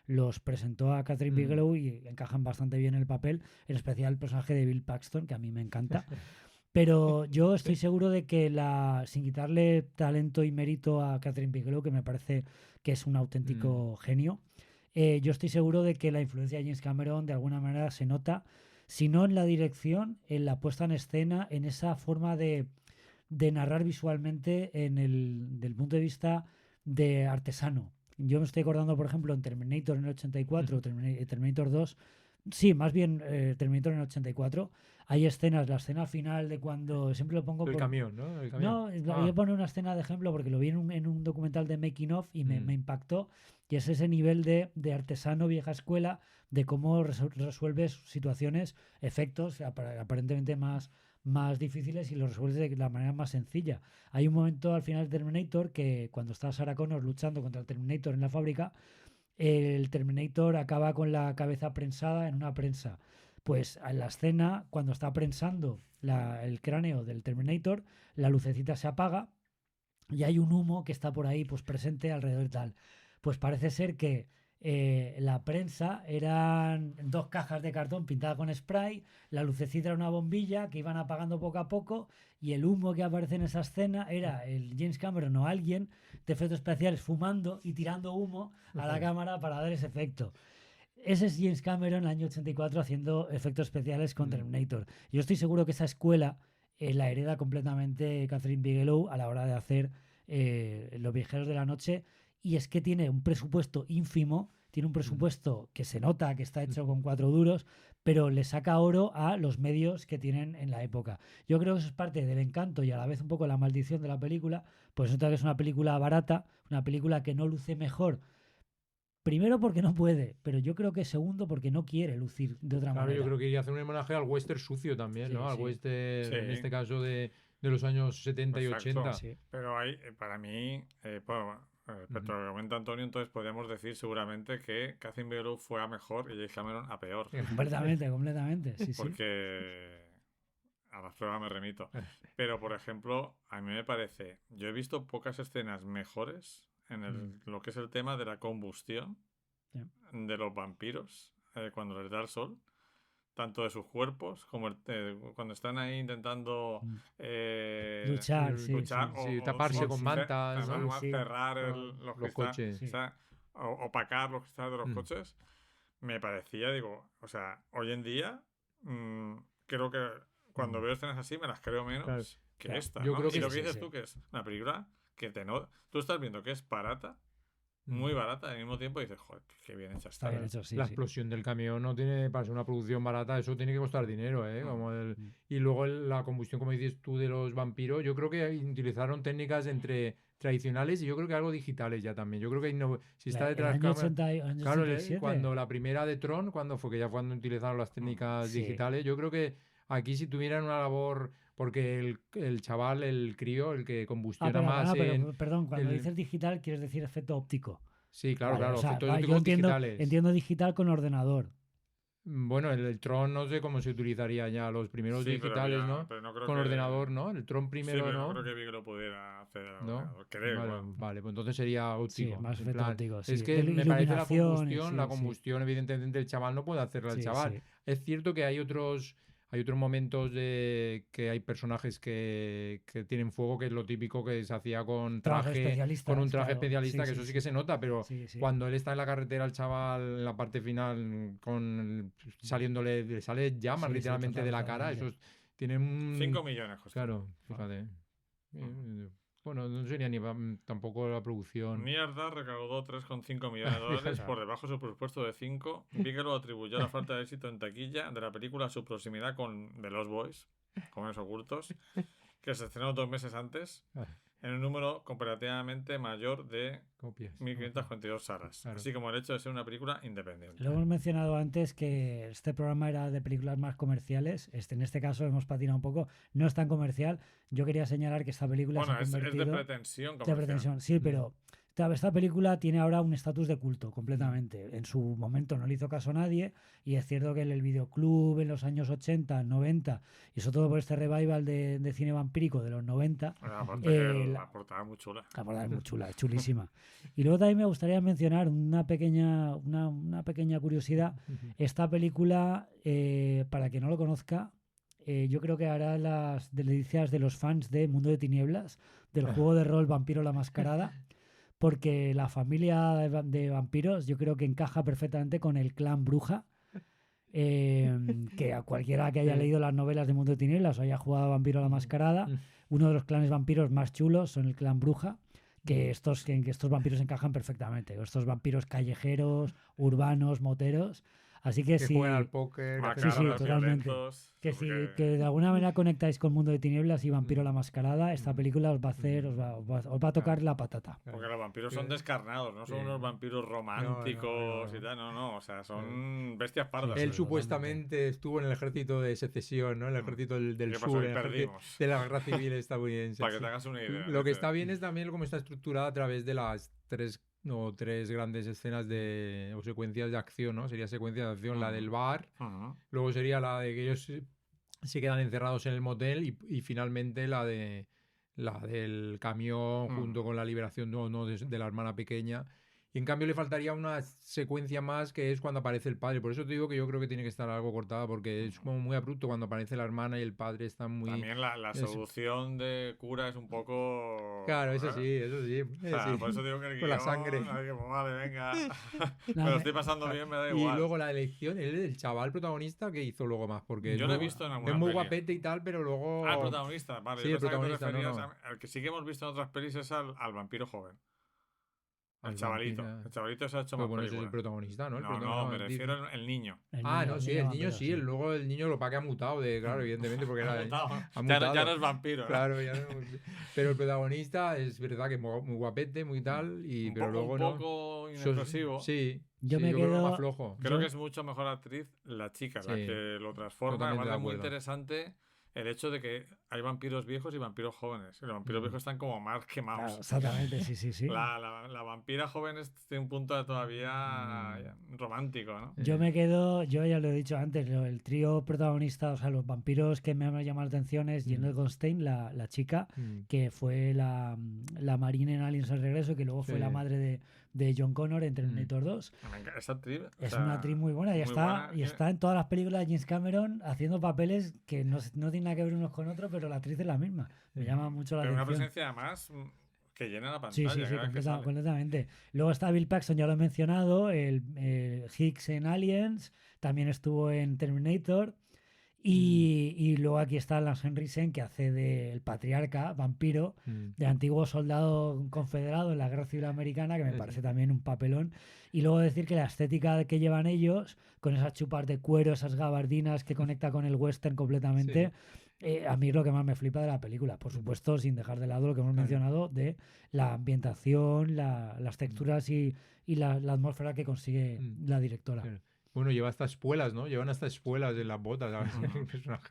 los presentó a Catherine Bigelow y encajan bastante bien en el papel, en especial el personaje de Bill Paxton, que a mí me encanta. Pero yo estoy seguro de que sin quitarle talento y mérito a Catherine Bigelow, que me parece que es un auténtico genio, yo estoy seguro de que la influencia de James Cameron de alguna manera se nota, si no en la dirección, en la puesta en escena, en esa forma de narrar visualmente del punto de vista de artesano. Yo me estoy acordando, por ejemplo, en Terminator en el 84, Terminator 2, sí, más bien Terminator en el 84, hay escenas, la escena final de cuando, siempre lo pongo... El camión, ¿no? El camión. No, voy a poner una escena de ejemplo porque lo vi en un documental de Making of y me impactó, y es ese nivel de artesano vieja escuela, de cómo resuelves situaciones, efectos aparentemente más difíciles, y lo resuelves de la manera más sencilla. Hay un momento al final de Terminator que cuando está Sarah Connor luchando contra el Terminator en la fábrica, el Terminator acaba con la cabeza prensada en una prensa. Pues en la escena, cuando está prensando el cráneo del Terminator, la lucecita se apaga y hay un humo que está por ahí pues presente alrededor y tal. Pues parece ser que la prensa eran 2 cajas de cartón pintadas con spray, la lucecita era una bombilla que iban apagando poco a poco y el humo que aparece en esa escena era el James Cameron o alguien de efectos especiales fumando y tirando humo a la cámara para dar ese efecto. Ese es James Cameron en el año 84 haciendo efectos especiales con Terminator. Yo estoy seguro que esa escuela la hereda completamente Catherine Bigelow a la hora de hacer Los Viajeros de la Noche, y es que tiene un presupuesto ínfimo, tiene un presupuesto que se nota que está hecho con 4 duros, pero le saca oro a los medios que tienen en la época. Yo creo que eso es parte del encanto y a la vez un poco la maldición de la película, pues resulta que es una película barata, una película que no luce mejor. Primero porque no puede, pero yo creo que segundo porque no quiere lucir de otra manera. Yo creo que iría a hacer un homenaje al western sucio también, ¿no? Al western, en este caso, de los años 70 y 80. Sí. Pero hay, para mí, respecto a lo que comenta Antonio, entonces podríamos decir seguramente que Catherine Bigelow fue a mejor y James Cameron a peor. Completamente. Sí, porque a las pruebas me remito. Pero, por ejemplo, a mí me parece, yo he visto pocas escenas mejores en lo que es el tema de la combustión de los vampiros cuando les da el sol, tanto de sus cuerpos como cuando están ahí intentando luchar o taparse con mantas, cerrar los coches, opacar los cristales de los coches. Me parecía, o sea, hoy en día creo que cuando veo escenas así me las creo menos que esta, yo creo y lo que dices tú, que es una película que tú estás viendo que es barata, muy barata, al mismo tiempo dices, joder, qué bien hecha está. La explosión del camión no tiene, para ser una producción barata, eso tiene que costar dinero, y luego la combustión, como dices tú, de los vampiros, yo creo que utilizaron técnicas entre tradicionales y yo creo que algo digitales ya también. Yo creo que si está detrás de claro, cuando la primera de Tron, cuando cuando utilizaron las técnicas digitales, yo creo que aquí si tuvieran una labor, porque el chaval, el crío, el que combustiona más... perdón, cuando dices digital quieres decir efecto óptico. Sí, claro, efectos ópticos digitales. Entiendo digital con ordenador. Bueno, el Tron no sé cómo se utilizaría ya, los primeros digitales, pero no creo con ordenador, ¿no? El Tron primero, pero ¿no? No creo que lo pudiera hacer ¿no? Creo. Vale, pues entonces sería óptico. Sí, más efecto óptico, Es que me parece la combustión, evidentemente el chaval no puede hacerla el chaval. Sí. Es cierto que hay otros momentos de que hay personajes que tienen fuego, que es lo típico que se hacía con un traje especialista, que eso sí que se nota, pero cuando él está en la carretera, el chaval en la parte final saliéndole, le sale llamas literalmente de la cara, esos tienen 5 millones, José. Claro, fíjate. Bueno, no sería ni tampoco la producción. Mierda recaudó 3,5 millones de dólares por debajo de su presupuesto de 5. Bigelow atribuyó la falta de éxito en taquilla de la película a su proximidad con The Lost Boys, Jóvenes Ocultos, que se estrenó 2 meses antes, en un número comparativamente mayor de 1.542 salas, así como el hecho de ser una película independiente. Lo hemos mencionado antes que este programa era de películas más comerciales, en este caso hemos patinado un poco, no es tan comercial. Yo quería señalar que esta película se ha convertido... es de pretensión comercial. Sí, pero esta película tiene ahora un estatus de culto completamente. En su momento no le hizo caso a nadie y es cierto que en el videoclub en los años 80, 90 y sobre todo por este revival de cine vampírico de los 90. La portada es muy chula. La portada es muy chula, es chulísima. Y luego también me gustaría mencionar una pequeña curiosidad. Esta película, para quien no lo conozca, yo creo que hará las delicias de los fans de Mundo de Tinieblas, del juego de rol Vampiro la Mascarada. Porque la familia de vampiros yo creo que encaja perfectamente con el clan Bruja, que a cualquiera que haya leído las novelas de Mundo de Tinieblas o haya jugado a Vampiro la Mascarada, uno de los clanes vampiros más chulos son el clan Bruja, que estos vampiros encajan perfectamente, estos vampiros callejeros, urbanos, moteros. Así que si juegan al póker, totalmente. Que de alguna manera conectáis con Mundo de Tinieblas y Vampiro la Mascarada, esta película os va a hacer, os va a tocar la patata. Porque los vampiros son descarnados, no son unos vampiros románticos y tal, no, o sea, son bestias pardas. Él supuestamente estuvo en el ejército de secesión, ¿no? En el ejército del sur, de la guerra civil estadounidense. Para que te hagas una idea. Lo que está bien es también cómo está estructurada a través de las tres grandes escenas o secuencias de acción, ¿no? Sería secuencia de acción la del bar, luego sería la de que ellos se quedan encerrados en el motel y finalmente la del camión junto con la liberación de la hermana pequeña. Y en cambio le faltaría una secuencia más que es cuando aparece el padre. Por eso te digo que yo creo que tiene que estar algo cortada porque es como muy abrupto cuando aparece la hermana y el padre están muy... También la solución de cura es un poco... Claro, eso sí, eso sí. O sea, sí. por eso digo que el Con guión, la sangre. Vale, venga. Me lo estoy pasando bien, me da Y igual. luego la elección, el chaval protagonista que hizo luego más, porque yo lo he visto en alguna es muy peli. guapete y tal, pero luego... Ah, el protagonista, vale. Sí, Yo el protagonista, que te referías no. al que sí que hemos visto en otras pelis es al vampiro joven. El Al chavalito. vampiro. El chavalito se ha hecho Pero más bueno, ese es películas. el protagonista, ¿no? No, me refiero al niño. No, sí, el niño sí. Luego el niño lo que ha mutado, claro, evidentemente, porque era... Ha mutado. Ya no es vampiro, ¿no? Claro, ya no... Pero el protagonista es verdad que es muy guapete, muy tal, pero luego un poco inexpresivo. Sí. Yo me quedo... más flojo. Creo que es mucho mejor actriz la chica, la que lo transforma. Además es muy interesante el hecho de que hay vampiros viejos y vampiros jóvenes. Y los vampiros viejos están como más quemados. Claro, exactamente, sí. La vampira joven tiene un punto todavía romántico, ¿no? Yo ya lo he dicho antes, el trío protagonista, o sea, los vampiros que me han llamado la atención es Jenna Goldstein, la chica, que fue la Marine en Aliens al Regreso, que luego fue la madre de John Connor en Terminator 2. Esa actriz, es una actriz muy buena y está en todas las películas de James Cameron haciendo papeles que no tienen nada que ver unos con otros, pero la actriz es la misma. Me llama mucho la atención. Pero una presencia además que llena la pantalla. Sí, completamente. Luego está Bill Paxton, ya lo he mencionado, el Hicks en Aliens, también estuvo en Terminator. Y luego aquí está Lance Henriksen, que hace del patriarca vampiro, de antiguo soldado confederado en la Guerra Civil Americana, que me parece también un papelón. Y luego decir que la estética que llevan ellos, con esas chupas de cuero, esas gabardinas que conecta con el western completamente, a mí es lo que más me flipa de la película. Por supuesto, sin dejar de lado lo que hemos mencionado de la ambientación, las texturas y la atmósfera que consigue la directora. Bueno, lleva hasta espuelas, ¿no? Llevan hasta espuelas en las botas. El personaje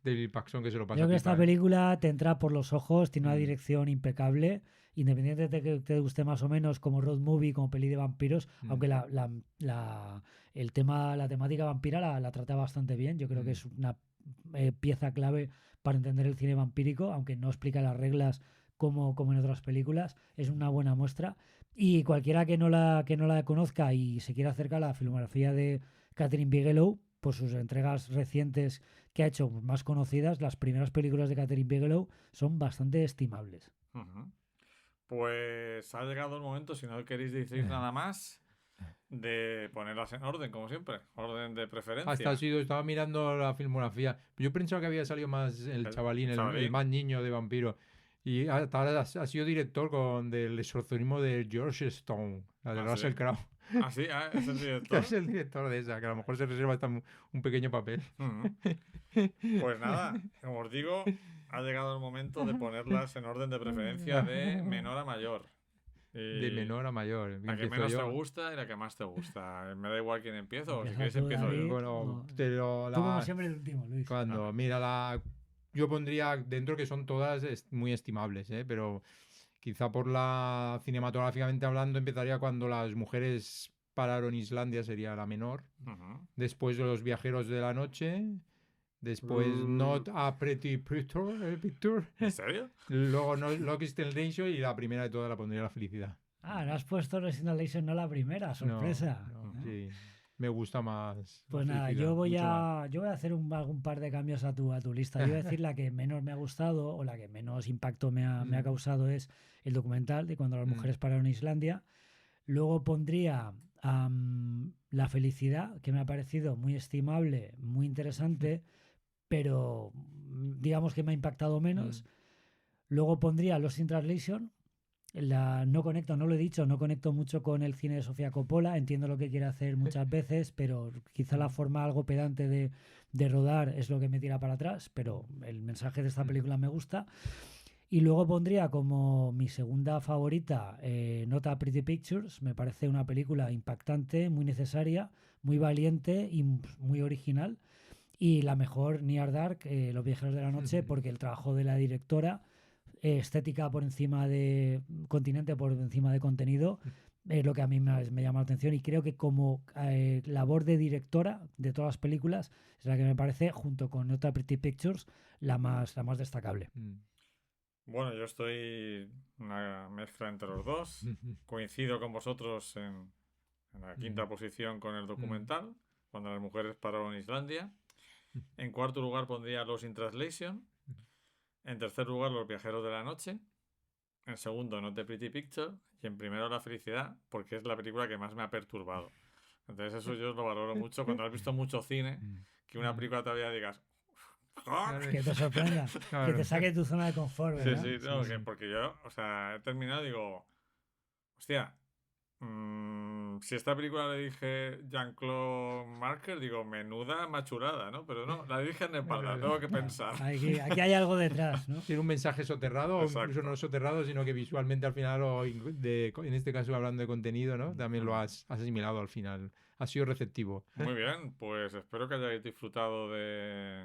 de Bill Paxton que se lo pasa. Yo creo que esta película te entra por los ojos, tiene una dirección impecable, independiente de que te guste más o menos como road movie, como peli de vampiros, aunque la temática vampira la trata bastante bien. Yo creo que es una pieza clave para entender el cine vampírico, aunque no explica las reglas como en otras películas. Es una buena muestra. Y cualquiera que no la conozca y se quiera acercar a la filmografía de Catherine Bigelow, por sus entregas recientes que ha hecho más conocidas, las primeras películas de Catherine Bigelow son bastante estimables. Pues ha llegado el momento, si no queréis decir nada más, de ponerlas en orden, como siempre, orden de preferencia. Estaba mirando la filmografía. Yo pensaba que había salido más el chavalín, el más niño de vampiro. Y hasta ahora ha sido director del exorcismo de George Stone, la de Russell Crowe. Ah, sí, es el director. Es el director de esa, que a lo mejor se reserva hasta un pequeño papel. Pues nada, como os digo, ha llegado el momento de ponerlas en orden de preferencia de menor a mayor. De menor a mayor. La que menos te gusta y la que más te gusta. Me da igual quién empieza o si quieres empiezo yo. Bueno, tú como siempre el último, Luis. Yo pondría dentro que son todas muy estimables, pero quizá por la cinematográficamente hablando empezaría cuando las mujeres pararon Islandia, sería la menor. Después Los viajeros de la noche. Después Not a Pretty Picture. ¿En serio? Luego Lost Destination y la primera de todas la pondría La felicidad. No has puesto Lost Destination, no la primera, sorpresa. No, sí. Me gusta más. Pues nada, yo voy a hacer algún par de cambios a tu lista. Yo voy a decir la que menos me ha gustado o la que menos impacto me ha causado es el documental de cuando las mujeres pararon Islandia. Luego pondría La felicidad, que me ha parecido muy estimable, muy interesante, pero digamos que me ha impactado menos. Luego pondría Lost in Translation. No lo he dicho, no conecto mucho con el cine de Sofía Coppola, entiendo lo que quiere hacer muchas veces, pero quizá la forma algo pedante de rodar es lo que me tira para atrás, pero el mensaje de esta película me gusta. Y luego pondría como mi segunda favorita Not a Pretty Pictures. Me parece una película impactante, muy necesaria, muy valiente y muy original. Y la mejor, Near Dark, Los viajeros de la noche, porque el trabajo de la directora, estética por encima de continente, por encima de contenido, es lo que a mí me llama la atención. Y creo que como labor de directora de todas las películas es la que me parece, junto con Not a Pretty Pictures, la más destacable. Bueno, yo estoy una mezcla entre los dos. Coincido con vosotros en la quinta posición con el documental, cuando las mujeres pararon en Islandia. En cuarto lugar pondría Lost in Translation. En tercer lugar, Los viajeros de la noche. En segundo, Not the Pretty Picture. Y en primero, La felicidad, porque es la película que más me ha perturbado. Entonces eso yo lo valoro mucho. Cuando has visto mucho cine, que una película todavía digas... Que te sorprenda, que te saque tu zona de confort, ¿verdad? Sí, no, sí. Porque yo, o sea, he terminado y digo... Hostia... si esta película le dije Jean-Claude Marker, digo, menuda machurada, ¿no? Pero no, la dije en espalda, tengo que pensar. Aquí hay algo detrás, ¿no? Tiene un mensaje soterrado, o incluso no soterrado, sino que visualmente al final, en este caso hablando de contenido, ¿no? También lo has asimilado al final. Ha sido receptivo. Muy bien, pues espero que hayáis disfrutado de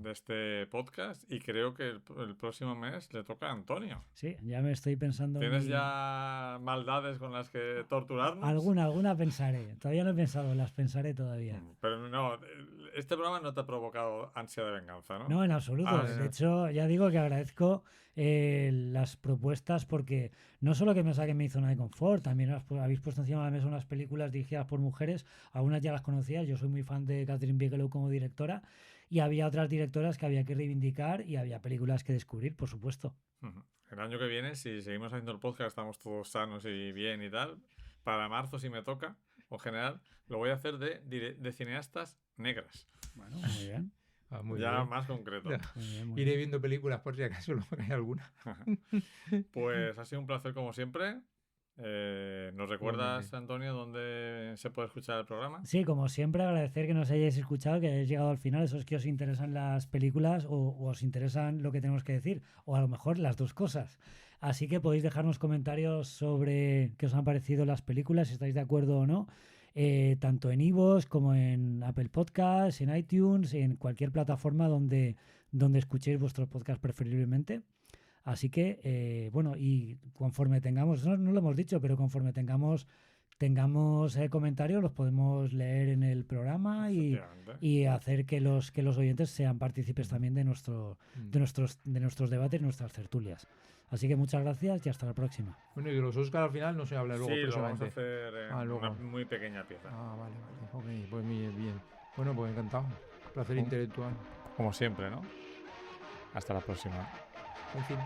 este podcast y creo que el próximo mes le toca a Antonio. Sí, ya me estoy pensando... ¿Tienes ya maldades con las que torturarnos? Alguna pensaré. Todavía no he pensado, las pensaré todavía. Pero no, este programa no te ha provocado ansia de venganza, ¿no? No, en absoluto. De hecho, ya digo que agradezco las propuestas porque no solo que me saquen mi zona de confort, también habéis puesto encima de la mesa unas películas dirigidas por mujeres, algunas ya las conocía, yo soy muy fan de Catherine Bigelow como directora y había otras directoras que había que reivindicar y había películas que descubrir, por supuesto. El año que viene, si seguimos haciendo el podcast, estamos todos sanos y bien y tal, para marzo si me toca, o en general, lo voy a hacer de cineastas negras. Bueno, muy bien. Muy ya bien. Más concreto. Iré bien. Viendo películas por si acaso hay alguna. Pues ha sido un placer como siempre. ¿Nos recuerdas, Antonio, dónde se puede escuchar el programa? Sí, como siempre, agradecer que nos hayáis escuchado, que hayáis llegado al final, esos que os interesan las películas o os interesan lo que tenemos que decir, o a lo mejor las dos cosas. Así que podéis dejarnos comentarios sobre qué os han parecido las películas, si estáis de acuerdo o no. Tanto en iVoox como en Apple Podcasts, en iTunes, en cualquier plataforma donde escuchéis vuestro podcast preferiblemente. Así que, bueno, y conforme tengamos, no lo hemos dicho, pero conforme tengamos comentarios, los podemos leer en el programa y hacer que los oyentes sean partícipes también de nuestros debates, nuestras tertulias. Así que muchas gracias y hasta la próxima. Bueno, y de los Oscars al final no se habla luego. Sí, lo vamos a hacer una muy pequeña pieza. Vale. Ok, pues bien. Bueno, pues encantado. Placer intelectual. Como siempre, ¿no? Hasta la próxima. En fin.